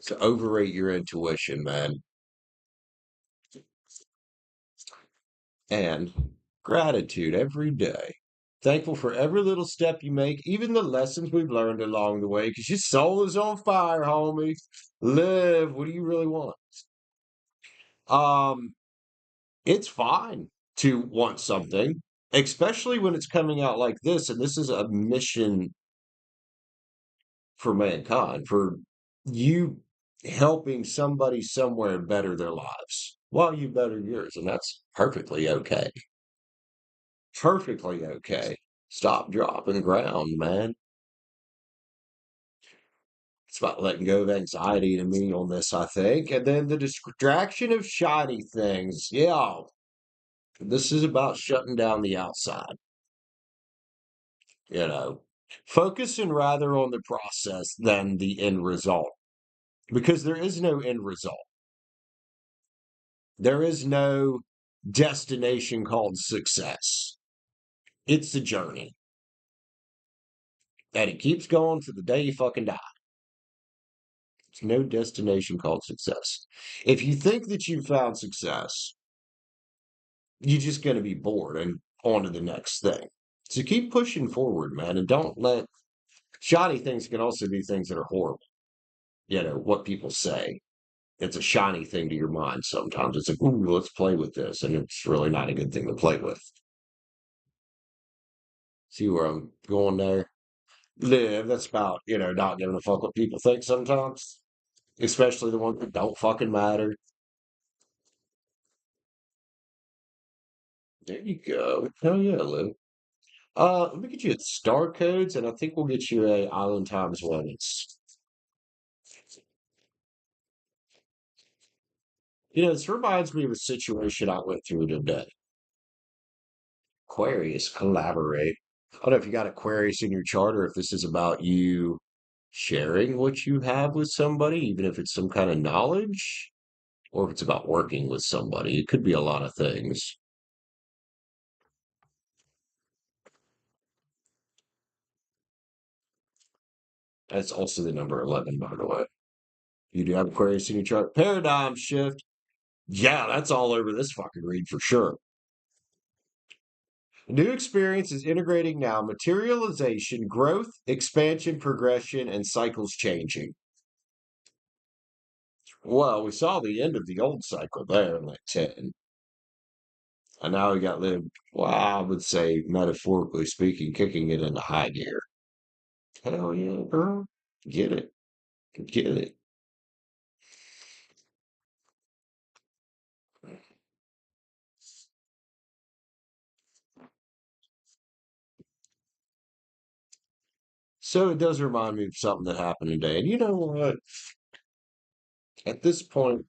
So overrate your intuition, man. And gratitude every day. Thankful for every little step you make, even the lessons we've learned along the way, because your soul is on fire, homie. Live. What do you really want? Um, it's fine to want something, especially when it's coming out like this, and this is a mission for mankind, for you helping somebody somewhere better their lives while you better yours, and that's perfectly okay. Perfectly okay. Stop, drop, and ground, man. It's about letting go of anxiety to me on this, I think. And then the distraction of shiny things. Yeah, this is about shutting down the outside, you know, focusing rather on the process than the end result because there is no end result. There is no destination called success. It's the journey. And it keeps going to the day you fucking die. There's no destination called success. If you think that you found success, you're just going to be bored and on to the next thing. So keep pushing forward, man, and don't let shoddy things can also be things that are horrible. What people say. It's a shiny thing to your mind sometimes. It's like, ooh, let's play with this. And it's really not a good thing to play with. See where I'm going there? Live, that's about, not giving a fuck what people think sometimes, especially the ones that don't fucking matter. There you go. Hell yeah, Liv. Let me get you star codes, and I think we'll get you a Island Times Wellness. This reminds me of a situation I went through today. Aquarius, collaborate. I don't know if you got Aquarius in your chart or if this is about you sharing what you have with somebody, even if it's some kind of knowledge, or if it's about working with somebody. It could be a lot of things. That's also the number 11, by the way. You do have Aquarius in your chart. Paradigm shift. Yeah, that's all over this fucking read for sure. New experience is integrating now materialization, growth, expansion, progression, and cycles changing. Well, we saw the end of the old cycle there in like 10. And now we got live, well, I would say, metaphorically speaking, kicking it into high gear. Hell yeah, bro. Get it. Get it. So it does remind me of something that happened today. And you know what? At this point,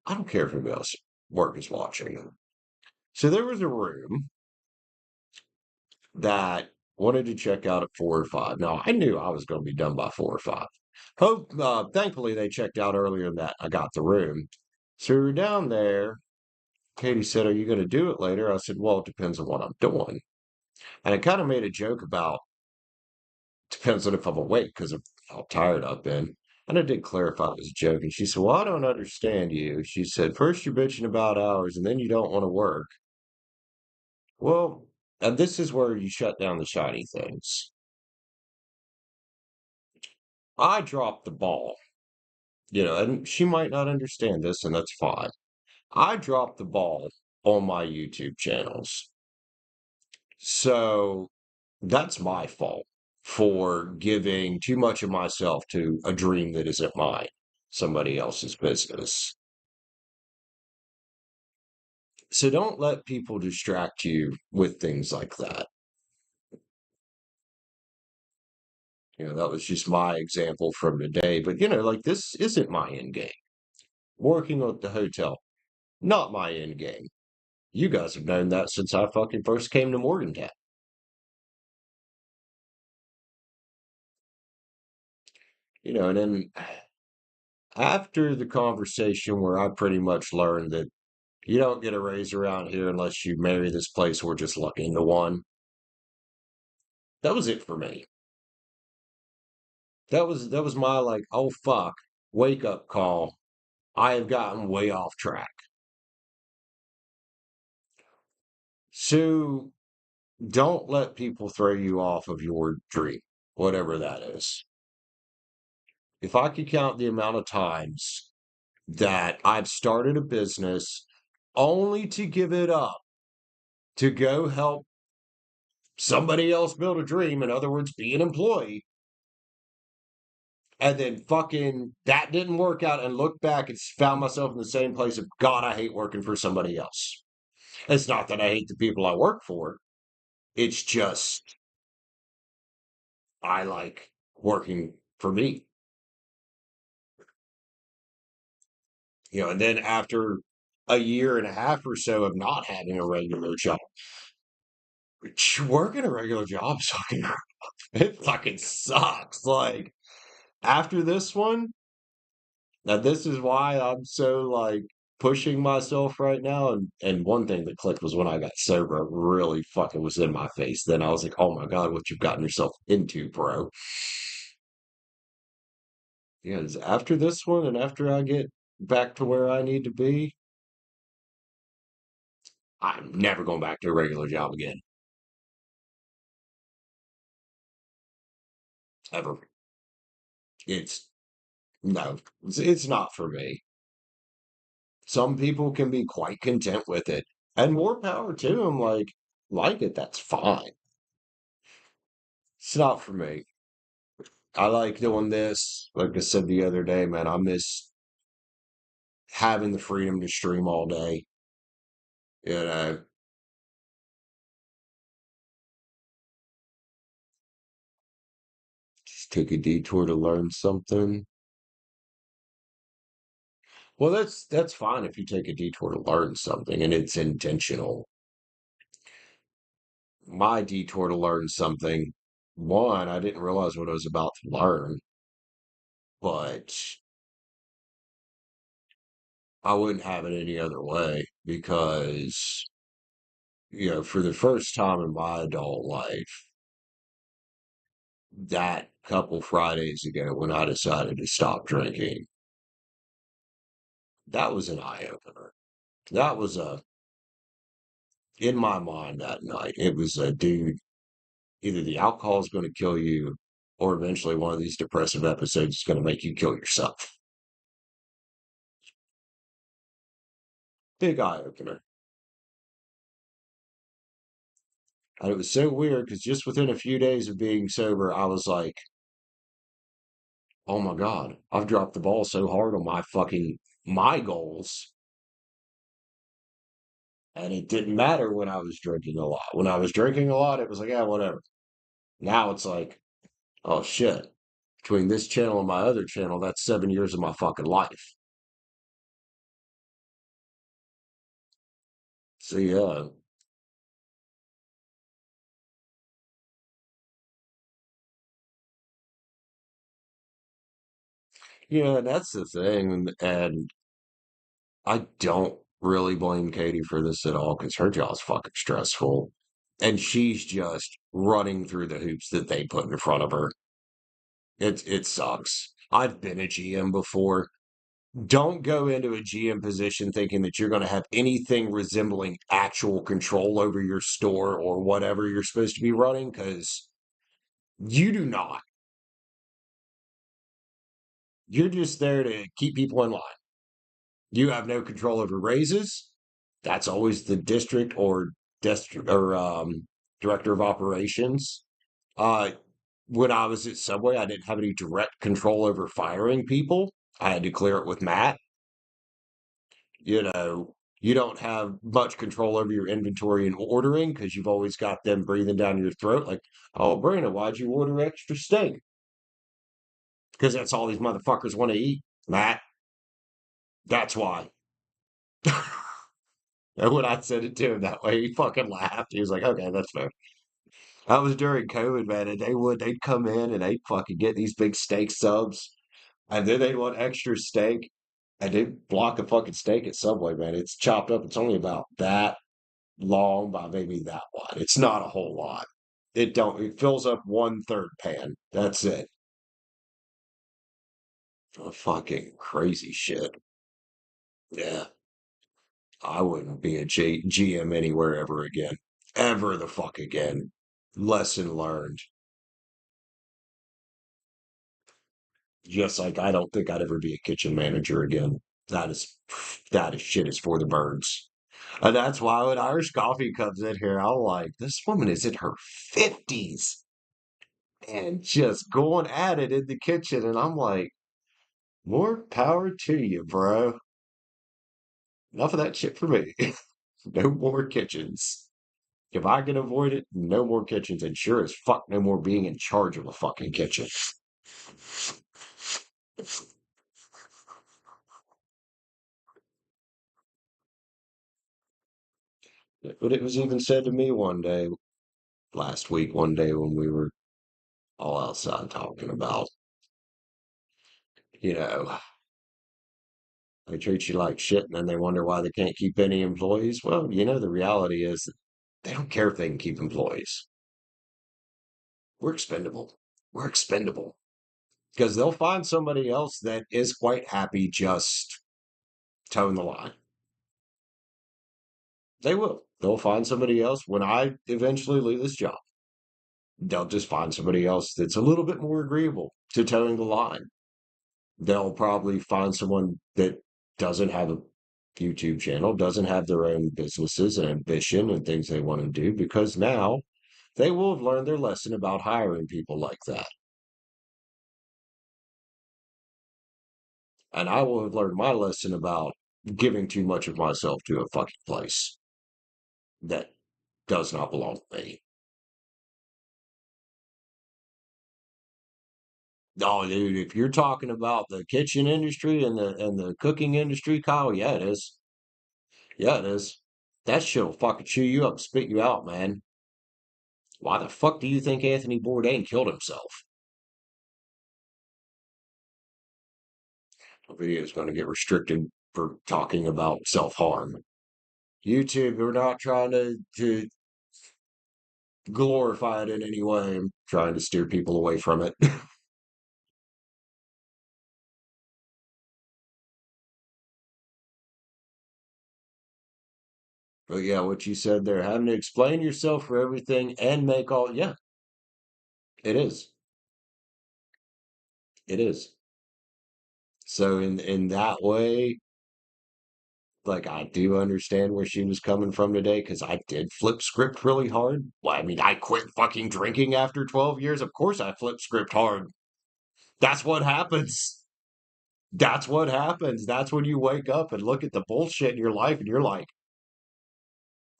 I don't care if anybody else work is watching. So there was a room that wanted to check out at 4 or 5. Now I knew I was going to be done by 4 or 5. Thankfully they checked out earlier than that. I got the room. So we were down there. Katie said, "Are you going to do it later?" I said, "Well, it depends on what I'm doing." And I kind of made a joke about depends on if I'm awake because of how tired I've been. And I did clarify it was a joke. And she said, "Well, I don't understand you." She said, "First you're bitching about hours and then you don't want to work." Well, and this is where you shut down the shiny things. I dropped the ball, and she might not understand this, and that's fine. I dropped the ball on my YouTube channels. So that's my fault for giving too much of myself to a dream that isn't mine, somebody else's business. So don't let people distract you with things like that. That was just my example from today. But, like this isn't my end game. Working at the hotel, not my end game. You guys have known that since I fucking first came to Morgantown. And then after the conversation where I pretty much learned that you don't get a raise around here unless you marry this place or just luck into one, that was it for me. That was my like, oh fuck, wake up call. I have gotten way off track. So don't let people throw you off of your dream, whatever that is. If I could count the amount of times that I've started a business only to give it up to go help somebody else build a dream, in other words, be an employee, and then fucking that didn't work out and look back and found myself in the same place of God, I hate working for somebody else. It's not that I hate the people I work for. It's just I like working for me. And then after a year and a half or so of not having a regular job, working a regular job fucking it fucking sucks. Like after this one, now this is why I'm so like pushing myself right now. And one thing that clicked was when I got sober, it really fucking was in my face. Then I was like, oh my God, what you've gotten yourself into, bro. Yes, after this one and after I get back to where I need to be, I'm never going back to a regular job again. Ever. It's no, it's not for me. Some people can be quite content with it, and more power to them. Like it, that's fine. It's not for me. I like doing this. Like I said the other day, man, I miss having the freedom to stream all day. You know, just took a detour to learn something. Well, that's fine if you take a detour to learn something and it's intentional. My detour to learn something, one, I didn't realize what I was about to learn, but I wouldn't have it any other way because, for the first time in my adult life, that couple Fridays ago when I decided to stop drinking, that was an eye opener. That was in my mind that night, it was a dude, either the alcohol is going to kill you or eventually one of these depressive episodes is going to make you kill yourself. Big eye opener. And it was so weird because just within a few days of being sober, I was like, oh my God, I've dropped the ball so hard on my goals. And it didn't matter when I was drinking a lot. When I was drinking a lot, it was like, yeah, whatever. Now it's like, oh shit. Between this channel and my other channel, that's 7 years of my fucking life. So yeah, that's the thing. And I don't really blame Katie for this at all because her job's fucking stressful. And she's just running through the hoops that they put in front of her. It sucks. I've been a GM before. Don't go into a GM position thinking that you're going to have anything resembling actual control over your store or whatever you're supposed to be running because you do not. You're just there to keep people in line. You have no control over raises. That's always the district or director of operations. Uh, when I was at Subway, I didn't have any direct control over firing people. I had to clear it with Matt. You know, you don't have much control over your inventory and ordering because you've always got them breathing down your throat like, oh, Brandon, why'd you order extra steak? Because that's all these motherfuckers want to eat, Matt. That's why. And when I said it to him that way, he fucking laughed. He was like, okay, that's fair. That was during COVID, man, and they'd come in and they'd fucking get these big steak subs, and then they'd want extra steak, and they'd block a fucking steak at Subway, man. It's chopped up. It's only about that long by maybe that wide. It's not a whole lot. It fills up 1/3 pan. That's it. Oh, fucking crazy shit. Yeah. I wouldn't be a GM anywhere ever again. Ever the fuck again. Lesson learned. Just like I don't think I'd ever be a kitchen manager again. That is that is shit is for the birds. And that's why when Irish coffee comes in here, I'm like, this woman is in her 50s and just going at it in the kitchen. And I'm like, more power to you, bro. Enough of that shit for me. No more kitchens. If I can avoid it, no more kitchens. And sure as fuck, no more being in charge of a fucking kitchen. But it was even said to me one day, last week, one day when we were all outside talking about, you know, they treat you like shit and then they wonder why they can't keep any employees. Well, the reality is that they don't care if they can keep employees. We're expendable. We're expendable because they'll find somebody else that is quite happy just towing the line. They will. They'll find somebody else when I eventually leave this job. They'll just find somebody else that's a little bit more agreeable to towing the line. They'll probably find someone that doesn't have a YouTube channel, doesn't have their own businesses and ambition and things they want to do, because now they will have learned their lesson about hiring people like that. And I will have learned my lesson about giving too much of myself to a fucking place that does not belong to me. Oh, dude, if you're talking about the kitchen industry and the cooking industry, Kyle, yeah, it is. Yeah, it is. That shit'll fucking chew you up and spit you out, man. Why the fuck do you think Anthony Bourdain killed himself? The video is going to get restricted for talking about self-harm. YouTube, we're not trying to glorify it in any way. I'm trying to steer people away from it. But yeah, what you said there, having to explain yourself for everything and make all, yeah, it is. It is. So in that way, like I do understand where she was coming from today because I did flip script really hard. Well, I mean, I quit fucking drinking after 12 years. Of course I flip script hard. That's what happens. That's what happens. That's when you wake up and look at the bullshit in your life and you're like,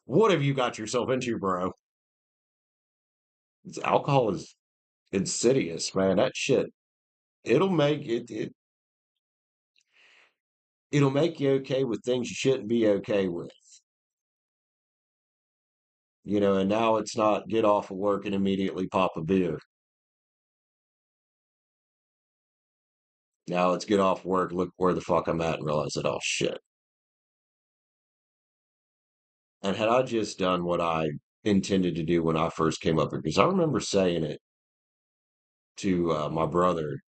what have you got yourself into, bro? Alcohol is insidious, man. That shit, it'll make it'll make you okay with things you shouldn't be okay with. And now it's not get off of work and immediately pop a beer. Now let's get off work, look where the fuck I'm at, and realize that, oh shit. And had I just done what I intended to do when I first came up here, because I remember saying it to my brother,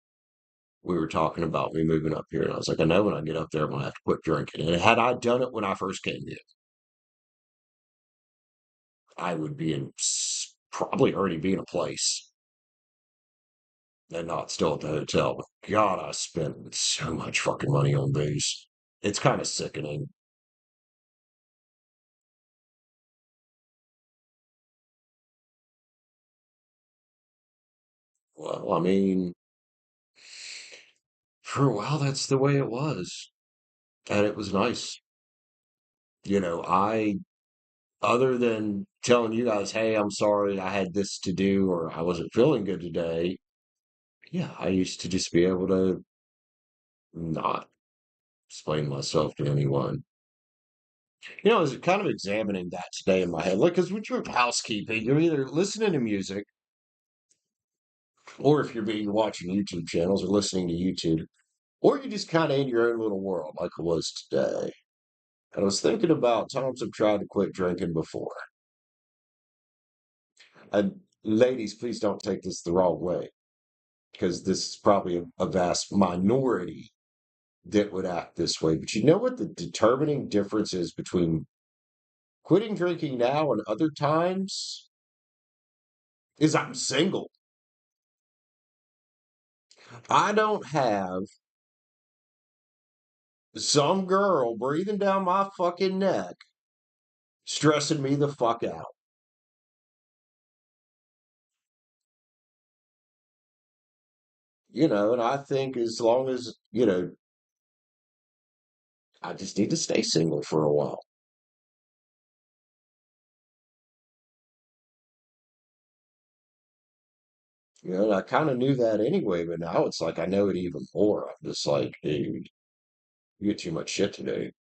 we were talking about me moving up here, and I was like, I know when I get up there, I'm gonna have to quit drinking. And had I done it when I first came here, I would be probably already be in a place and not still at the hotel. But God, I spent so much fucking money on booze. It's kind of sickening. Well, I mean, for a while, that's the way it was. And it was nice. Other than telling you guys, hey, I'm sorry I had this to do or I wasn't feeling good today. Yeah, I used to just be able to not explain myself to anyone. I was kind of examining that today in my head. Like, because when you're housekeeping, you're either listening to music or if you're being watching YouTube channels or listening to YouTube, or you're just kind of in your own little world like I was today. And I was thinking about times I've tried to quit drinking before. And ladies, please don't take this the wrong way, because this is probably a vast minority that would act this way. But you know what the determining difference is between quitting drinking now and other times? Is I'm single. I don't have some girl breathing down my fucking neck stressing me the fuck out. And I think as long as, I just need to stay single for a while. And I kind of knew that anyway, but now it's like I know it even more. I'm just like, dude, you get too much shit to do.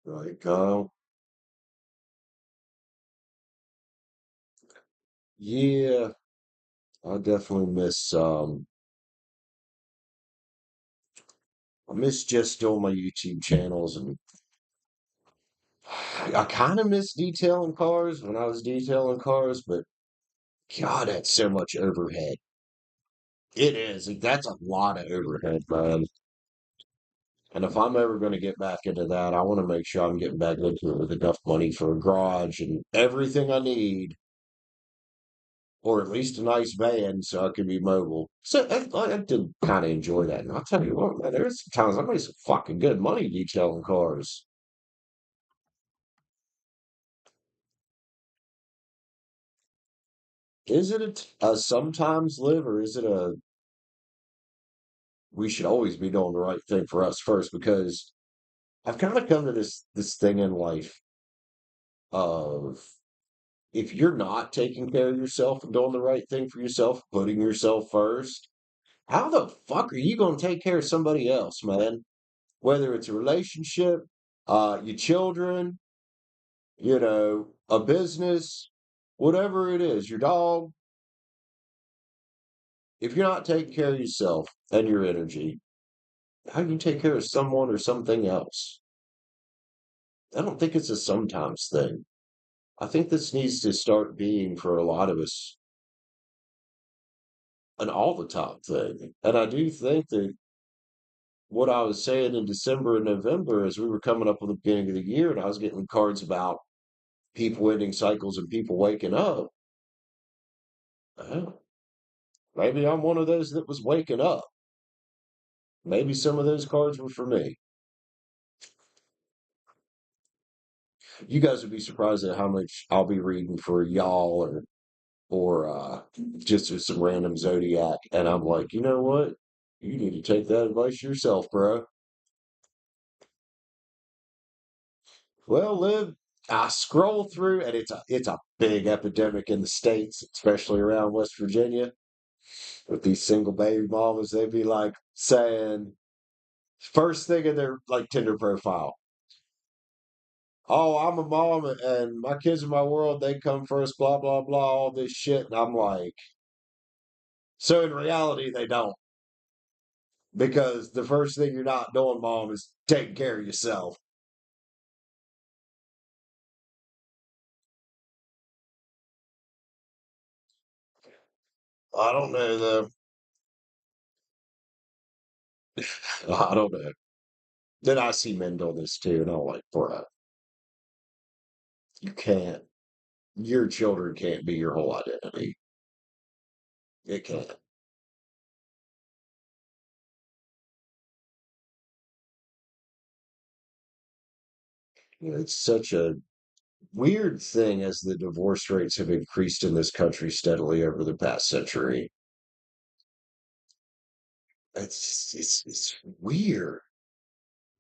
Like, yeah, I definitely I miss just doing my YouTube channels, and I kind of miss detailing cars when I was detailing cars, but God, that's so much overhead. It is. That's a lot of overhead, man. And if I'm ever going to get back into that, I want to make sure I'm getting back into it with enough money for a garage and everything I need, or at least a nice van so I can be mobile. So I did kind of enjoy that. And I'll tell you what, man, there's times I made some fucking good money detailing cars. Is it a sometimes live, or is it a we should always be doing the right thing for us first? Because I've kind of come to this thing in life of if you're not taking care of yourself and doing the right thing for yourself, putting yourself first, how the fuck are you going to take care of somebody else, man? Whether it's a relationship, your children, a business, whatever it is, your dog, if you're not taking care of yourself and your energy, how do you take care of someone or something else? I don't think it's a sometimes thing. I think this needs to start being for a lot of us an all the time thing. And I do think that what I was saying in December and November as we were coming up with the beginning of the year and I was getting cards about people ending cycles and people waking up. Oh, maybe I'm one of those that was waking up. Maybe some of those cards were for me. You guys would be surprised at how much I'll be reading for y'all or just as some random zodiac. And I'm like, you know what? You need to take that advice yourself, bro. Well, Liv, I scroll through, and it's a big epidemic in the states, especially around West Virginia, with these single baby mamas. They'd be like saying first thing in their like Tinder profile, "Oh, I'm a mom, and my kids are my world. They come first." Blah blah blah. All this shit, and I'm like, so in reality, they don't, because the first thing you're not doing, mom, is taking care of yourself. I don't know though. I don't know. Then I see men doing this too, and I'm like, bro, you can't. Your children can't be your whole identity. It can't. It's such a weird thing as the divorce rates have increased in this country steadily over the past century. It's weird.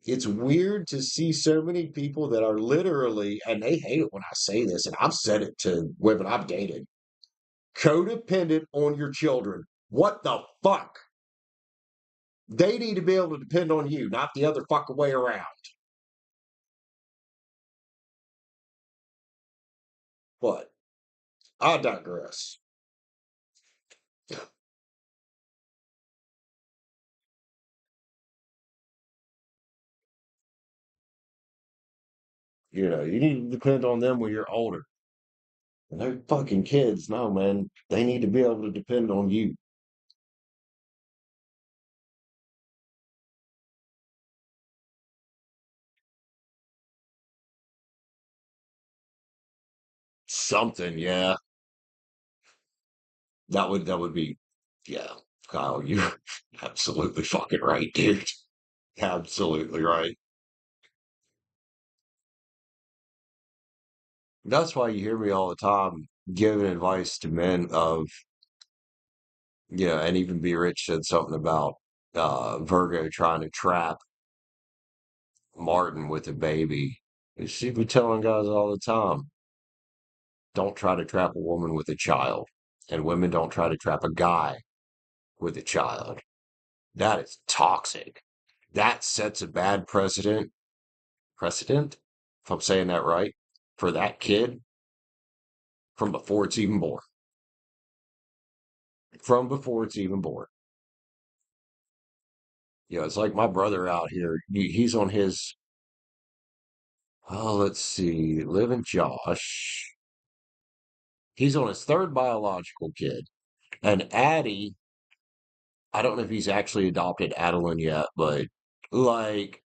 It's weird to see so many people that are literally, and they hate it when I say this, and I've said it to women I've dated, codependent on your children. What the fuck? They need to be able to depend on you, not the other fucking way around. But I digress. You need to depend on them when you're older. And they're fucking kids. No, man. They need to be able to depend on you. Something, yeah. That would be, yeah. Kyle, you're absolutely fucking right, dude. Absolutely right. That's why you hear me all the time giving advice to men of, and even Be Rich said something about Virgo trying to trap Martin with a baby. You see me telling guys all the time, don't try to trap a woman with a child. And women don't try to trap a guy with a child. That is toxic. That sets a bad precedent, if I'm saying that right, for that kid from before it's even born. From before it's even born. It's like my brother out here. He's on his, let's see, Live and Josh. He's on his third biological kid. And Addie, I don't know if he's actually adopted Adeline yet, but like,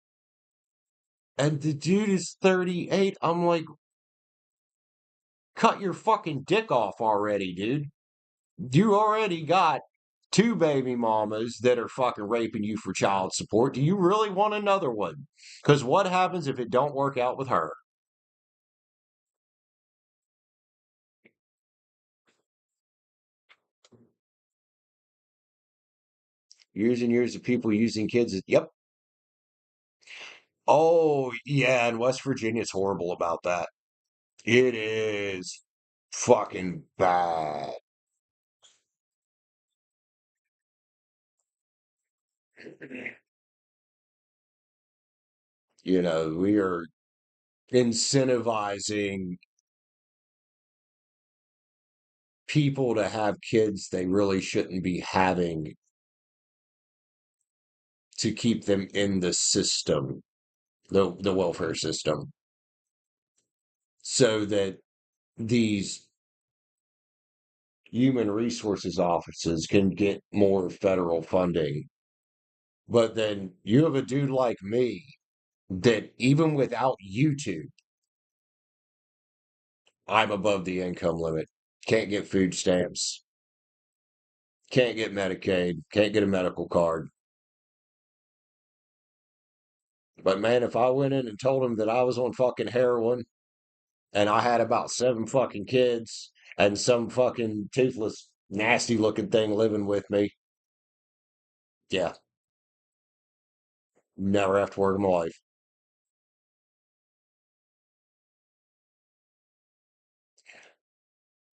and the dude is 38. I'm like, cut your fucking dick off already, dude. You already got two baby mamas that are fucking raping you for child support. Do you really want another one? Because what happens if it don't work out with her? Years and years of people using kids. Yep. Oh, yeah. And West Virginia's horrible about that. It is fucking bad. We are incentivizing people to have kids they really shouldn't be having to keep them in the system, the welfare system, so that these human resources offices can get more federal funding. But then you have a dude like me that even without YouTube, I'm above the income limit. Can't get food stamps, can't get Medicaid, can't get a medical card. But man, if I went in and told him that I was on fucking heroin and I had about seven fucking kids and some fucking toothless, nasty looking thing living with me, yeah, never have to work in my life.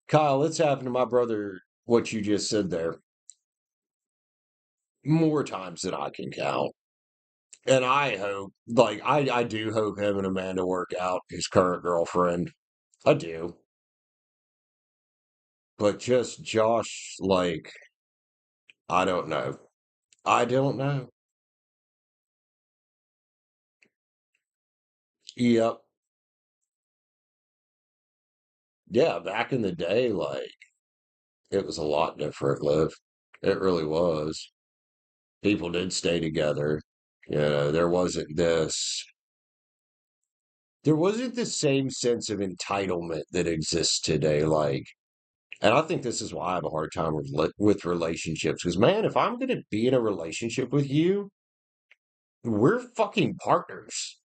Kyle, it's happened to my brother, what you just said there, more times than I can count. And I hope, like, I do hope him and Amanda work out, his current girlfriend. I do. But just Josh, like, I don't know. I don't know. Yep. Yeah, back in the day, like, it was a lot different, Liv. It really was. People did stay together. There wasn't the same sense of entitlement that exists today. Like, and I think this is why I have a hard time with relationships. Because, man, if I'm going to be in a relationship with you, we're fucking partners.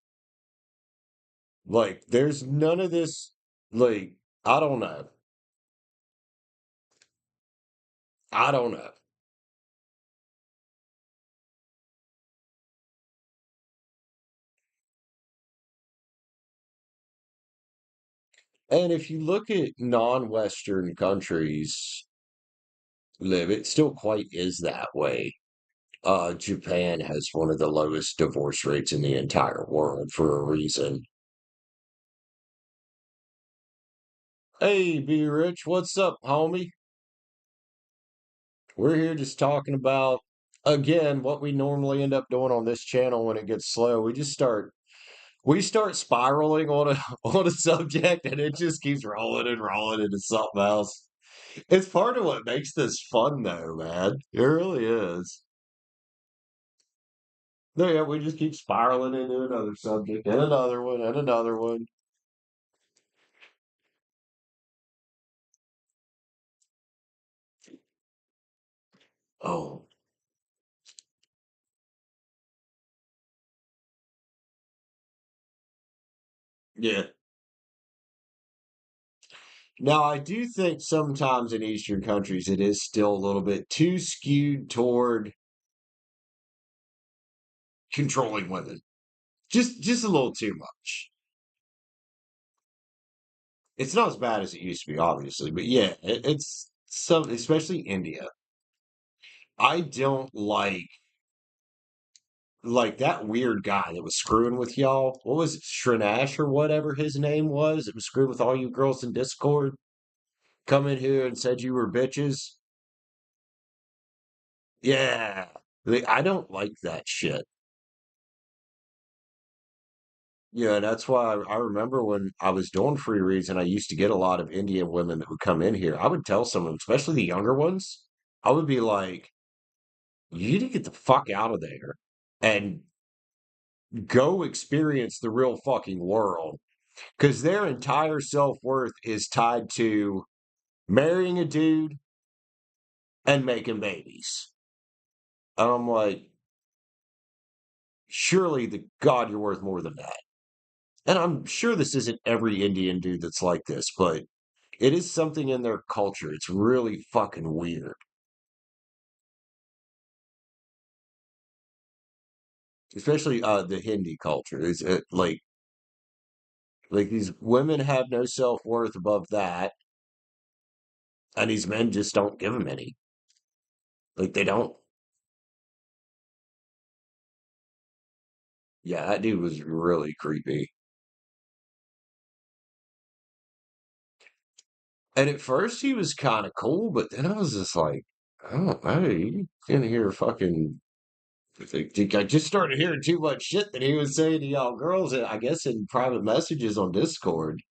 Like, there's none of this, like, I don't know. I don't know. And if you look at non-Western countries, Live, it still quite is that way. Japan has one of the lowest divorce rates in the entire world for a reason. Hey, B Rich, what's up, homie? We're here just talking about, again, what we normally end up doing on this channel when it gets slow. We start spiraling on a on a subject and it just keeps rolling and rolling into something else. It's part of what makes this fun though, man. It really is. No, yeah, we just keep spiraling into another subject and another one and another one. Oh, yeah. Now, I do think sometimes in Eastern countries it is still a little bit too skewed toward controlling women. Just a little too much. It's not as bad as it used to be, obviously, but yeah, it's some, especially India. I don't like that weird guy that was screwing with y'all. What was it, Shrinash or whatever his name was? It was screwing with all you girls in Discord. Come in here and said you were bitches. Yeah. I don't like that shit. Yeah, that's why I remember when I was doing free reads and I used to get a lot of Indian women that would come in here. I would tell some of them, especially the younger ones, I would be like, you need to get the fuck out of there and go experience the real fucking world. Because their entire self-worth is tied to marrying a dude and making babies. And I'm like, surely the God you're worth more than that. And I'm sure this isn't every Indian dude that's like this, but it is something in their culture. It's really fucking weird. Especially the Hindi culture. Is it like these women have no self-worth above that, and these men just don't give them any. Like they don't. Yeah, that dude was really creepy. And at first he was kind of cool, but then I was just like, oh, hey, you in here fucking. I just started hearing too much shit that he was saying to y'all girls, I guess in private messages on Discord.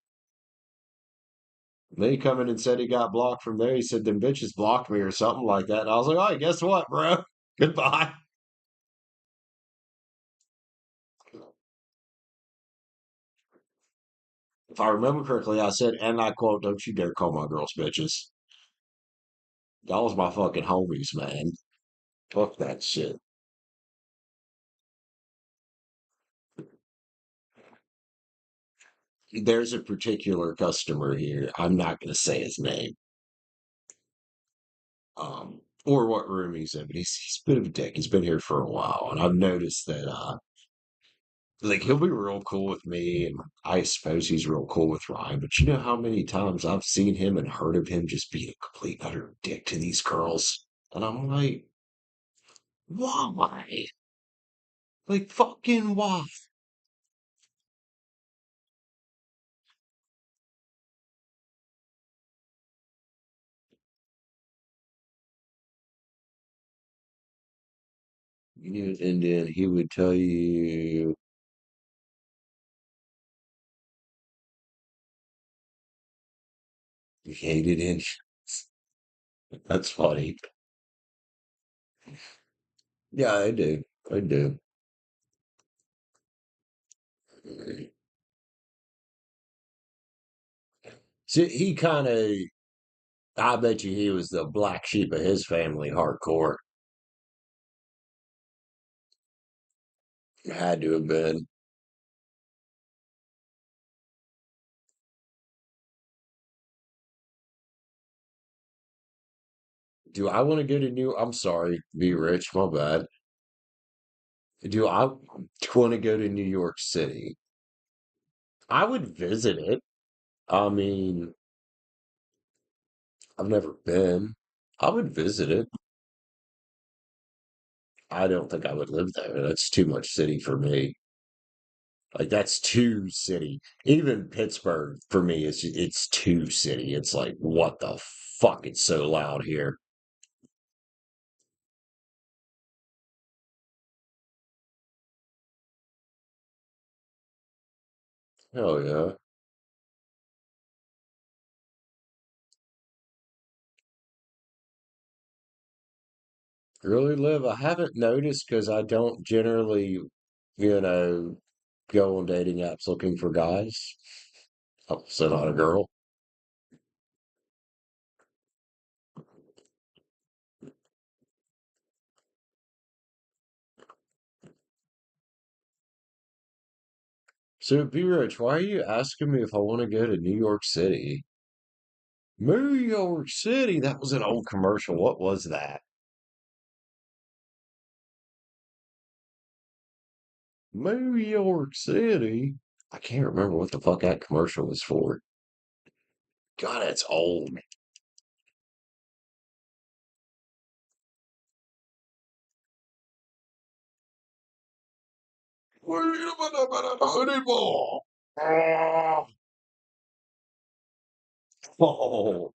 And then he come in and said he got blocked from there. He said them bitches blocked me or something like that. And I was like, all right, guess what, bro? Goodbye. If I remember correctly, I said, and I quote, don't you dare call my girls bitches. Y'all was my fucking homies, man. Fuck that shit. There's a particular customer here. I'm not going to say his name, or what room he's in, but he's a bit of a dick. He's been here for a while, and I've noticed that, like, he'll be real cool with me, and I suppose he's real cool with Ryan. But you know how many times I've seen him and heard of him just being a complete utter dick to these girls, and I'm like, why? Like, fucking why? And then he would tell you he hated Indians. That's funny. Yeah, I do. I do. See, he kind of, I bet you he was the black sheep of his family, hardcore. Had to have been. Do I want to go to New? I'm sorry, be rich. My bad. Do I want to go to New York City? I would visit it. I mean, I've never been. I would visit it. I don't think I would live there. That's too much city for me. Like that's too city. Even Pittsburgh for me is it's too city. It's like what the fuck? It's so loud here. Hell yeah. Really live. I haven't noticed because I don't generally, you know, go on dating apps looking for guys. I'm also not a girl. So, B Rich, why are you asking me if I want to go to New York City? New York City? That was an old commercial. What was that? New York City? I can't remember what the fuck that commercial was for. God, it's old. Wait a minute, honey ball. Ah. Oh,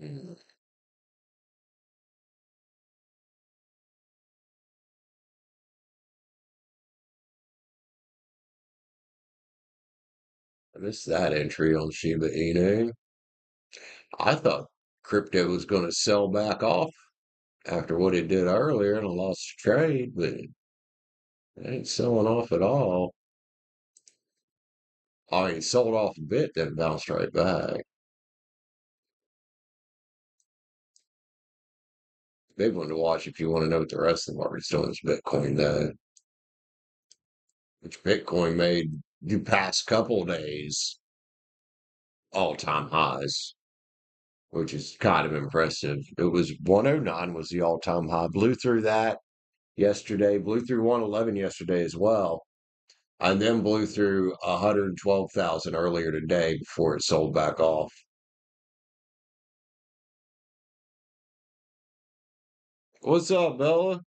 Mm. I missed that entry on Shiba Inu. I thought crypto was going to sell back off after what it did earlier and I lost the trade, but it ain't selling off at all. I mean, it sold off a bit, then bounced right back. Big one to watch if you want to know what the rest of the market's doing is Bitcoin, though, which Bitcoin made the past couple of days all-time highs, which is kind of impressive. It was 109 was the all-time high. Blew through that yesterday, blew through 111 yesterday as well, and then blew through 112,000 earlier today before it sold back off. What's up, Bella?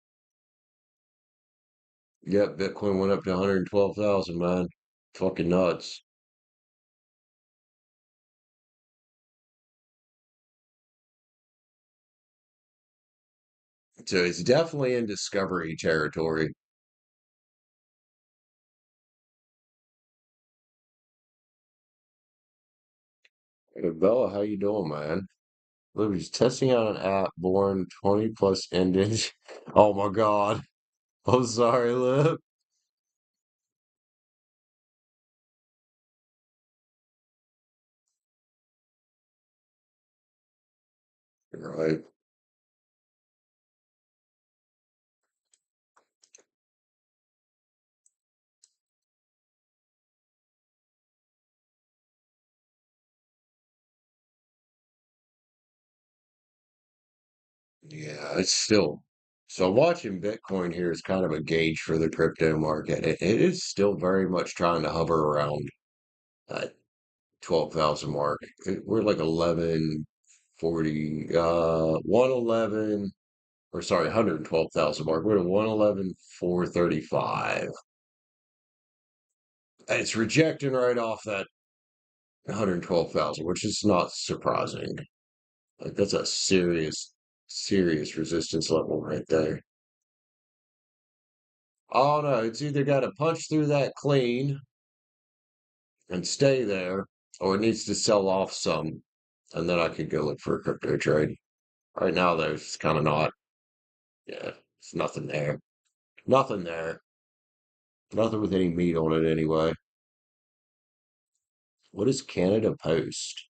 Yep, Bitcoin went up to 112,000, man. Fucking nuts. So it's definitely in discovery territory. Hey, Bella, how you doing, man? Libby's testing out an app born 20 plus ended. Oh my God. I'm sorry, Lib. Right. Yeah, it's still. So watching Bitcoin here is kind of a gauge for the crypto market. It is still very much trying to hover around that 12,000 mark. We're like 1140, 111, or sorry, 112,000 mark. We're at 111,435. It's rejecting right off that 112,000, which is not surprising. Like that's a serious, serious resistance level right there. Oh no, it's either got to punch through that clean and stay there, or it needs to sell off some, and then I could go look for a crypto trade. Right now, there's kind of not. Yeah, it's nothing there. Nothing there. Nothing with any meat on it anyway. What is Canada Post?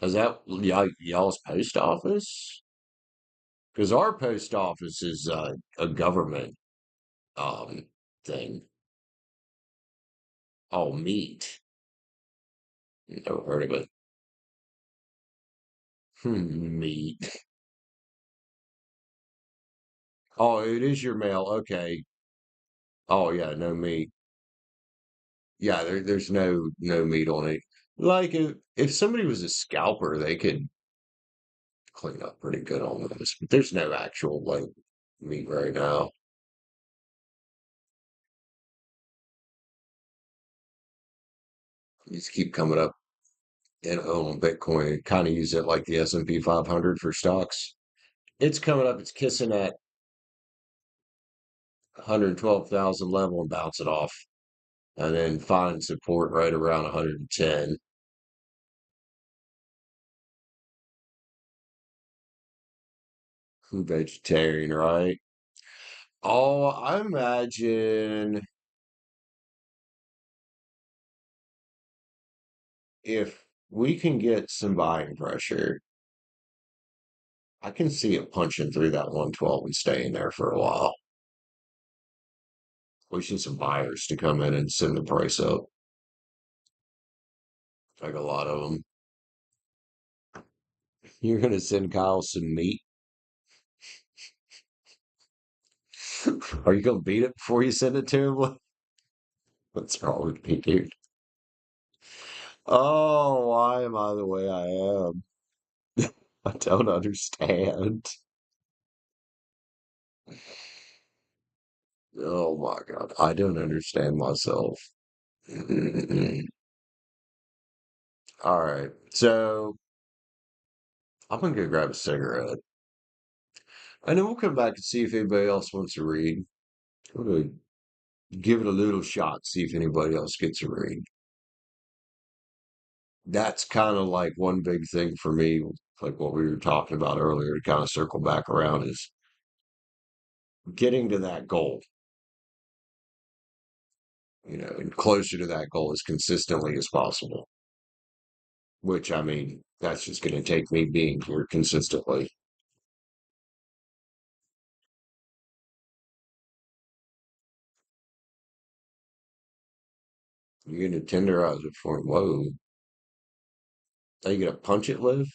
Is that y'all's post office? Because our post office is a government um thing. Oh, meat. Never heard of it. Meat. Oh, it is your mail. Okay. Oh yeah, no meat. Yeah, there's no meat on it. Like if somebody was a scalper, they could clean up pretty good on this. But there's no actual like meat right now. You just keep coming up and on Bitcoin. Kind of use it like the S&P 500 for stocks. It's coming up. It's kissing that 112,000 level and bouncing off, and then find support right around 110. Vegetarian, right? Oh, I imagine if we can get some buying pressure, I can see it punching through that 112 and staying there for a while. We need some buyers to come in and send the price up, like a lot of them. You're gonna send Kyle some meat. Are you gonna beat it before you send it to him? What's wrong with me, dude? Oh, why am I the way I am? I don't understand. Oh my God, I don't understand myself. All right, so I'm gonna go grab a cigarette. And then we'll come back and see if anybody else wants to read. We're gonna give it a little shot, see if anybody else gets a read. That's kind of like one big thing for me, like what we were talking about earlier, to kind of circle back around is getting to that goal, and closer to that goal as consistently as possible. Which, I mean, that's just going to take me being here consistently. You're going to tenderize it for him. Whoa. Are you going to punch it, Liv?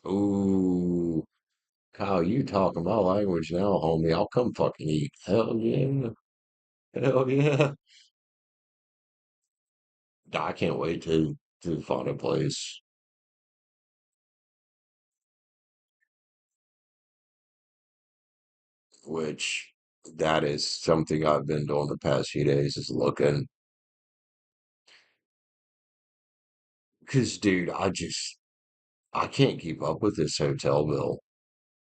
Ooh. Kyle, you talking my language now, homie. I'll come fucking eat. Hell yeah. Hell yeah. I can't wait to find a place. Which that is something I've been doing the past few days is looking. Because, dude, I can't keep up with this hotel bill.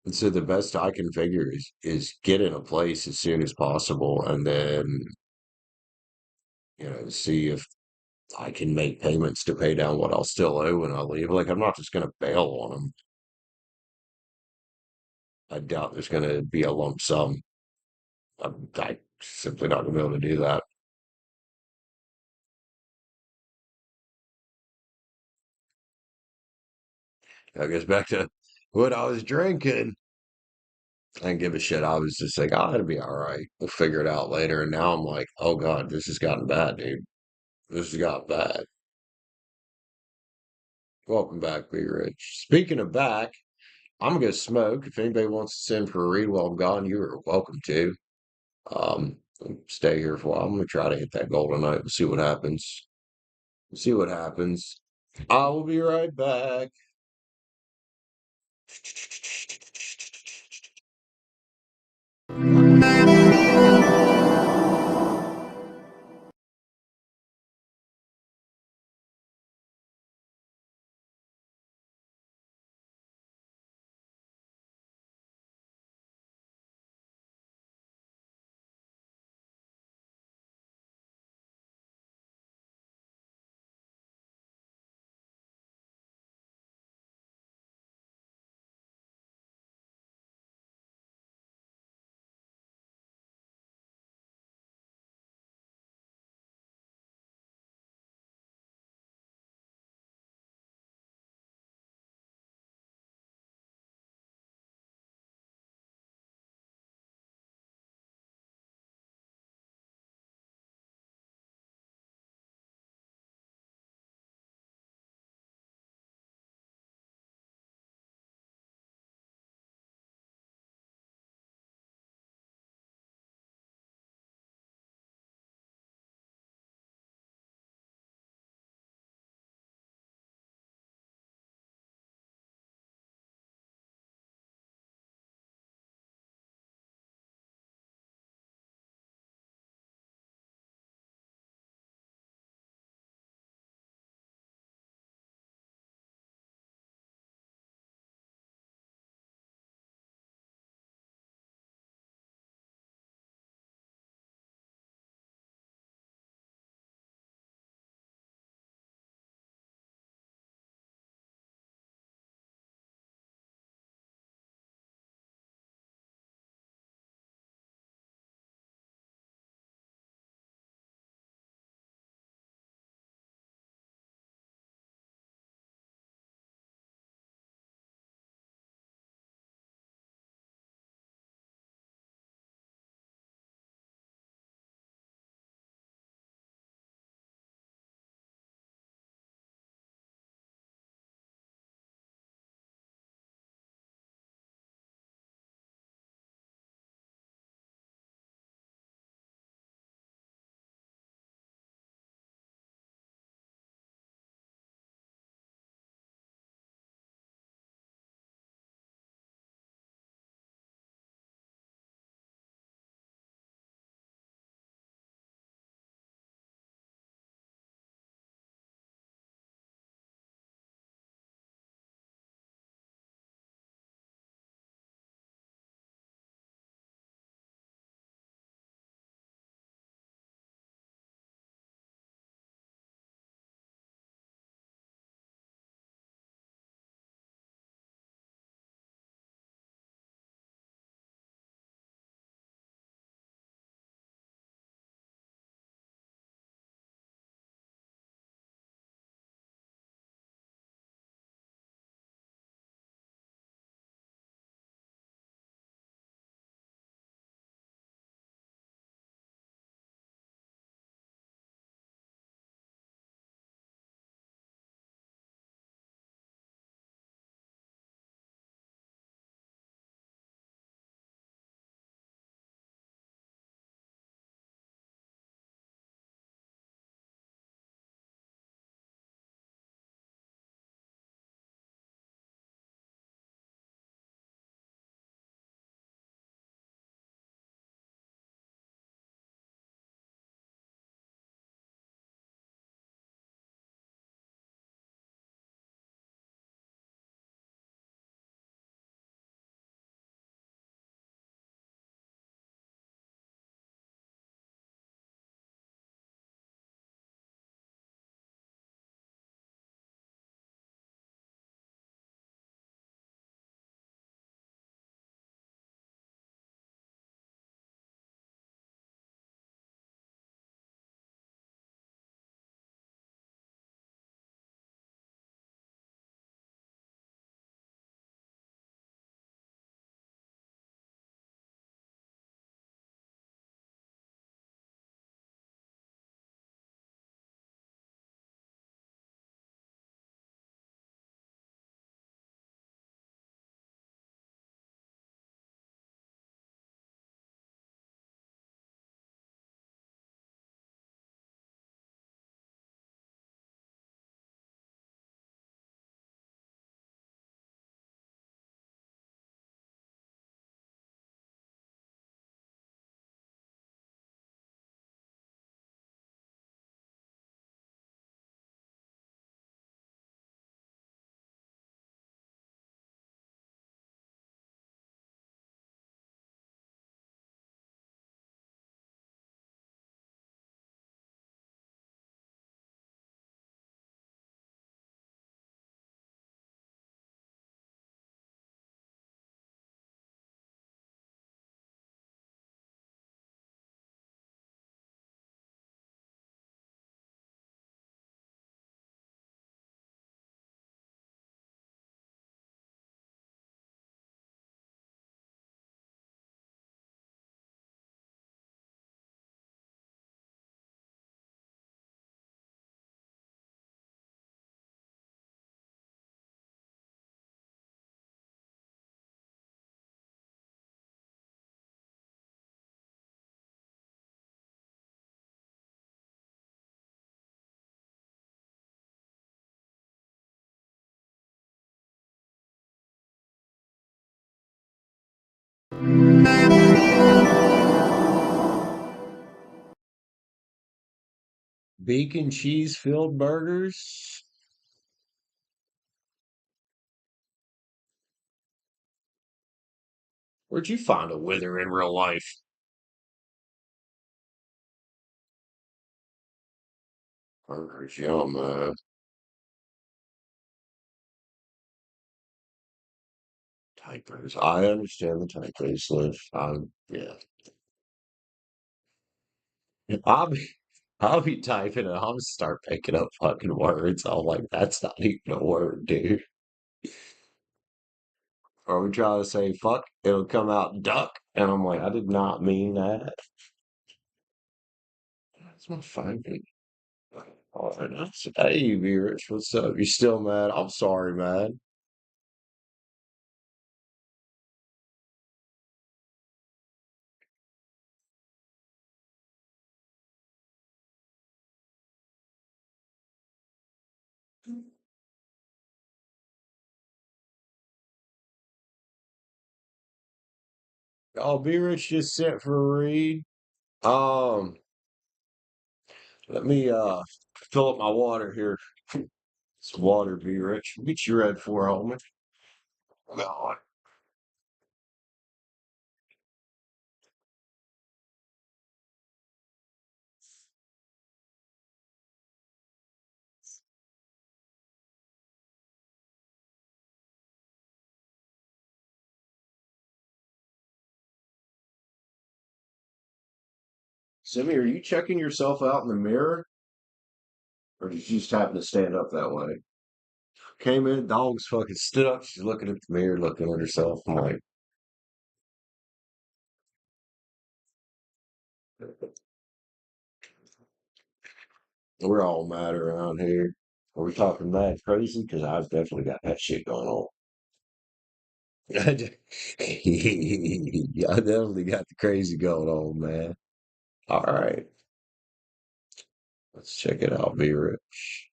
And so the best I can figure is get in a place as soon as possible and then, see if I can make payments to pay down what I'll still owe when I leave. Like, I'm not just going to bail on them. I doubt there's going to be a lump sum. I simply not going to be able to do that. I guess back to what I was drinking. I didn't give a shit. I was just like, oh, it'll be all right. We'll figure it out later. And now I'm like, oh God, this has gotten bad, dude. This has got bad. Welcome back, Be Rich. Speaking of back, I'm gonna go smoke. If anybody wants to send for a read while I'm gone, you are welcome to. Um, stay here for a while. I'm gonna try to hit that goal tonight. We'll see what happens. We'll see what happens. I will be right back. bacon cheese filled burgers. Where'd you find a wither in real life? Burgers, yum, typos. I understand the typos, Liv. Yeah. I'll be, I'll be typing and I'll just start picking up fucking words. I'm like, that's not even a word, dude. Or we try to say fuck, it'll come out duck. And I'm like, I did not mean that. That's my favorite. All right, hey, V Rich, what's up? You still mad? I'm sorry, man. Oh, V Rich just sent for a read. Um, let me fill up my water here. It's water, V Rich. What you read for, homie? God. Simi, are you checking yourself out in the mirror? Or did you just happen to stand up that way? Came in, dog's fucking stood up. She's looking at the mirror, looking at herself. I'm like, we're all mad around here. Are we talking mad crazy? Because I've definitely got that shit going on. I definitely got the crazy going on, man. All right, let's check it out, Be Rich.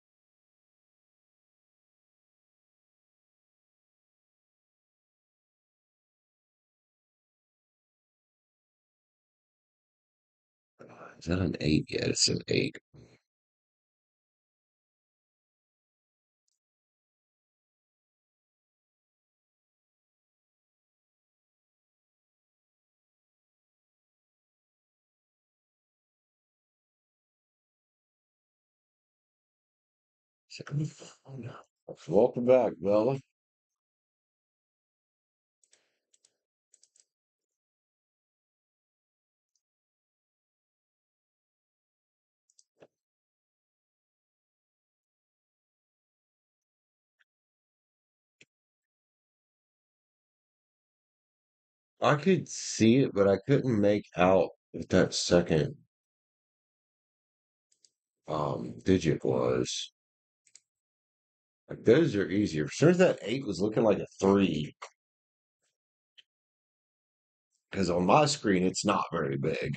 Is that an eight? Yeah, it's an eight. Oh, no. Welcome back, Bella. I could see it, but I couldn't make out what that second digit was. Like those are easier. For sure that eight was looking like a three. Because on my screen it's not very big.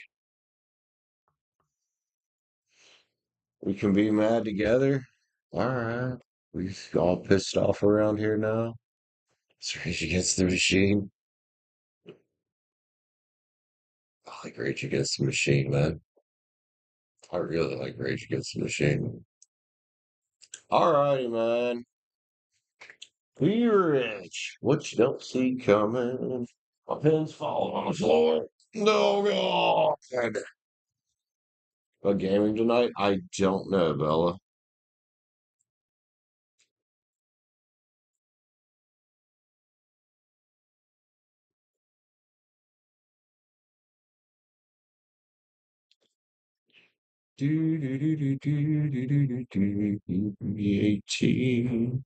We can be mad together. All right. We all pissed off around here now. It's Rage Against the Machine. I like Rage Against the Machine, man. I really like Rage Against the Machine. All righty, man. Be rich. What you don't see coming. My pen's falling on the floor. No, God. A gaming tonight? I don't know, Bella. Do, do, do, do, do, do, do, do, do, 18.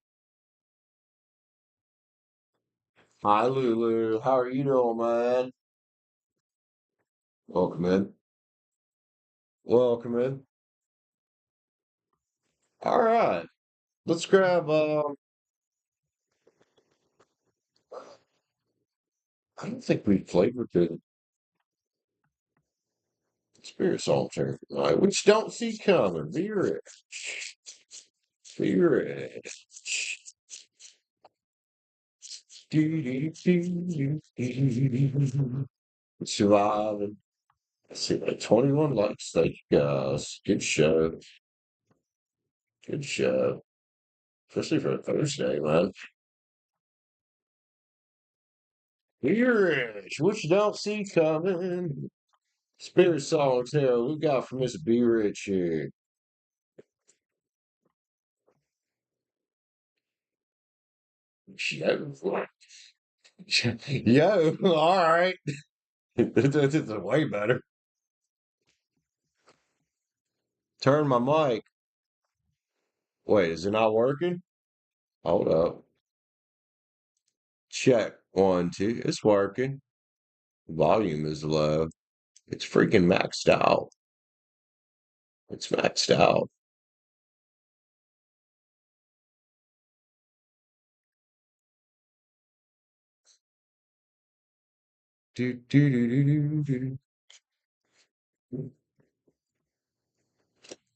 Hi, Lulu. How are you doing, man? Welcome in. Welcome in. All right. Let's grab, I don't think we played with the Spirit Psalter tonight, which don't see coming. Be rich. Be rich. Do, do, do, do, do. Surviving. Let's see, like 21 likes. Thank you guys. Good show. Good show. Especially for a Thursday, man. Here, which you don't see coming. Spirit songs here. We got from Miss B Rich here. Yo, yo, all right. This is way better. Turn my mic. Wait, is it not working? Hold up. Check. 1, 2. It's working. Volume is low. It's freaking maxed out. It's maxed out. Do, do, do, do, do, do.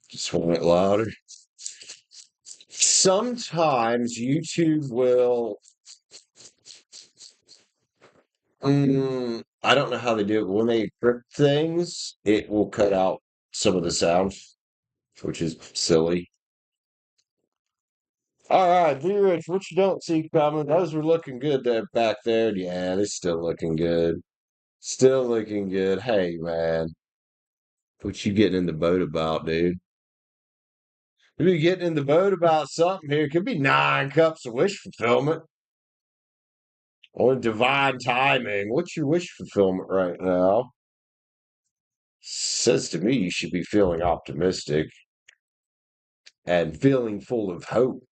Just want it louder. Sometimes YouTube will. I don't know how they do it, but when they encrypt things, it will cut out some of the sound, which is silly. All right, B Rich, what you don't see coming. Those were looking good there back there. Yeah, they're still looking good. Still looking good. Hey, man, what you getting in the boat about, dude? You be getting in the boat about something here. Could be 9 cups of wish fulfillment or divine timing. What's your wish fulfillment right now? Says to me you should be feeling optimistic and feeling full of hope.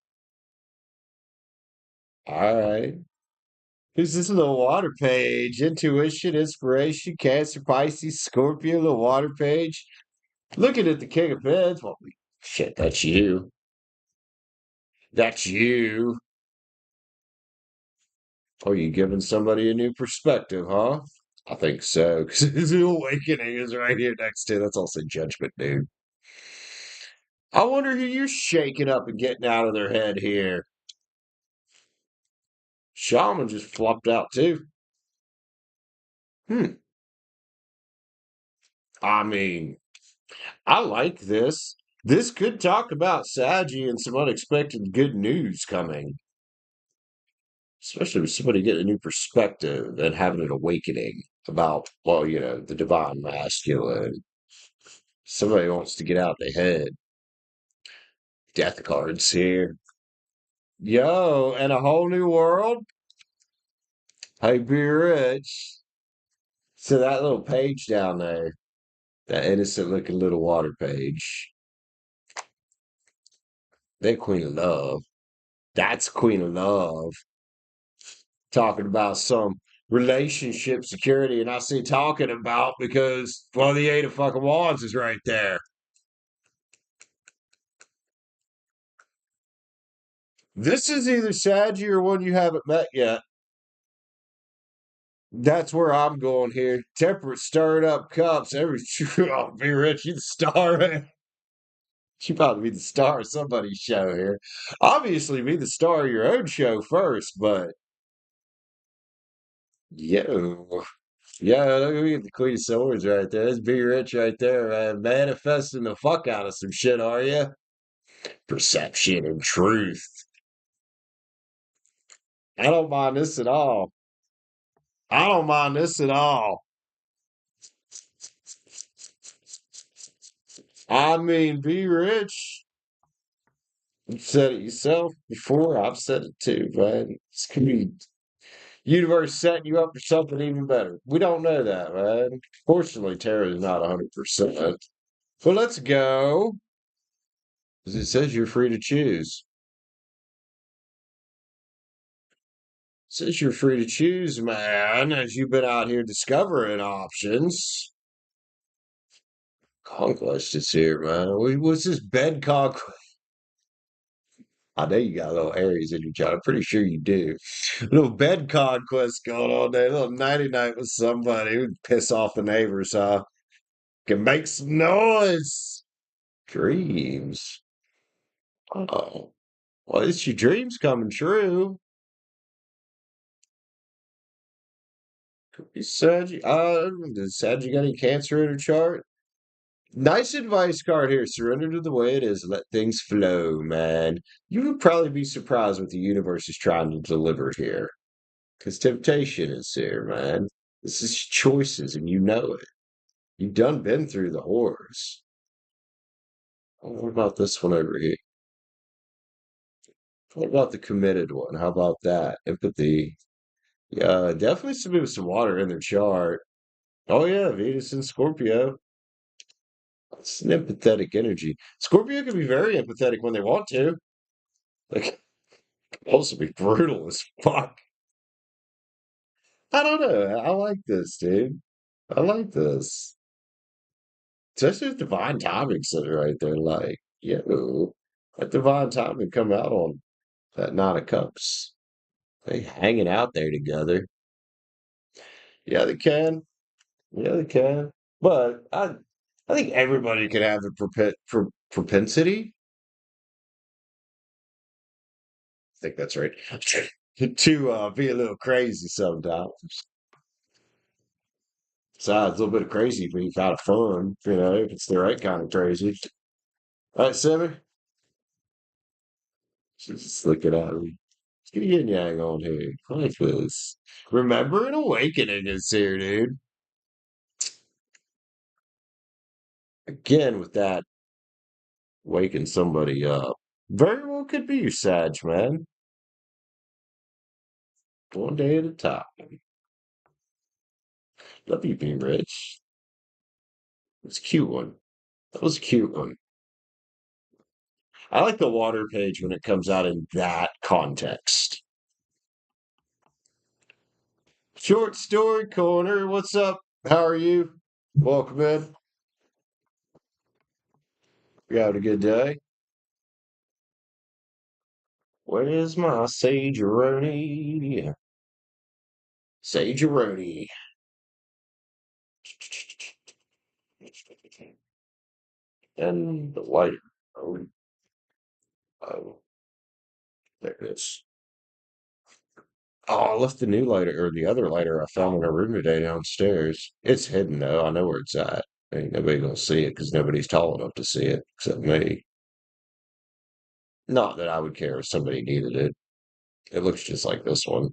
All right. This is the water page. Intuition, inspiration, Cancer, Pisces, Scorpio, the water page. Looking at the King of Pens. Well, shit, that's you. That's you. Oh, you giving somebody a new perspective, huh? I think so, because his awakening is right here next to it. That's also judgment, dude. I wonder who you're shaking up and getting out of their head here. Shaman just flopped out too. Hmm. I mean, I like this. This could talk about Saggy and some unexpected good news coming, especially with somebody getting a new perspective and having an awakening about, well, the divine masculine. Somebody wants to get out their head. Death cards here. Yo, and a whole new world. Hey, be rich. So that little page down there, that innocent looking little water page, that Queen of Love. That's Queen of Love. Talking about some relationship security, and I say talking about because, well, the 8 of fucking wands is right there. This is either Saggy or one you haven't met yet. That's where I'm going here. Temperate, stirred up cups. Oh, be rich. You the star, man. You about to be the star of somebody's show here. Obviously, be the star of your own show first, but yo. Yeah, look at the Queen of Swords right there. That's Be Rich right there, man. Manifesting the fuck out of some shit, are you? Perception and truth. I don't mind this at all. I don't mind this at all. I mean, Be Rich. You said it yourself before. I've said it too, man. It's could be universe setting you up for something even better. We don't know that, man. Fortunately, Tara is not 100%. But let's go. Because it says you're free to choose. Says you're free to choose, man, as you've been out here discovering options. Conquest is here, man. What's this bed conquest? I know you got a little Aries in your chart. I'm pretty sure you do. A little bed conquest going on there. A little nighty night with somebody who piss off the neighbors, huh? Can make some noise. Dreams. Oh, well, it's your dreams coming true. Could be Sag. Does Sag got any Cancer in her chart? Nice advice card here. Surrender to the way it is. Let things flow, man. You would probably be surprised what the universe is trying to deliver here. Because temptation is here, man. This is choices, and you know it. You've done been through the horrors. What about this one over here? What about the committed one? How about that? Empathy. Yeah, definitely some water in their chart. Oh yeah, Venus and Scorpio. It's an empathetic energy. Scorpio can be very empathetic when they want to. Like, also be brutal as fuck. I don't know. I like this, dude. I like this. Especially with divine timing sitting right there. Like, yo, that divine timing come out on that Nine of Cups. They hanging out there together. Yeah, they can. Yeah, they can. But I think everybody could have the propensity. I think that's right. To be a little crazy sometimes. Besides, a little bit of crazy but you kind of fun, if it's the right kind of crazy. All right, Sammy. Just looking at me. Let's get a yin yang on here. I like this. Remember an awakening is here, dude. Again, with that, waking somebody up. Very well could be your Sag, man. One day at a time. Love you, be rich. It's a cute one. That was a cute one. I like the water page when it comes out in that context. Short story corner. What's up? How are you? Welcome in. You having a good day? Where's my Sageroni? Sageroni. And the lighter. Oh, oh, there it is. Oh, I left the new lighter or the other lighter I found in our room today downstairs. It's hidden though. I know where it's at. Ain't nobody gonna see it because nobody's tall enough to see it except me. Not that I would care if somebody needed it. It looks just like this one.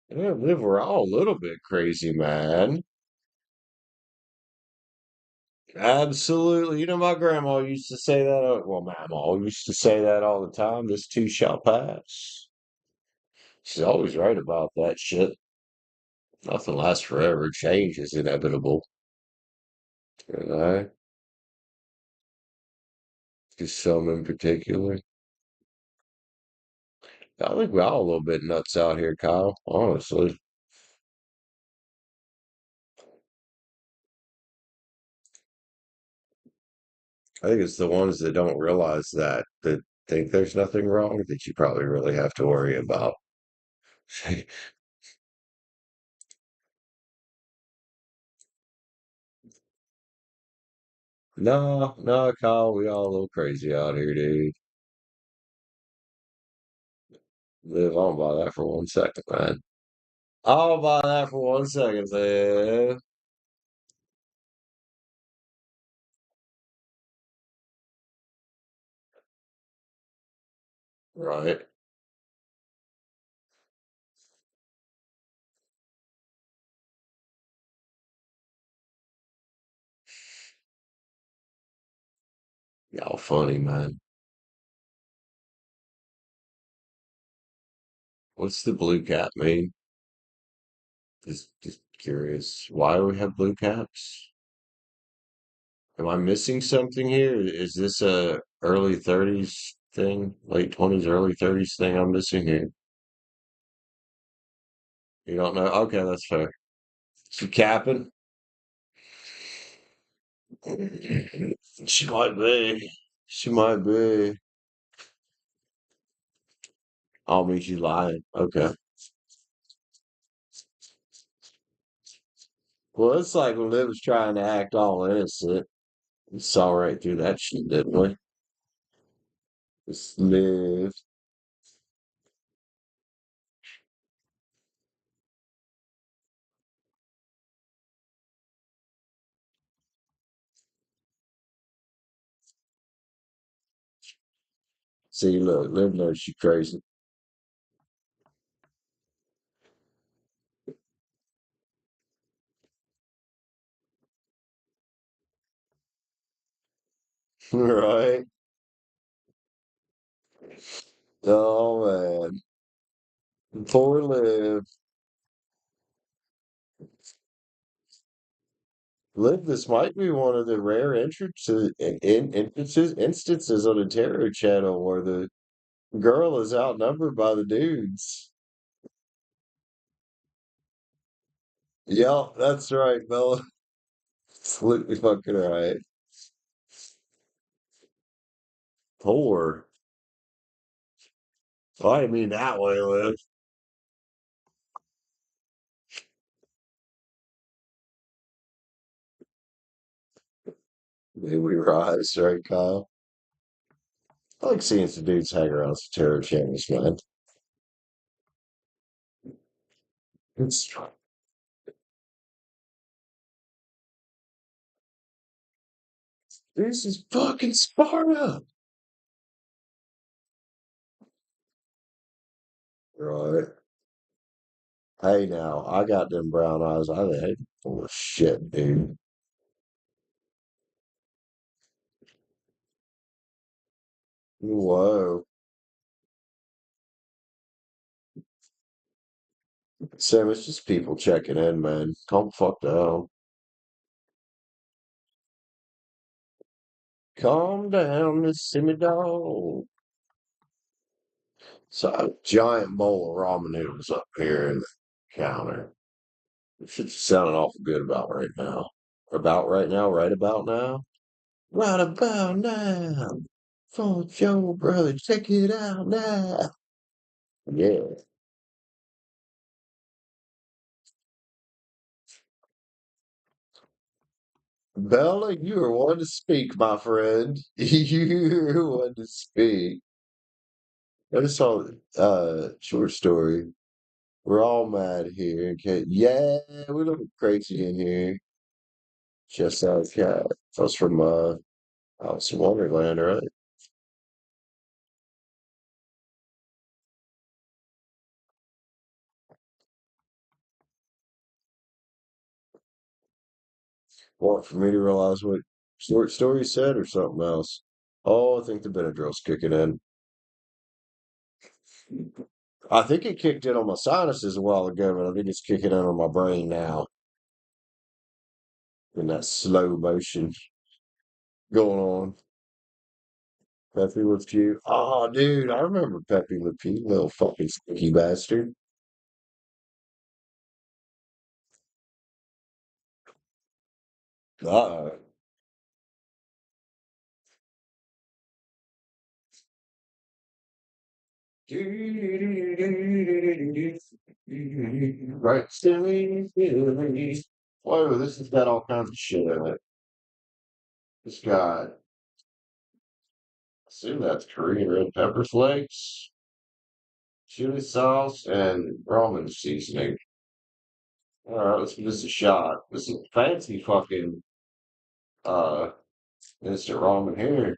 Yeah, Liv, we're all a little bit crazy, man. Absolutely. My grandma used to say that. Well, my mom used to say that all the time. This too shall pass. She's always right about that shit. Nothing lasts forever. Change is inevitable. You know, just some in particular. I think we're all a little bit nuts out here, Kyle. Honestly, I think it's the ones that don't realize that think there's nothing wrong that you probably really have to worry about. No, no, Kyle, we all a little crazy out here, dude. Live on by that for 1 second, man. I'll buy that for 1 second, man. Right. Y'all funny, man. What's the blue cap mean? Just curious. Why do we have blue caps? Am I missing something here? Is this a early 30s thing? Late 20s, early 30s thing I'm missing here? You don't know? Okay, that's fair. She capping? She might be. She might be. I'll meet you lying. Okay. Well, it's like when Liv was trying to act all innocent. We saw right through that shit, didn't we? It's Liv. See, look, Liv knows she crazy. Right? Oh man. Poor Liv. Liv, this might be one of the rare instances on a tarot channel where the girl is outnumbered by the dudes. Yep, that's right, Bella. Absolutely fucking right. Poor. Oh, I didn't mean that way, Liv. Maybe we rise, right, Kyle? I like seeing some dudes hang around some tarot channels, man. It's this is fucking Sparta. Right. Hey now, I got them brown eyes. I think full of shit, dude. Whoa. Sam, it's just people checking in, man. Calm the fuck down. Calm down, Miss Simmy Dog. So a giant bowl of ramen noodles up here in the counter. Shit's sounding awful good about right now. About right now, right about now? Right about now. For Joe, brother, check it out now. Yeah. Bella, you are one to speak, my friend. You are one to speak. I just saw short story. We're all mad here. Okay. Yeah, we're looking crazy in here. Just out cat. That was from Alice in Wonderland, right? Want for me to realize what short story said or something else? Oh, I think the Benadryl's kicking in. I think it kicked in on my sinuses a while ago, but I think it's kicking in on my brain now in that slow motion going on. Pepe Le Pew. Oh, dude, I remember Pepe Le Pew, little fucking sneaky bastard. Uh-oh. Right, silly, silly. Whoa, this has got all kinds of shit in it. It's got, I assume that's Korean red pepper flakes, chili sauce, and ramen seasoning. All right, let's give this a shot. This is fancy fucking uh instant ramen here.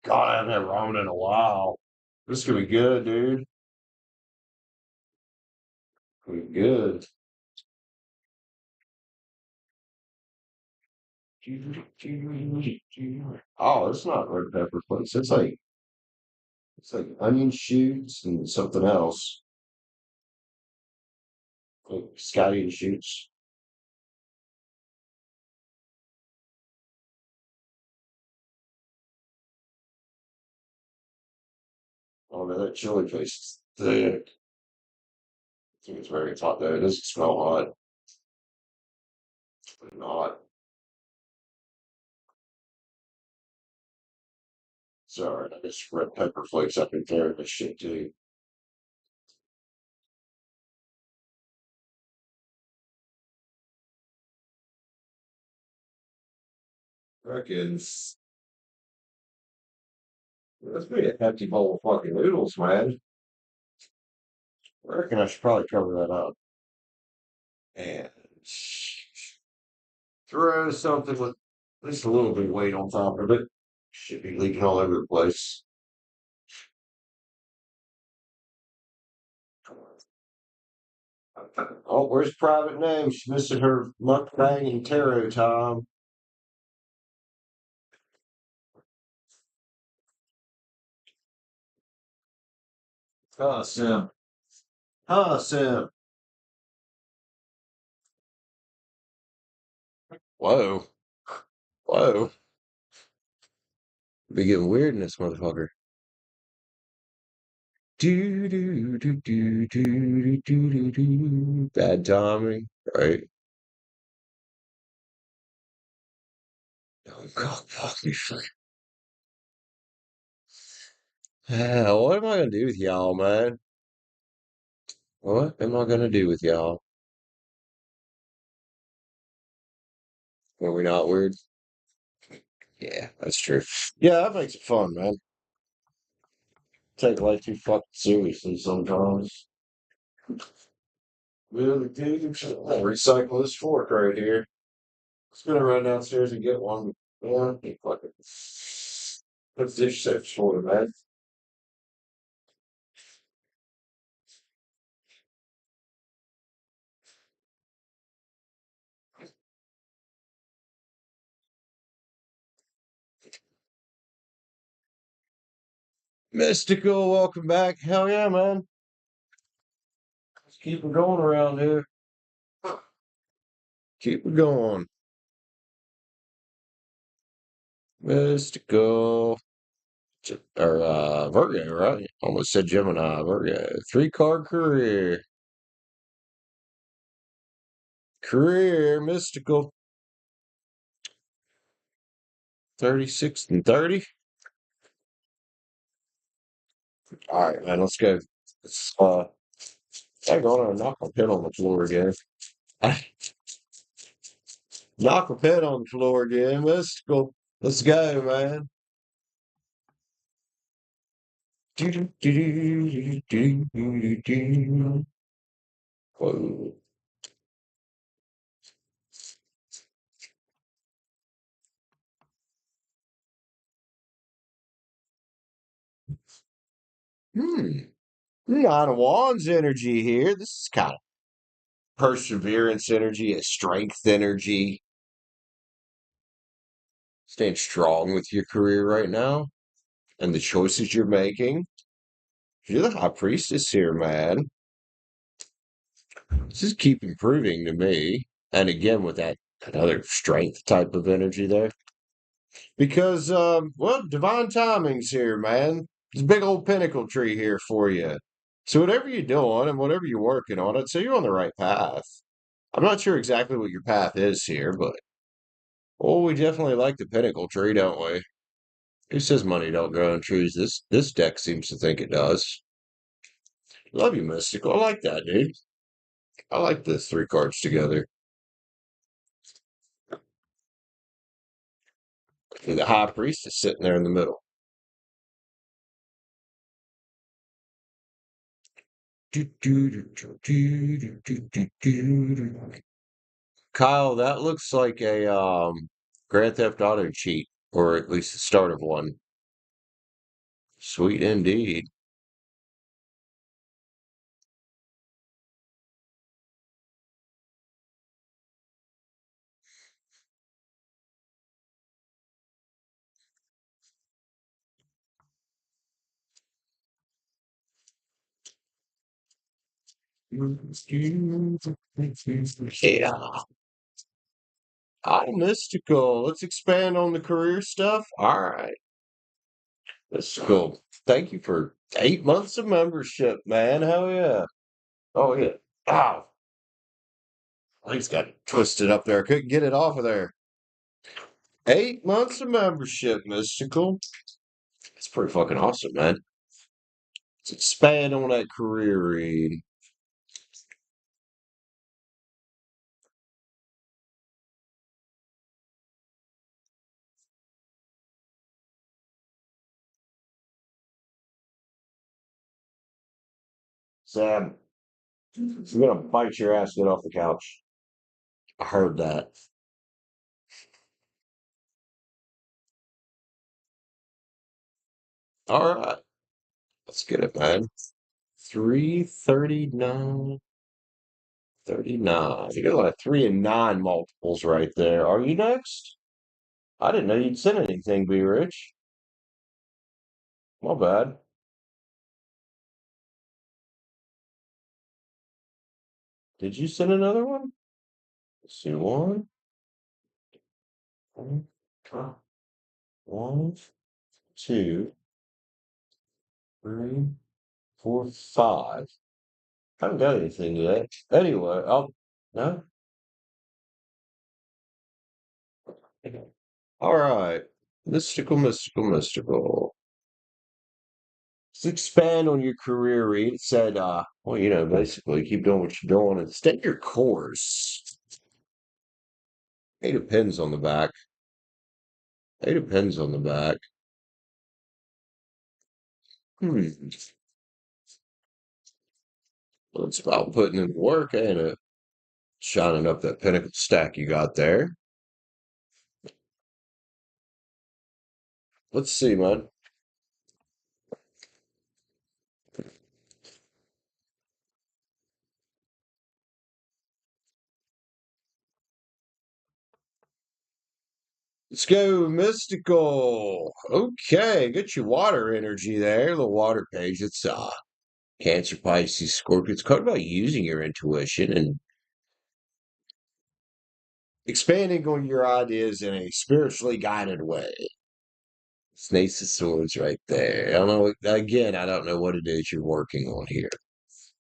God, I haven't had ramen in a while. This is gonna be good, dude. Gonna be good. Oh, it's not red pepper flakes. It's like onion shoots and something else. Like scallion shoots. Oh no, that chili tastes thick. I think it's very hot though. It doesn't smell hot, but not. Sorry, I guess red pepper flakes up in there. This shit too. Fucking, that's be a hefty bowl of fucking noodles, man. I reckon I should probably cover that up and throw something with at least a little bit of weight on top of it. Should be leaking all over the place. Oh, where's private name? She's missing her mukbang and tarot time. Huh, Sim. Huh, Sim. Whoa. Whoa. Be getting weird in this motherfucker. Do do do do do do do do. Bad timing, right? Oh God, fuck you. What am I gonna do with y'all, man? What am I gonna do with y'all? Are we not weird? Yeah, that's true. Yeah, that makes it fun, man. Take life too fucking seriously sometimes. Really do. I'll recycle this fork right here. It's gonna run downstairs and get one. Yeah, fuck it. Let's dish soap for it, man. Mystical, welcome back. Hell yeah, man. Let's keep it going around here. Keep it going. Mystical. Or Virgo, right? Almost said Gemini. Virgo. 3 card career. Career, mystical. 36 and 30. All right, man, let's go. Let's hang on and knock my pen on the floor again. Knock my pen on the floor again. Mystical. Let's go, man. Whoa. Hmm. Nine of Wands energy here. This is kind of perseverance energy, a strength energy. Staying strong with your career right now and the choices you're making. You're the high priestess here, man. Just keep improving to me. And again, with that another strength type of energy there. Because, well, divine timing's here, man. There's a big old pinnacle tree here for you. So whatever you're doing and whatever you're working on, I'd say you're on the right path. I'm not sure exactly what your path is here, but oh, we definitely like the pinnacle tree, don't we? Who says money don't grow on trees? This deck seems to think it does. Love you, Mystical. I like that, dude. I like the 3 cards together. And the high priest is sitting there in the middle. Kyle, that looks like a Grand Theft Auto cheat, or at least the start of one. Sweet indeed. Yeah. Hi, Mystical. Let's expand on the career stuff. All right. Mystical. Thank you for 8 months of membership, man. Hell yeah. Oh, yeah. Ow. I think it's got twisted up there. I couldn't get it off of there. 8 months of membership, Mystical. It's pretty fucking awesome, man. Let's expand on that career read. Sam, I'm gonna bite your ass, get off the couch. I heard that. All right, let's get it, man. 339, 39. You got like 3 and 9 multiples right there. Are you next? I didn't know you'd send anything, Be Rich. My bad. Did you send another one? Let's see, one, one, two, three, four, five. I haven't got anything yet. Anyway, I'll no. All right. Mystical, mystical, mystical. Let's expand on your career read. It said, well, basically keep doing what you're doing and stay your course. Eight of Pens on the back. Eight of Pens on the back. Hmm. Well, it's about putting in the work, ain't it? Shining up that pinnacle stack you got there. Let's see, man. Let's go mystical. Okay, get your water energy there. The water page. It's Cancer, Pisces, Scorpio. It's called about using your intuition and expanding on your ideas in a spiritually guided way. It's Ace of Swords right there. I don't know. Again, I don't know what it is you're working on here.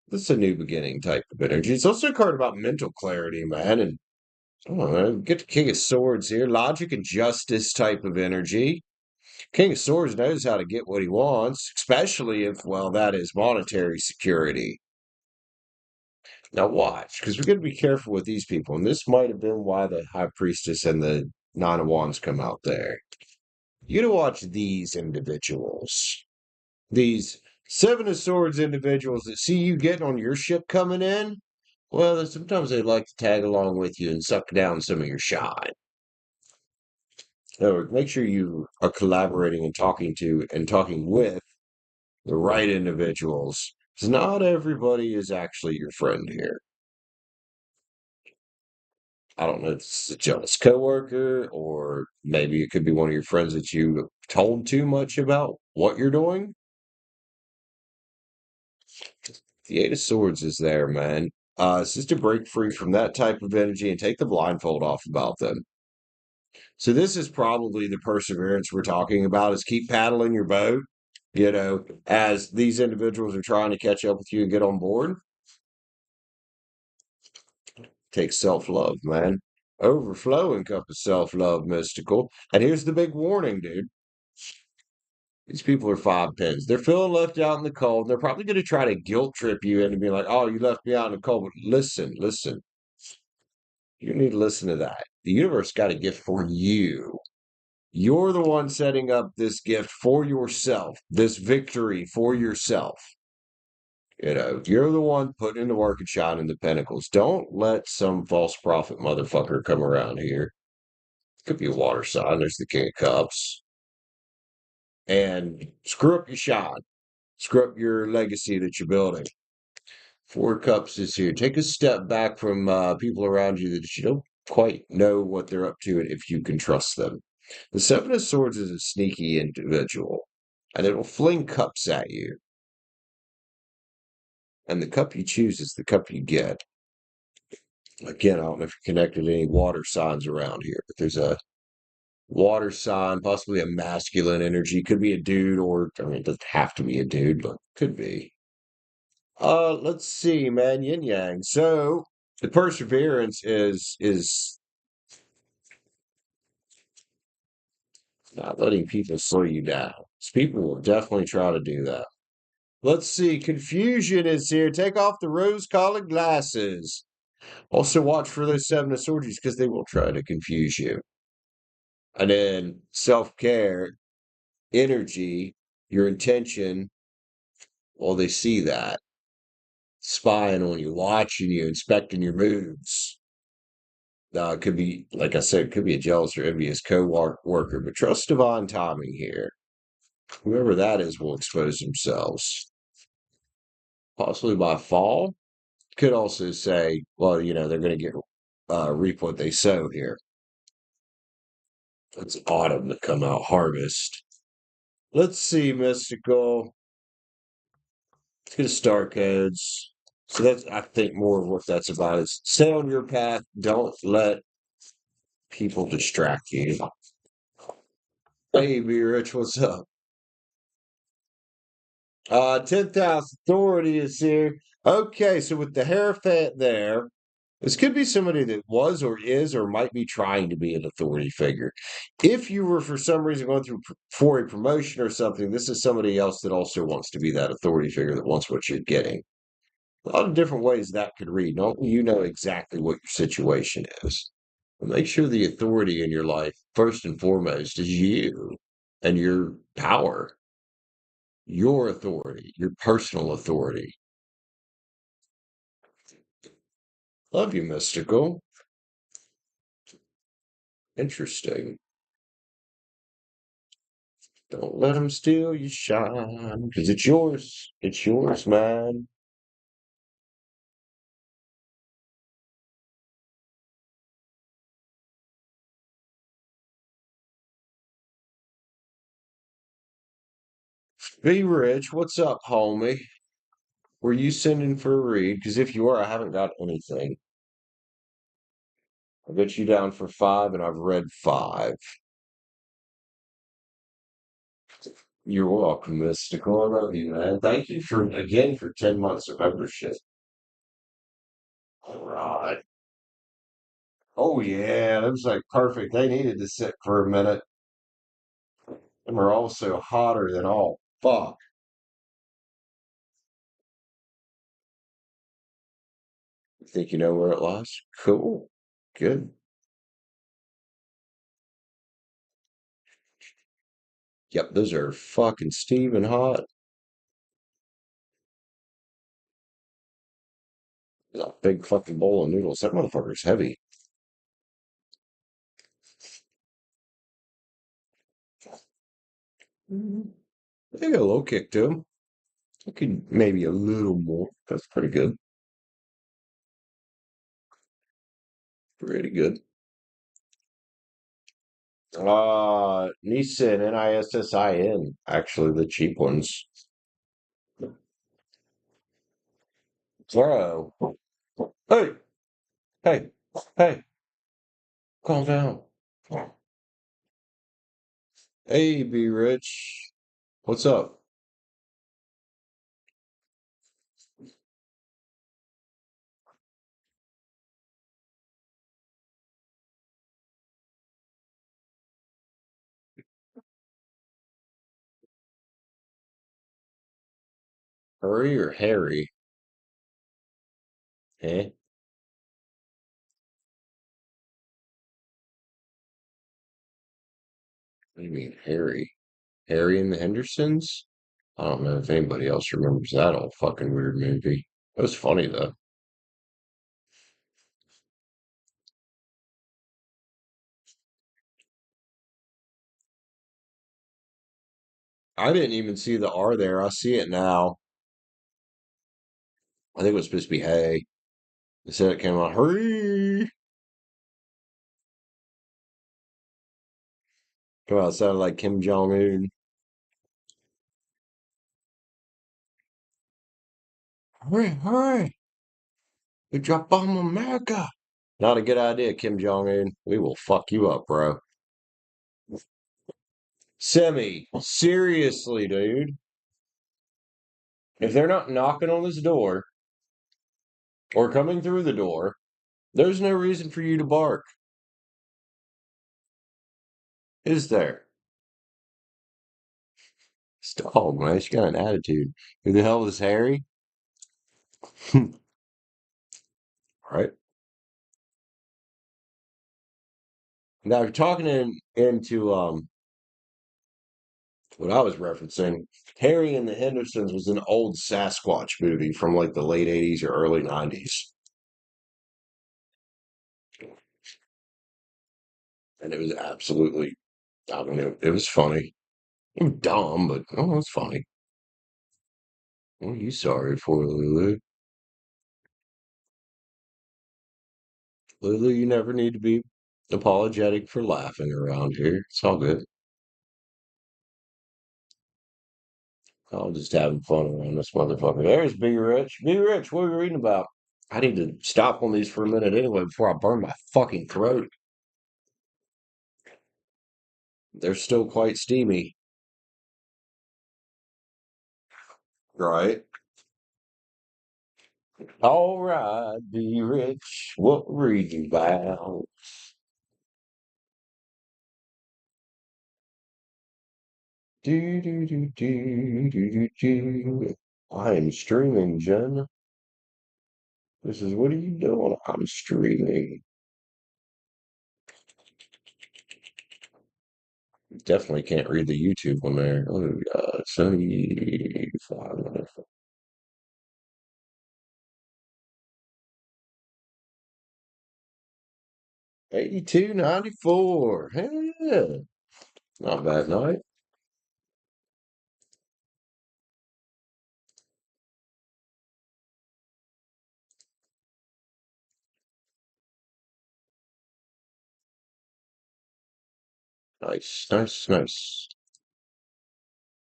This is a new beginning type of energy. It's also a card about mental clarity, man. And I don't know, get the King of Swords here. Logic and justice type of energy. King of Swords knows how to get what he wants, especially if, well, that is monetary security. Now watch, because we're going to be careful with these people. And this might have been why the High Priestess and the Nine of Wands come out there. You got to watch these individuals. These Seven of Swords individuals that see you getting on your ship coming in. Well, sometimes they like to tag along with you and suck down some of your shine. So make sure you are collaborating and talking with the right individuals. Because not everybody is actually your friend here. I don't know if it's a jealous coworker, or maybe it could be one of your friends that you told too much about what you're doing. The Eight of Swords is there, man. It's just to break free from that type of energy and take the blindfold off about them. So this is probably the perseverance we're talking about, is keep paddling your boat, as these individuals are trying to catch up with you and get on board. Take self-love, man. Overflowing cup of self-love, mystical. And here's the big warning, dude. These people are 5 pins. They're feeling left out in the cold. They're probably going to try to guilt trip you into being like, oh, you left me out in the cold. But listen, listen. You need to listen to that. The universe got a gift for you. You're the one setting up this gift for yourself, this victory for yourself. You're the one putting in the work and shining the pinnacles. Don't let some false prophet motherfucker come around here. Could be a water sign. There's the King of Cups. And screw up your shine. Screw up your legacy that you're building. Four Cups is here. Take a step back from people around you that you don't quite know what they're up to and if you can trust them. The Seven of Swords is a sneaky individual, and it'll fling cups at you. And the cup you choose is the cup you get. Again, I don't know if you're connected to any water signs around here, but there's a water sign, possibly a masculine energy. Could be a dude, or I mean, it doesn't have to be a dude, but could be. Let's see, man, yin yang. So the perseverance is not letting people slow you down. So people will definitely try to do that. Let's see, confusion is here. Take off the rose-colored glasses. Also, watch for those Seven of Swords because they will try to confuse you. And then self-care, energy, your intention. Well, they see that. spying on you, watching you, inspecting your moves. It could be, like I said, it could be a jealous or envious co-worker, but trust divine timing here. Whoever that is will expose themselves, possibly by fall. Could also say, well, they're going to get reap what they sow here. It's autumn to come out, harvest. Let's see, Mystical. Let's get star codes. So that's, I think, more of what that's about is stay on your path. Don't let people distract you. Hey, Be Rich, what's up? 10th house authority is here. Okay, so with the Hierophant there, this could be somebody that was or is or might be trying to be an authority figure. If you were for some reason going through for a promotion or something, this is somebody else that also wants to be that authority figure that wants what you're getting. A lot of different ways that could read. Don't you know exactly what your situation is? But make sure the authority in your life, first and foremost, is you and your power, your authority, your personal authority. Love you, Mystical. Interesting. Don't let them steal your shine, because it's yours. It's yours, man. Be Rich, what's up, homie? Were you sending for a read? Because if you are, I haven't got anything. I got you down for 5, and I've read 5. You're welcome, Mystical. I love you, man. Thank you for 10 months of membership. All right. Oh, yeah, that was like perfect. They needed to sit for a minute. And we're also hotter than all. Fuck. You think you know where it lies? Cool. Good. Yep, those are fucking steaming hot. There's a big fucking bowl of noodles. That motherfucker's heavy. I think a low kick to him. I could maybe a little more. That's pretty good. Pretty good. Nissan, Nissin, actually, the cheap ones. Bro. Hey, hey, hey, calm down. Hey, Be Rich. What's up? Hurry or Harry? Eh? What do you mean, Harry? Harry and the Hendersons? I don't know if anybody else remembers that old fucking weird movie. It was funny though. I didn't even see the R there. I see it now. I think it was supposed to be hey. They said it came out hurry. Come out, it sounded like Kim Jong Un. Hurry, hurry! We drop bomb America. Not a good idea, Kim Jong Un. We will fuck you up, bro. Semi, seriously, dude. If they're not knocking on this door or coming through the door, there's no reason for you to bark, is there? This dog, man, she's got an attitude. Who the hell is Harry? Right. Now, if you're talking into What I was referencing, Harry and the Hendersons was an old Sasquatch movie from like the late 80s or early 90s. And it was absolutely, I don't know, it was funny. It was dumb, but oh, it's funny. What are you sorry for, Lulu? Lulu, you never need to be apologetic for laughing around here. It's all good. I'm just having fun around this motherfucker. There's Be Rich. Be Rich, what are you reading about? I need to stop on these for a minute anyway before I burn my fucking throat. They're still quite steamy. Right. All right, Be Rich. What reading about? Do. I am streaming, Jen. This is what are you doing? I'm streaming. Definitely can't read the YouTube one there. Oh, God. 75 minutes. 82.94. Yeah. Not a bad night. Nice, nice, nice.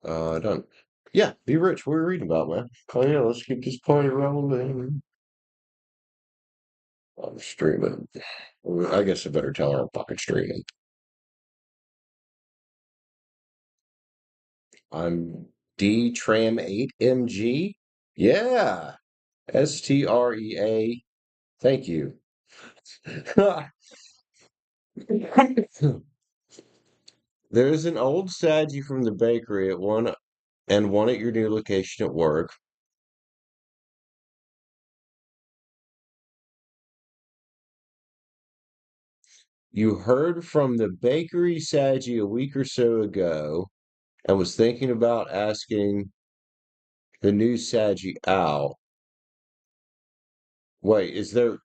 Done. Yeah, Be Rich. What are you reading about, man? Oh, yeah, let's keep this party rolling. I'm streaming. I guess I better tell her I'm fucking streaming. I'm DTram8MG. Yeah. STREA. Thank you. There's an old Sadgie from the bakery at one and one at your new location at work. You heard from the bakery Sadgie a week or so ago and was thinking about asking the new Sadgie out. Wait, is there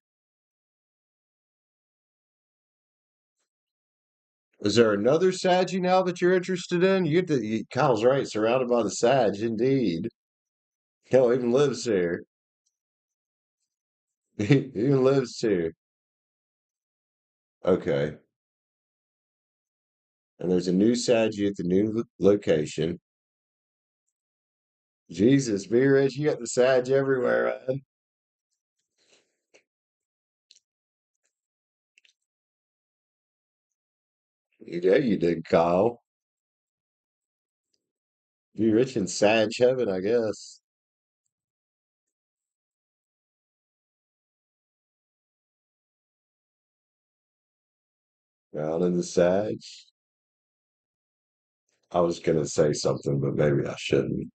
another Sadgie now that you're interested in? Kyle's right, surrounded by the Sag, indeed. Hell, even lives here. He even lives here. Okay. And there's a new Sadgie at the new location. Jesus, be rich, you got the Sag everywhere, man. Yeah, you did, Kyle. Be rich in Sag heaven, I guess. Down in the Sag. I was gonna say something, but maybe I shouldn't.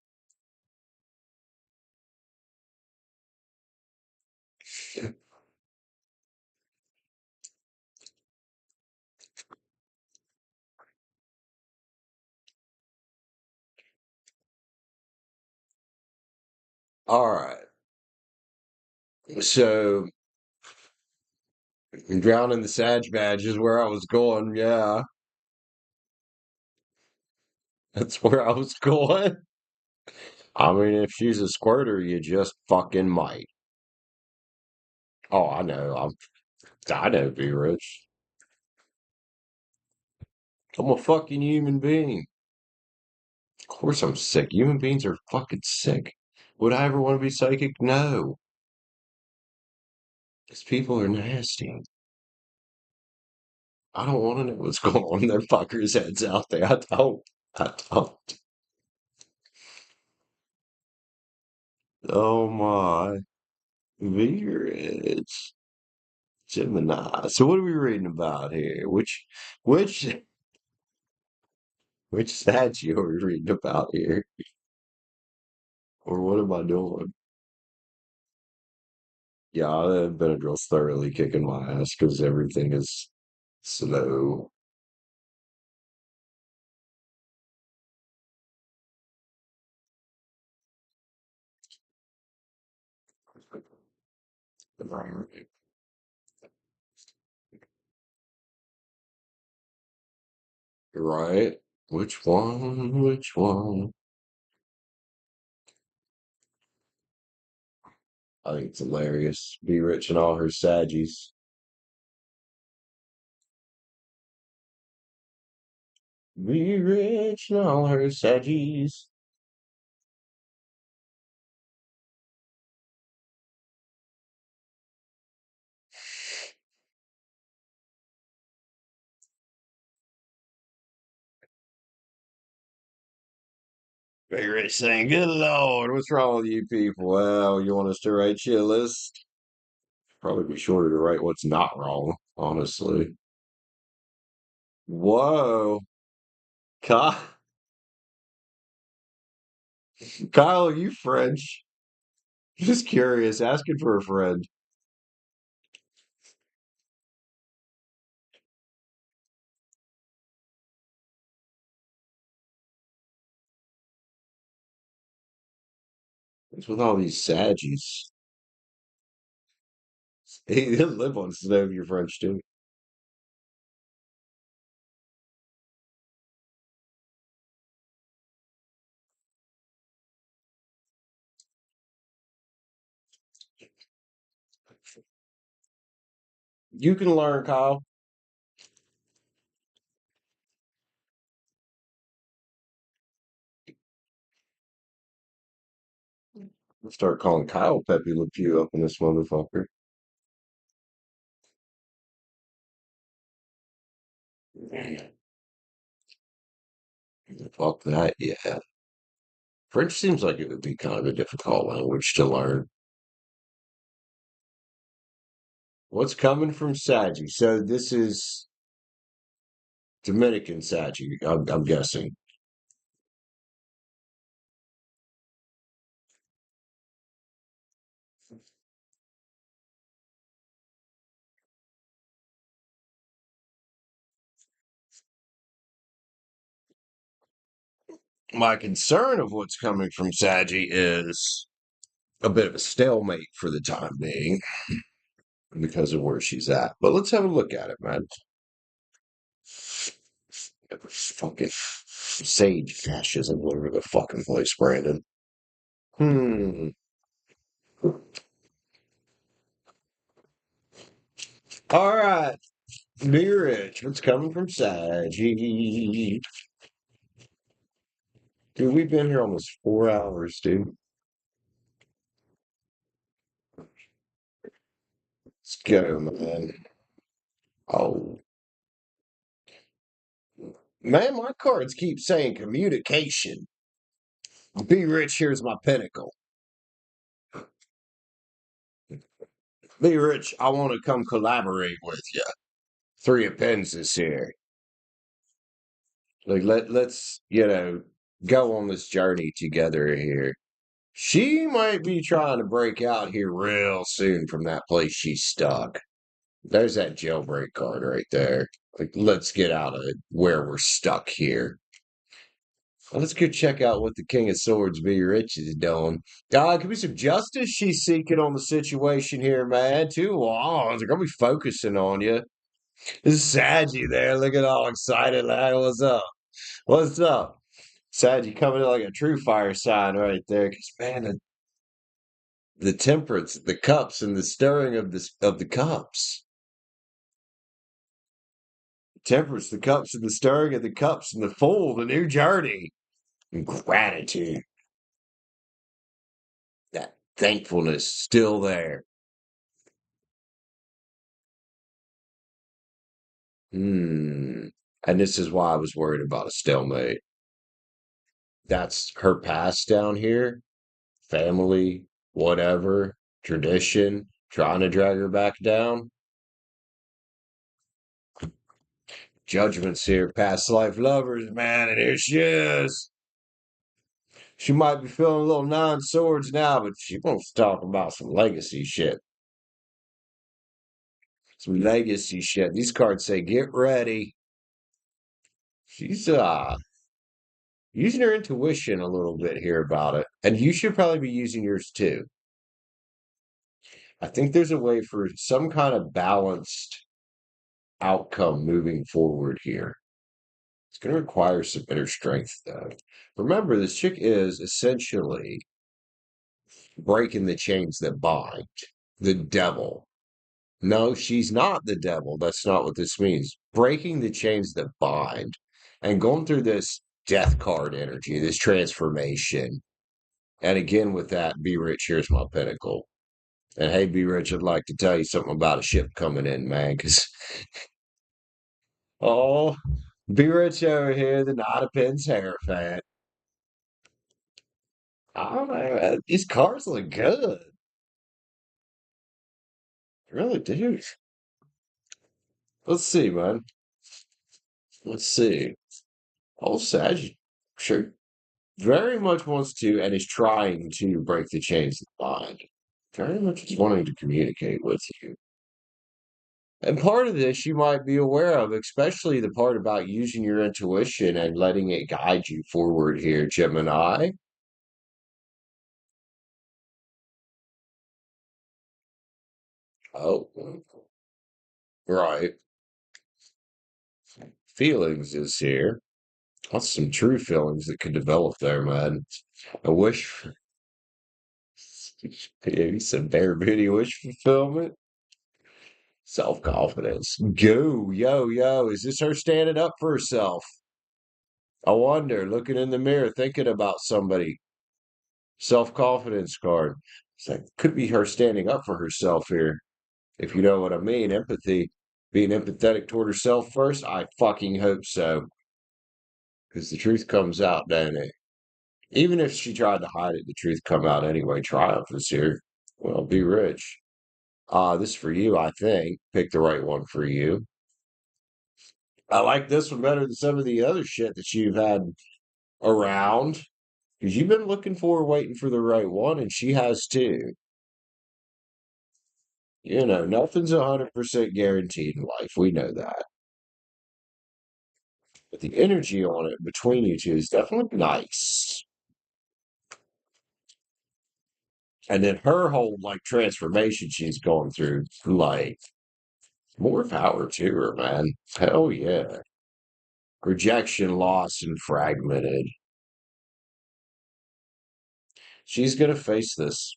All right. So drown in the Sag badge is where I was going. Yeah, that's where I was going. I mean, if she's a squirter, you just fucking might. Oh, I know. I know, be rich. I'm a fucking human being. Of course I'm sick. Human beings are fucking sick. Would I ever want to be psychic? No. These people are nasty. I don't want to know what's going on in their fuckers' heads out there. I don't. I don't. Oh my. Be rich. Gemini. So what are we reading about here? Which which statue are we reading about here? Or what am I doing? Yeah, Benadryl's thoroughly kicking my ass because everything is slow. Right. Which one? Which one? I think it's hilarious. Be rich and all her Saggies. Be rich and all her Saggies. Be rich saying, good Lord, what's wrong with you people? Well, you want us to write you a list? Probably be shorter to write what's not wrong, honestly. Whoa. Kyle, Kyle, are you French? Just curious, asking for a friend. What's with all these Saggies? He didn't live on snow, you're French too. You can learn, Kyle. I'll start calling Kyle Pepe Le Pew up in this motherfucker. Fuck that, yeah. French seems like it would be kind of a difficult language to learn. What's coming from Saggy? So this is Dominican Saggy, I'm guessing. My concern of what's coming from Saggy is a bit of a stalemate for the time being because of where she's at. But let's have a look at it, man. Fucking sage fascism all over the fucking place, Brandon. Hmm. All right. Be rich. What's coming from Saggy? Dude, we've been here almost 4 hours, dude. Let's go, man. Oh, man, my cards keep saying communication. Be rich, here's my pinnacle. Be rich, I want to come collaborate with you. Three of Pens is here. Like let's go on this journey together here. She might be trying to break out here real soon from that place she's stuck. There's that jailbreak card right there. Like, let's get out of where we're stuck here. Well, let's go check out what the King of Swords, Be Rich, is doing. Could be some justice she's seeking on the situation here, man. Too long. They're gonna be focusing on you. This is Saggy there, looking all excited. Like, what's up? What's up? Saggy coming in like a true fire sign right there. Because man, the temperance, the cups, and the stirring of the cups. Temperance, the cups, and the stirring of the cups, and the full, the new journey. And gratitude. That thankfulness still there. Hmm. And this is why I was worried about a stalemate. That's her past down here, family, whatever, tradition, trying to drag her back down. Judgments here, past life lovers, man, and here she is. She might be feeling a little nine swords now, but she wants to talk about some legacy shit. Some legacy shit. These cards say, get ready. She's using her intuition a little bit here about it. And you should probably be using yours too. I think there's a way for some kind of balanced outcome moving forward here. It's going to require some inner strength, though. Remember, this chick is essentially breaking the chains that bind the devil. No, she's not the devil. That's not what this means. Breaking the chains that bind and going through this death card energy, this transformation. And again, with that, be rich, here's my pinnacle. And hey, be rich, I'd like to tell you something about a ship coming in, man, because, oh, be rich over here, the Knight of Pens Hierophant. Oh, man, these cards look good. Really, dude. Let's see, man. Let's see. Old Sag, sure, very much wants to and is trying to break the chains that bind. Very much is wanting to communicate with you. And part of this you might be aware of, especially the part about using your intuition and letting it guide you forward here, Gemini. Oh, right. Feelings is here. That's some true feelings that could develop there, man. I wish, yeah, you said bare booty wish fulfillment. Self confidence. Go, yo, yo. Is this her standing up for herself? I wonder, looking in the mirror, thinking about somebody. Self confidence card. It's like, could be her standing up for herself here. If you know what I mean. Empathy. Being empathetic toward herself first. I fucking hope so. Because the truth comes out, don't it? Even if she tried to hide it, the truth come out anyway. Triumph is here. Well, be rich. This is for you, I think. Pick the right one for you. I like this one better than some of the other shit that you've had around. Because you've been looking for, waiting for the right one, and she has too. You know, nothing's 100% guaranteed in life. We know that. But the energy on it between you two is definitely nice. And then her whole like transformation she's going through, like more power to her, man. Hell yeah. Rejection, loss, and fragmented. She's gonna face this.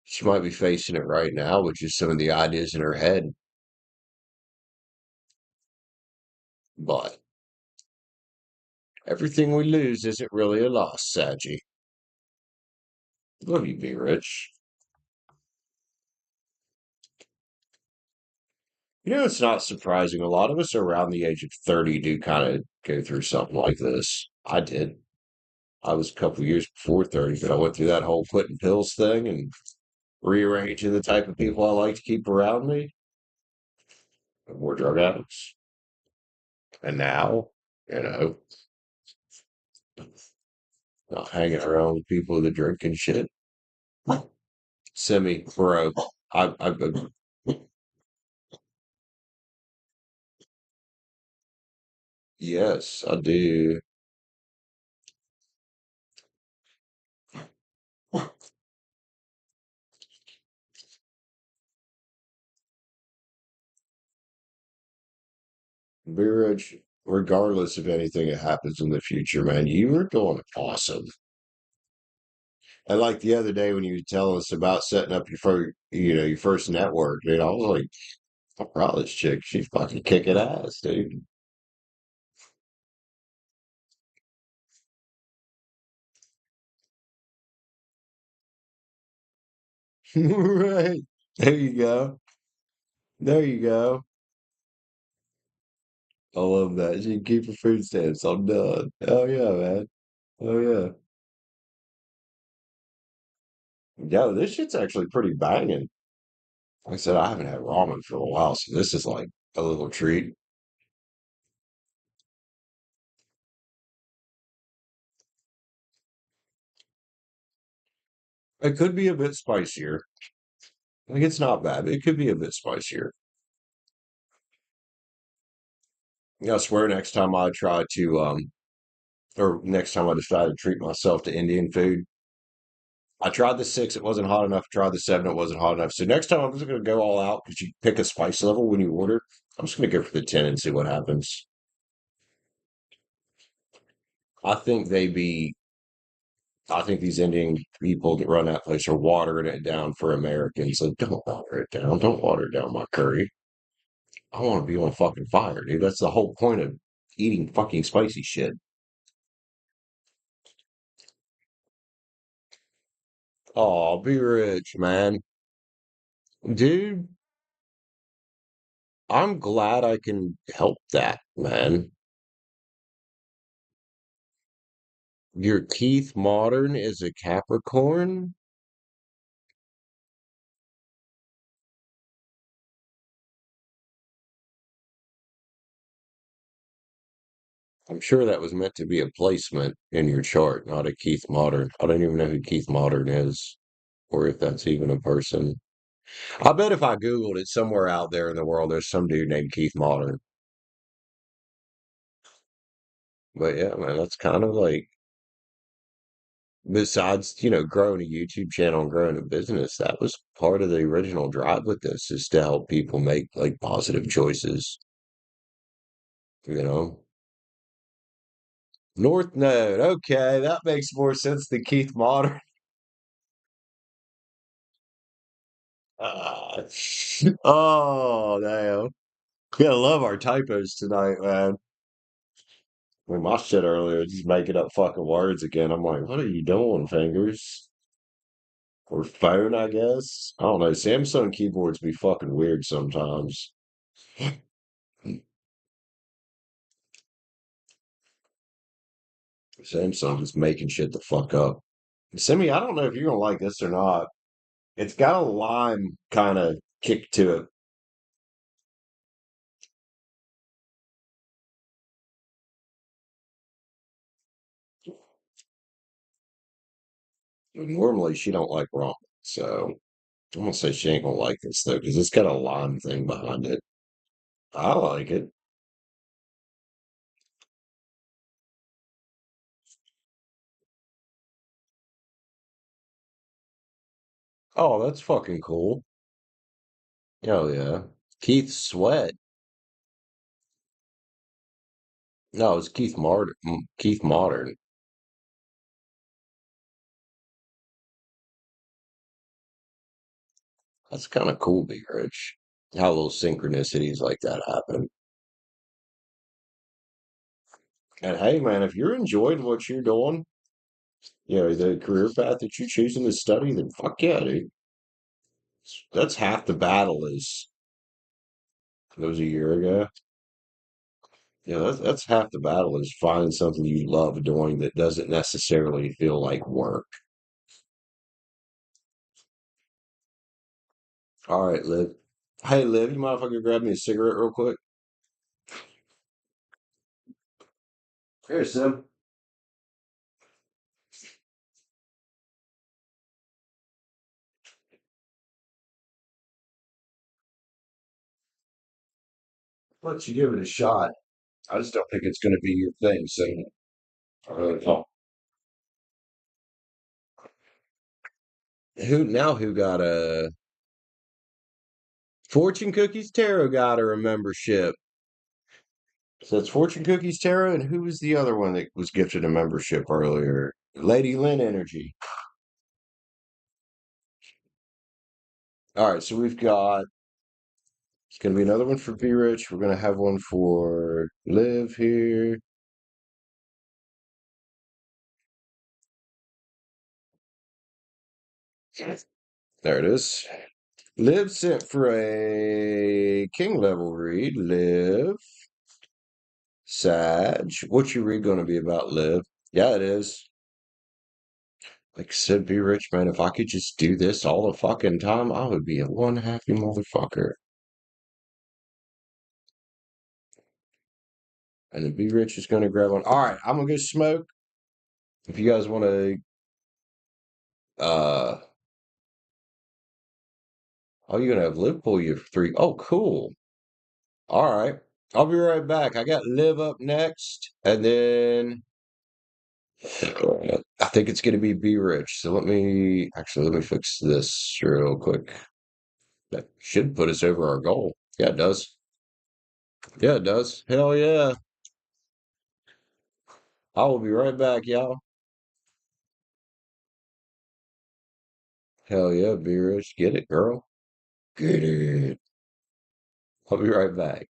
She might be facing it right now, which is some of the ideas in her head. But everything we lose isn't really a loss, Saggy. Love you, be rich. You know, it's not surprising. A lot of us around the age of 30 do kind of go through something like this. I did. I was a couple years before 30, but I went through that whole quitting pills thing and rearranging the type of people I like to keep around me. More drug addicts. And now, you know, not hanging around with people that drink and shit. Semi, bro. I yes, I do. Be rich, regardless of anything that happens in the future, man. You are doing awesome. And like the other day when you were telling us about setting up your first, your first network, dude, I was like, I'm proud of this chick. She's fucking kicking ass, dude. Right. There you go. There you go. I love that. She can keep her food stamps. I'm done. Oh yeah, man. Oh yeah. Yo, this shit's actually pretty banging. Like I said, I haven't had ramen for a while, so this is like a little treat. It could be a bit spicier. Like it's not bad, but it could be a bit spicier. I swear next time I try to or next time I decide to treat myself to Indian food, I tried the 6, it wasn't hot enough. I tried the 7, it wasn't hot enough. So next time I'm just going to go all out because you pick a spice level when you order. I'm just going to go for the 10 and see what happens. I think they be, I think these Indian people that run that place are watering it down for Americans. So don't water it down. Don't water down my curry. I want to be on fucking fire, dude. That's the whole point of eating fucking spicy shit. Oh, be rich, man. Dude, I'm glad I can help that, man. Your Keith Modern is a Capricorn? I'm sure that was meant to be a placement in your chart, not a Keith Modern. I don't even know who Keith Modern is, or if that's even a person. I bet if I Googled it somewhere out there in the world, there's some dude named Keith Modern. But yeah, man, that's kind of like, besides, growing a YouTube channel and growing a business, that was part of the original drive with this, is to help people make like positive choices, you know? North Node. Okay, that makes more sense than Keith Modern. Ah, oh, damn. We gotta love our typos tonight, man. I mean, my shit earlier, just making up fucking words again. I'm like, what are you doing, fingers? Or phone, I guess. I don't know. Samsung keyboards be fucking weird sometimes. Samsung is making shit the fuck up. Simi, I don't know if you're gonna like this or not. It's got a lime kind of kick to it. Normally, she don't like ramen, so I'm gonna say she ain't gonna like this though, because it's got a lime thing behind it. I like it. Oh, that's fucking cool. Oh yeah. Keith Sweat. No, it's Keith Martin. Keith Modern. That's kind of cool, Big Rich. How little synchronicities like that happen. And hey, man, if you're enjoying what you're doing, the career path that you're choosing to study, then fuck yeah, dude. That's half the battle. Is that was a year ago. Yeah, that's half the battle, is finding something you love doing that doesn't necessarily feel like work. All right, Liv. Hey, Liv, you mind if I could grab me a cigarette real quick? Here, Sim. Why don't you give it a shot? I just don't think it's going to be your thing. So I really don't. Who got a Fortune Cookies Tarot got a membership. So it's Fortune Cookies Tarot, and who was the other one that was gifted a membership earlier? Lady Lynn Energy. All right, so we've got, it's going to be another one for Be Rich. We're going to have one for Live here. There it is. Liv sent for a king level read. Liv, Sag. What's your read going to be about, Liv? Yeah, it is. Like I said, Be Rich, man. If I could just do this all the fucking time, I would be a one happy motherfucker. And then Be Rich is going to grab one. All right, I'm going to go smoke. If you guys want to, uh, oh, you're going to have Liv pull you for three. Oh, cool. All right. I'll be right back. I got Liv up next. And then I think think it's going to be rich. So let me fix this real quick. That should put us over our goal. Yeah, it does. Yeah, it does. Hell yeah. I will be right back, y'all. Hell yeah, be rich. Get it, girl. Get it. I'll be right back.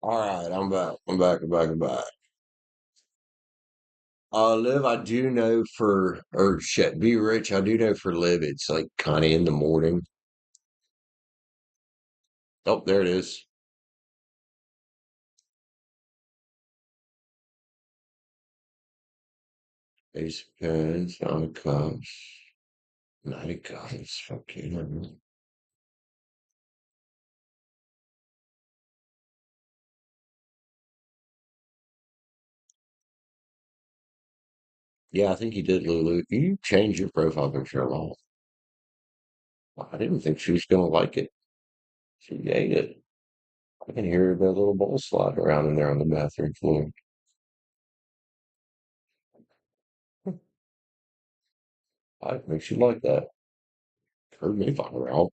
All right, I'm back. I'm back. I'm back. I'm back. Liv, I do know or shit, be rich. I do know for Liv, it's like kind of in the morning. Oh, there it is. Ace of Pens, Nine of Cups, Knight of Cups. Fucking. Yeah, I think you did, Lulu. You changed your profile picture a lot. I didn't think she was gonna like it. She ate it. I can hear that little bowl slide around in there on the bathroom floor. I makes you like that. Heard me fucking around.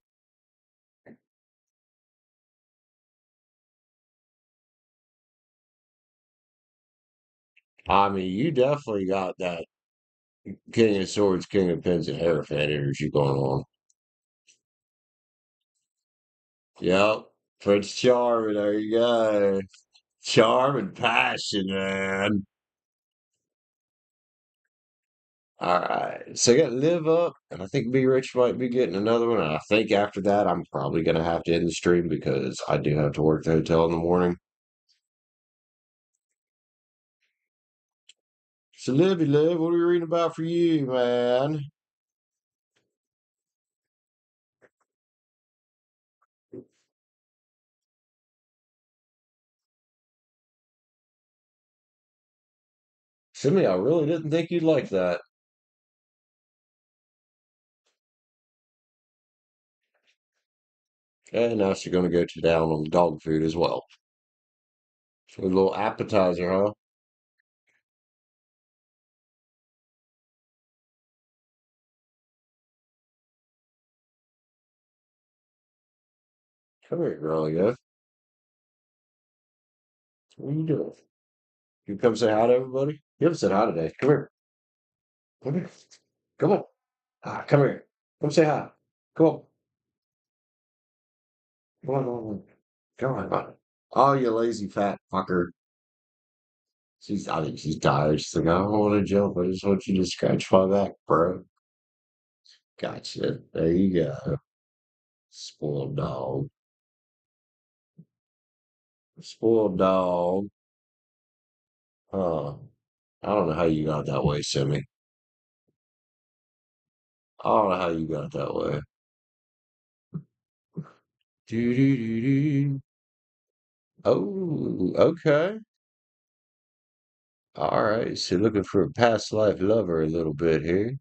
I mean, you definitely got that King of Swords, King of Pens, and Hierophant energy going on. Yep. Prince Charming, there you go. Charm and passion, man. All right. So I got Live Up, and I think Be Rich might be getting another one. And I think after that, I'm probably going to have to end the stream because I do have to work the hotel in the morning. So, Livy, Liv, what are we reading about for you, man? Simi, I really didn't think you'd like that. And now she's going to go to down on the dog food as well. So a little appetizer, huh? Come here, girl, yeah. What are you doing? You come say hi to everybody? You haven't said hi today. Come here. Come here. Come on. Come here. Come say hi. Come on. Come on. Come on. Come on. Come on. Oh, you lazy fat fucker. I think she's tired. She's like, I don't want to jump. I just want you to scratch my back, bro. Gotcha. There you go. Spoiled dog. Spoiled dog. Huh. I don't know how you got that way, Simi. I don't know how you got that way. Do, do, do, do. Oh, okay. All right. So looking for a past life lover a little bit here.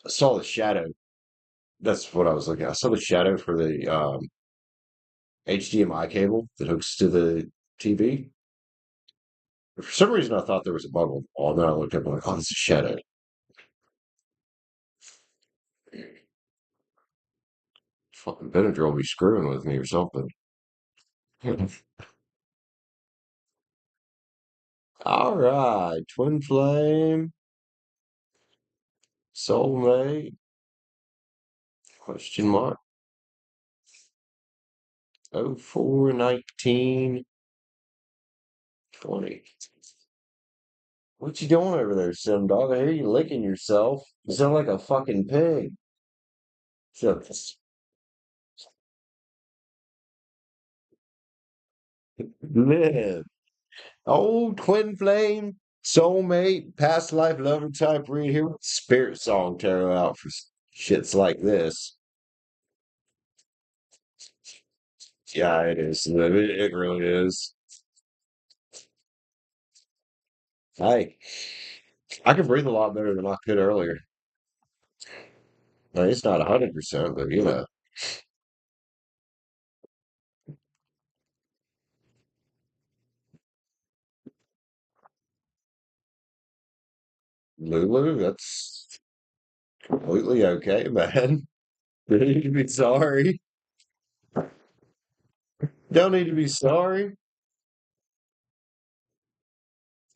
I saw the shadow. That's what I was looking at. I saw the shadow for the HDMI cable that hooks to the TV. For some reason, I thought there was a bug on the wall. Then I looked up and I'm like, oh, it's a shadow. Fucking Benadryl be screwing with me or something. All right. Twin flame, soulmate, question mark. 041920. What you doing over there, Sim Dog? I hear you licking yourself. You sound like a fucking pig. So, live. Old twin flame, soulmate, past life lover type read here. Spirit song tarot out for shits like this. Yeah, it is. It really is. Hey, I can breathe a lot better than I could earlier. I mean, it's not 100%, but Lulu, that's completely okay, man. You need to be sorry. Don't need to be sorry.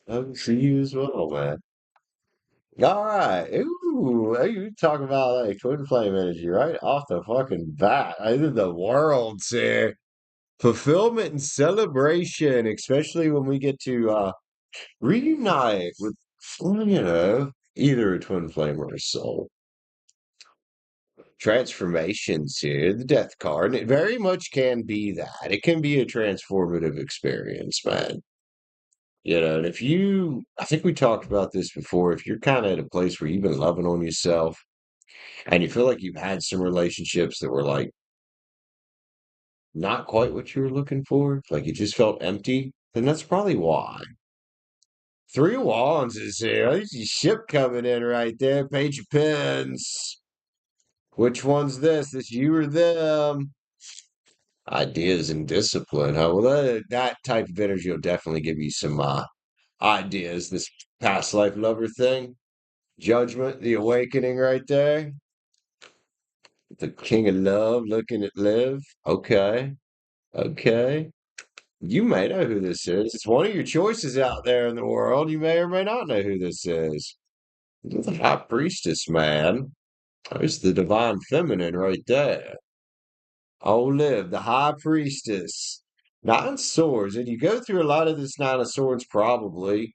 I see you as well, man. All right. Ooh, hey, you talk about like twin flame energy right off the fucking bat. I think the world's here. Fulfillment and celebration, especially when we get to reunite with, well, either a twin flame or a soul. Transformations here, the death card. And it very much can be that. It can be a transformative experience, man. And if I think we talked about this before, if you're kind of at a place where you've been loving on yourself and you feel like you've had some relationships that were like not quite what you were looking for, like you just felt empty, then that's probably why. Three of Wands is here. There's your ship coming in right there. Page of Pens. Which one's this? This you or them? Ideas and discipline, huh? Well, that type of energy will definitely give you some ideas. This past life lover thing. Judgment, the awakening right there. The King of Love looking at Liv. Okay. Okay. You may know who this is. It's one of your choices out there in the world. You may or may not know who this is. The High Priestess, man. There's the Divine Feminine right there. Oh, Liv, the High Priestess. Nine Swords. And you go through a lot of this Nine of Swords probably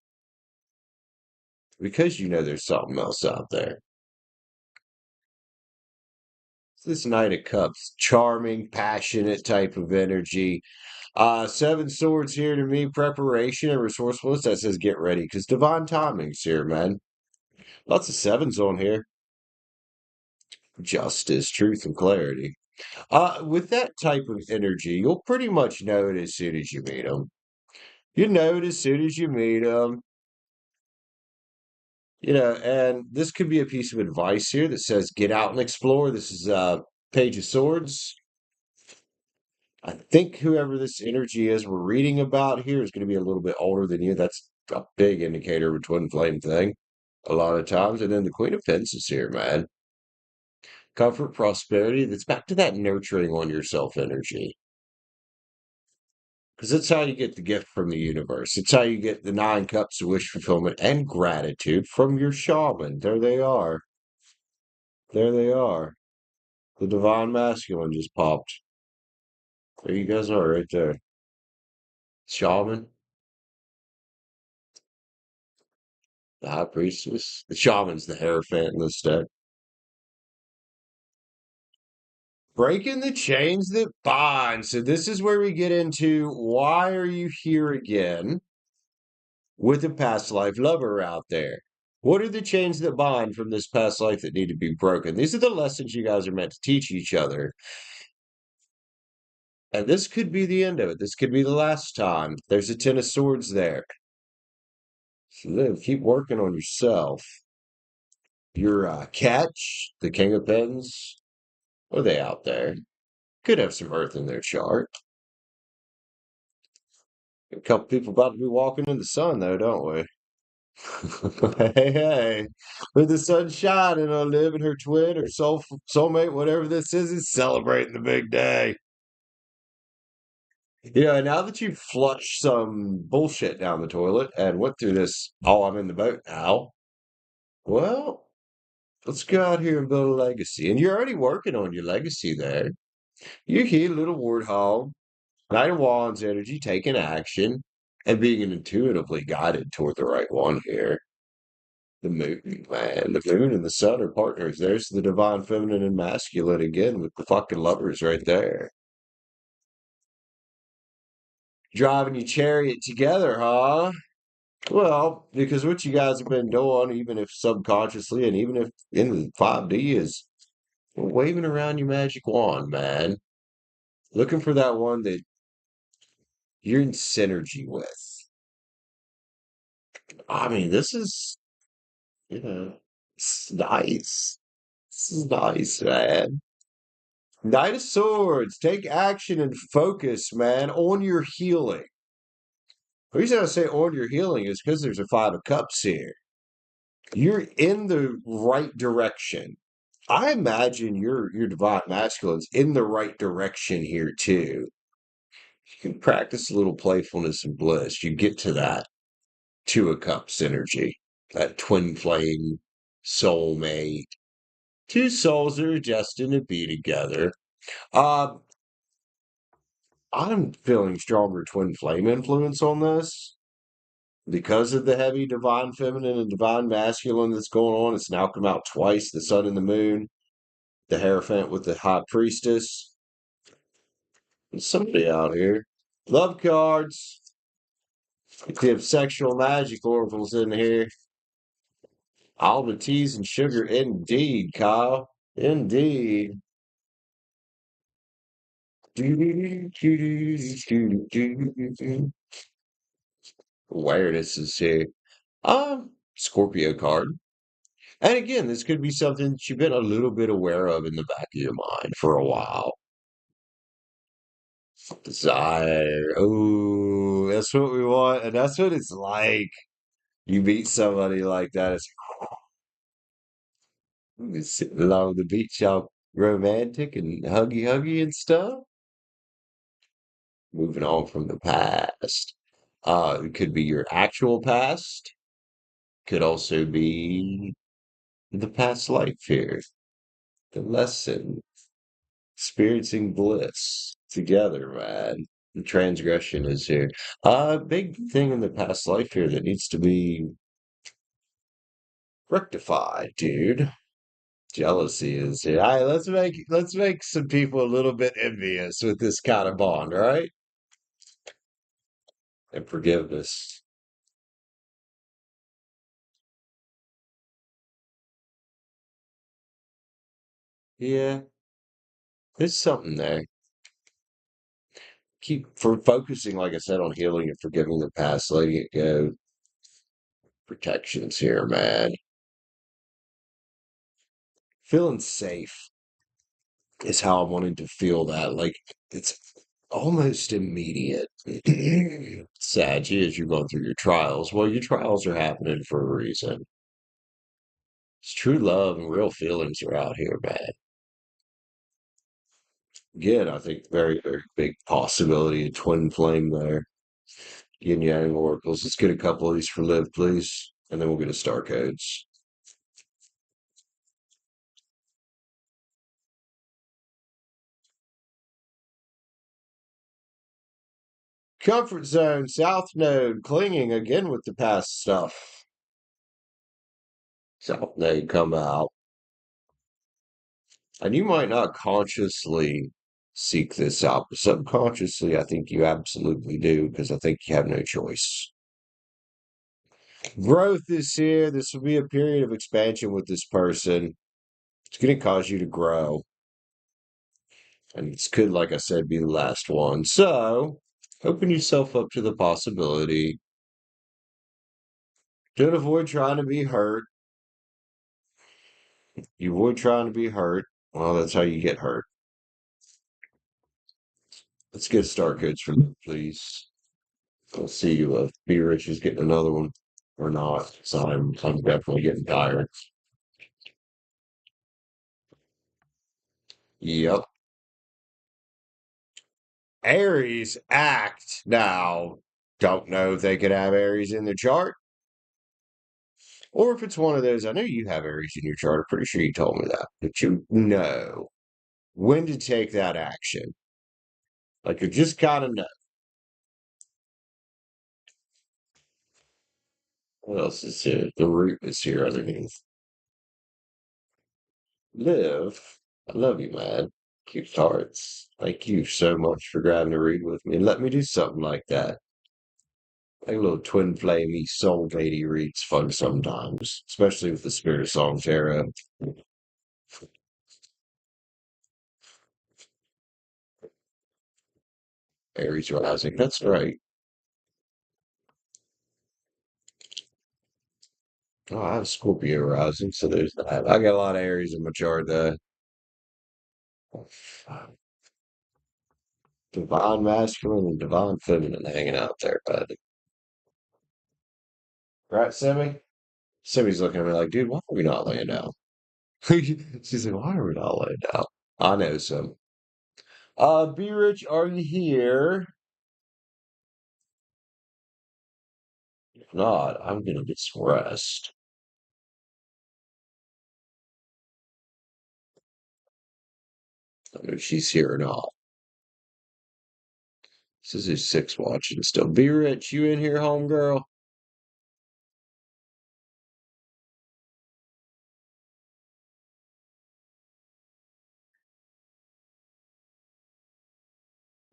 because you know there's something else out there. It's this Knight of Cups. Charming, passionate type of energy. Seven Swords here to me, preparation and resourcefulness. That says get ready because divine timing's here, man. Lots of sevens on here. Justice, truth, and clarity. With that type of energy, you'll pretty much know it as soon as you meet them. You know it as soon as you meet them. And this could be a piece of advice here that says get out and explore. This is Page of Swords. I think whoever this energy is we're reading about here is going to be a little bit older than you. That's a big indicator of a twin flame thing a lot of times. And then the Queen of Pentacles is here, man. Comfort, prosperity. That's back to that nurturing on yourself energy. Because that's how you get the gift from the universe. It's how you get the 9 cups of wish fulfillment and gratitude from your shaman. There they are. There they are. The divine masculine just popped. There you guys are right there. Shaman, the high priestess. The shaman's the hierophant in this deck. Breaking the chains that bind. So this is where we get into why are you here again with a past life lover out there? What are the chains that bind from this past life that need to be broken? These are the lessons you guys are meant to teach each other. And this could be the end of it. This could be the last time. There's a Ten of Swords there. So Liv, keep working on yourself. Your catch, the King of Pens, what are they out there? Could have some earth in their chart. A couple people about to be walking in the sun, though, don't we? Hey, hey, with the sun shining on Liv and her twin or soulmate, whatever this is celebrating the big day. And now that you've flushed some bullshit down the toilet and went through this, oh, I'm in the boat now. Well, let's go out here and build a legacy. And you're already working on your legacy there. You hear little warthog, Knight of Wands energy, taking action and being intuitively guided toward the right one here. The moon, man, the moon and the sun are partners. There's the divine feminine and masculine again with the fucking lovers right there. Driving your chariot together, huh? Well, because what you guys have been doing, even if subconsciously and even if in the 5D, is waving around your magic wand, man. Looking for that one that you're in synergy with. I mean, this is, it's nice. This is nice, man. Knight of Swords, take action and focus, man, on your healing. The reason I say on your healing is because there's a Five of Cups here. You're in the right direction. I imagine your divine masculine's in the right direction here too. You can practice a little playfulness and bliss. You get to that Two of Cups energy, that twin flame soulmate. Two souls that are destined to be together. Uh, I'm feeling stronger twin flame influence on this because of the heavy divine feminine and divine masculine that's going on. It's now come out twice, the sun and the moon, the Hierophant with the high priestess. There's somebody out here. Love cards. If you have sexual magic oracles in here. All the teas and sugar, indeed, Kyle. Indeed. Awareness is here. Scorpio card. And again, this could be something that you've been a little bit aware of in the back of your mind for a while. Desire. Oh, that's what we want. And that's what it's like. You meet somebody like that. It's sitting along the beach, all romantic and huggy huggy and stuff. Moving on from the past. It could be your actual past. Could also be the past life here. The lesson. Experiencing bliss together, man. The transgression is here. Big thing in the past life here that needs to be rectified, dude. Jealousy is here. All right, let's make some people a little bit envious with this kind of bond, all right? And forgiveness. Yeah, there's something there. Keep for focusing, like I said, on healing and forgiving the past, letting it go. Protections here, man. Feeling safe is how I'm wanting to feel that. Like it's almost immediate. Sad as you're going through your trials. Well, your trials are happening for a reason. It's true love and real feelings are out here, man. Again, I think very, very big possibility of twin flame there. Yin Yang Oracles. Let's get a couple of these for Liv, please. And then we'll get a star codes. Comfort zone, South Node, clinging again with the past stuff. South Node come out. And you might not consciously seek this out, but subconsciously, I think you absolutely do because I think you have no choice. Growth is here. This will be a period of expansion with this person. It's going to cause you to grow. And this could, like I said, be the last one. So open yourself up to the possibility. Don't avoid trying to be hurt. You avoid trying to be hurt. Well, that's how you get hurt. Let's get star codes for them, please. Let's see if Be Rich is getting another one or not. So I'm definitely getting tired. Yep. Aries act. Now, don't know if they could have Aries in their chart. Or if it's one of those, I know you have Aries in your chart. I'm pretty sure you told me that. But you know when to take that action. Like you just kind of know. What else is here? The root is here underneath. Live. I love you, man. Cute hearts. Thank you so much for grabbing a read with me and let me do something like that. Like a little twin flamey soul matey reads fun sometimes, especially with the Spirit of Songs era. Aries rising. That's right. Oh, I have Scorpio rising, so there's that. I got a lot of Aries in my chart. Divine masculine and divine feminine hanging out there, but right, Semi? Semi's looking at me like, dude, why are we not laying down? She's like, why are we not laying down? I know some. Be Rich, are you here? If not, I'm gonna get some rest. I don't know if she's here or not. This is his six watching still. Be Rich, you in here, homegirl?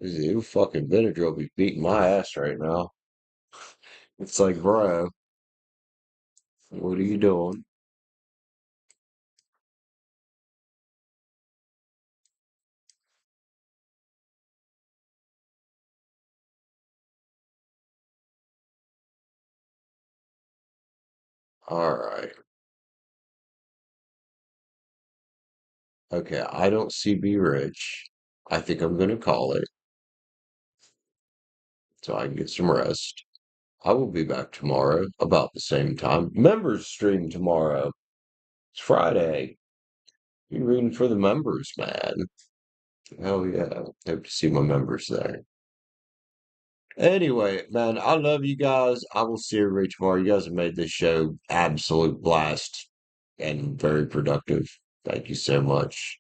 Ew, fucking Benadryl be beating my ass right now. It's like, bro, what are you doing? All right. Okay, I don't see Be Rich. I think I'm gonna call it so I can get some rest. I will be back tomorrow about the same time. Members stream tomorrow. It's Friday. You reading for the members, man. Hell yeah. Hope to see my members there. Anyway, man, I love you guys. I will see everybody tomorrow. You guys have made this show absolute blast and very productive. Thank you so much.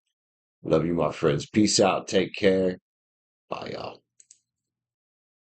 Love you, my friends. Peace out. Take care. Bye, y'all.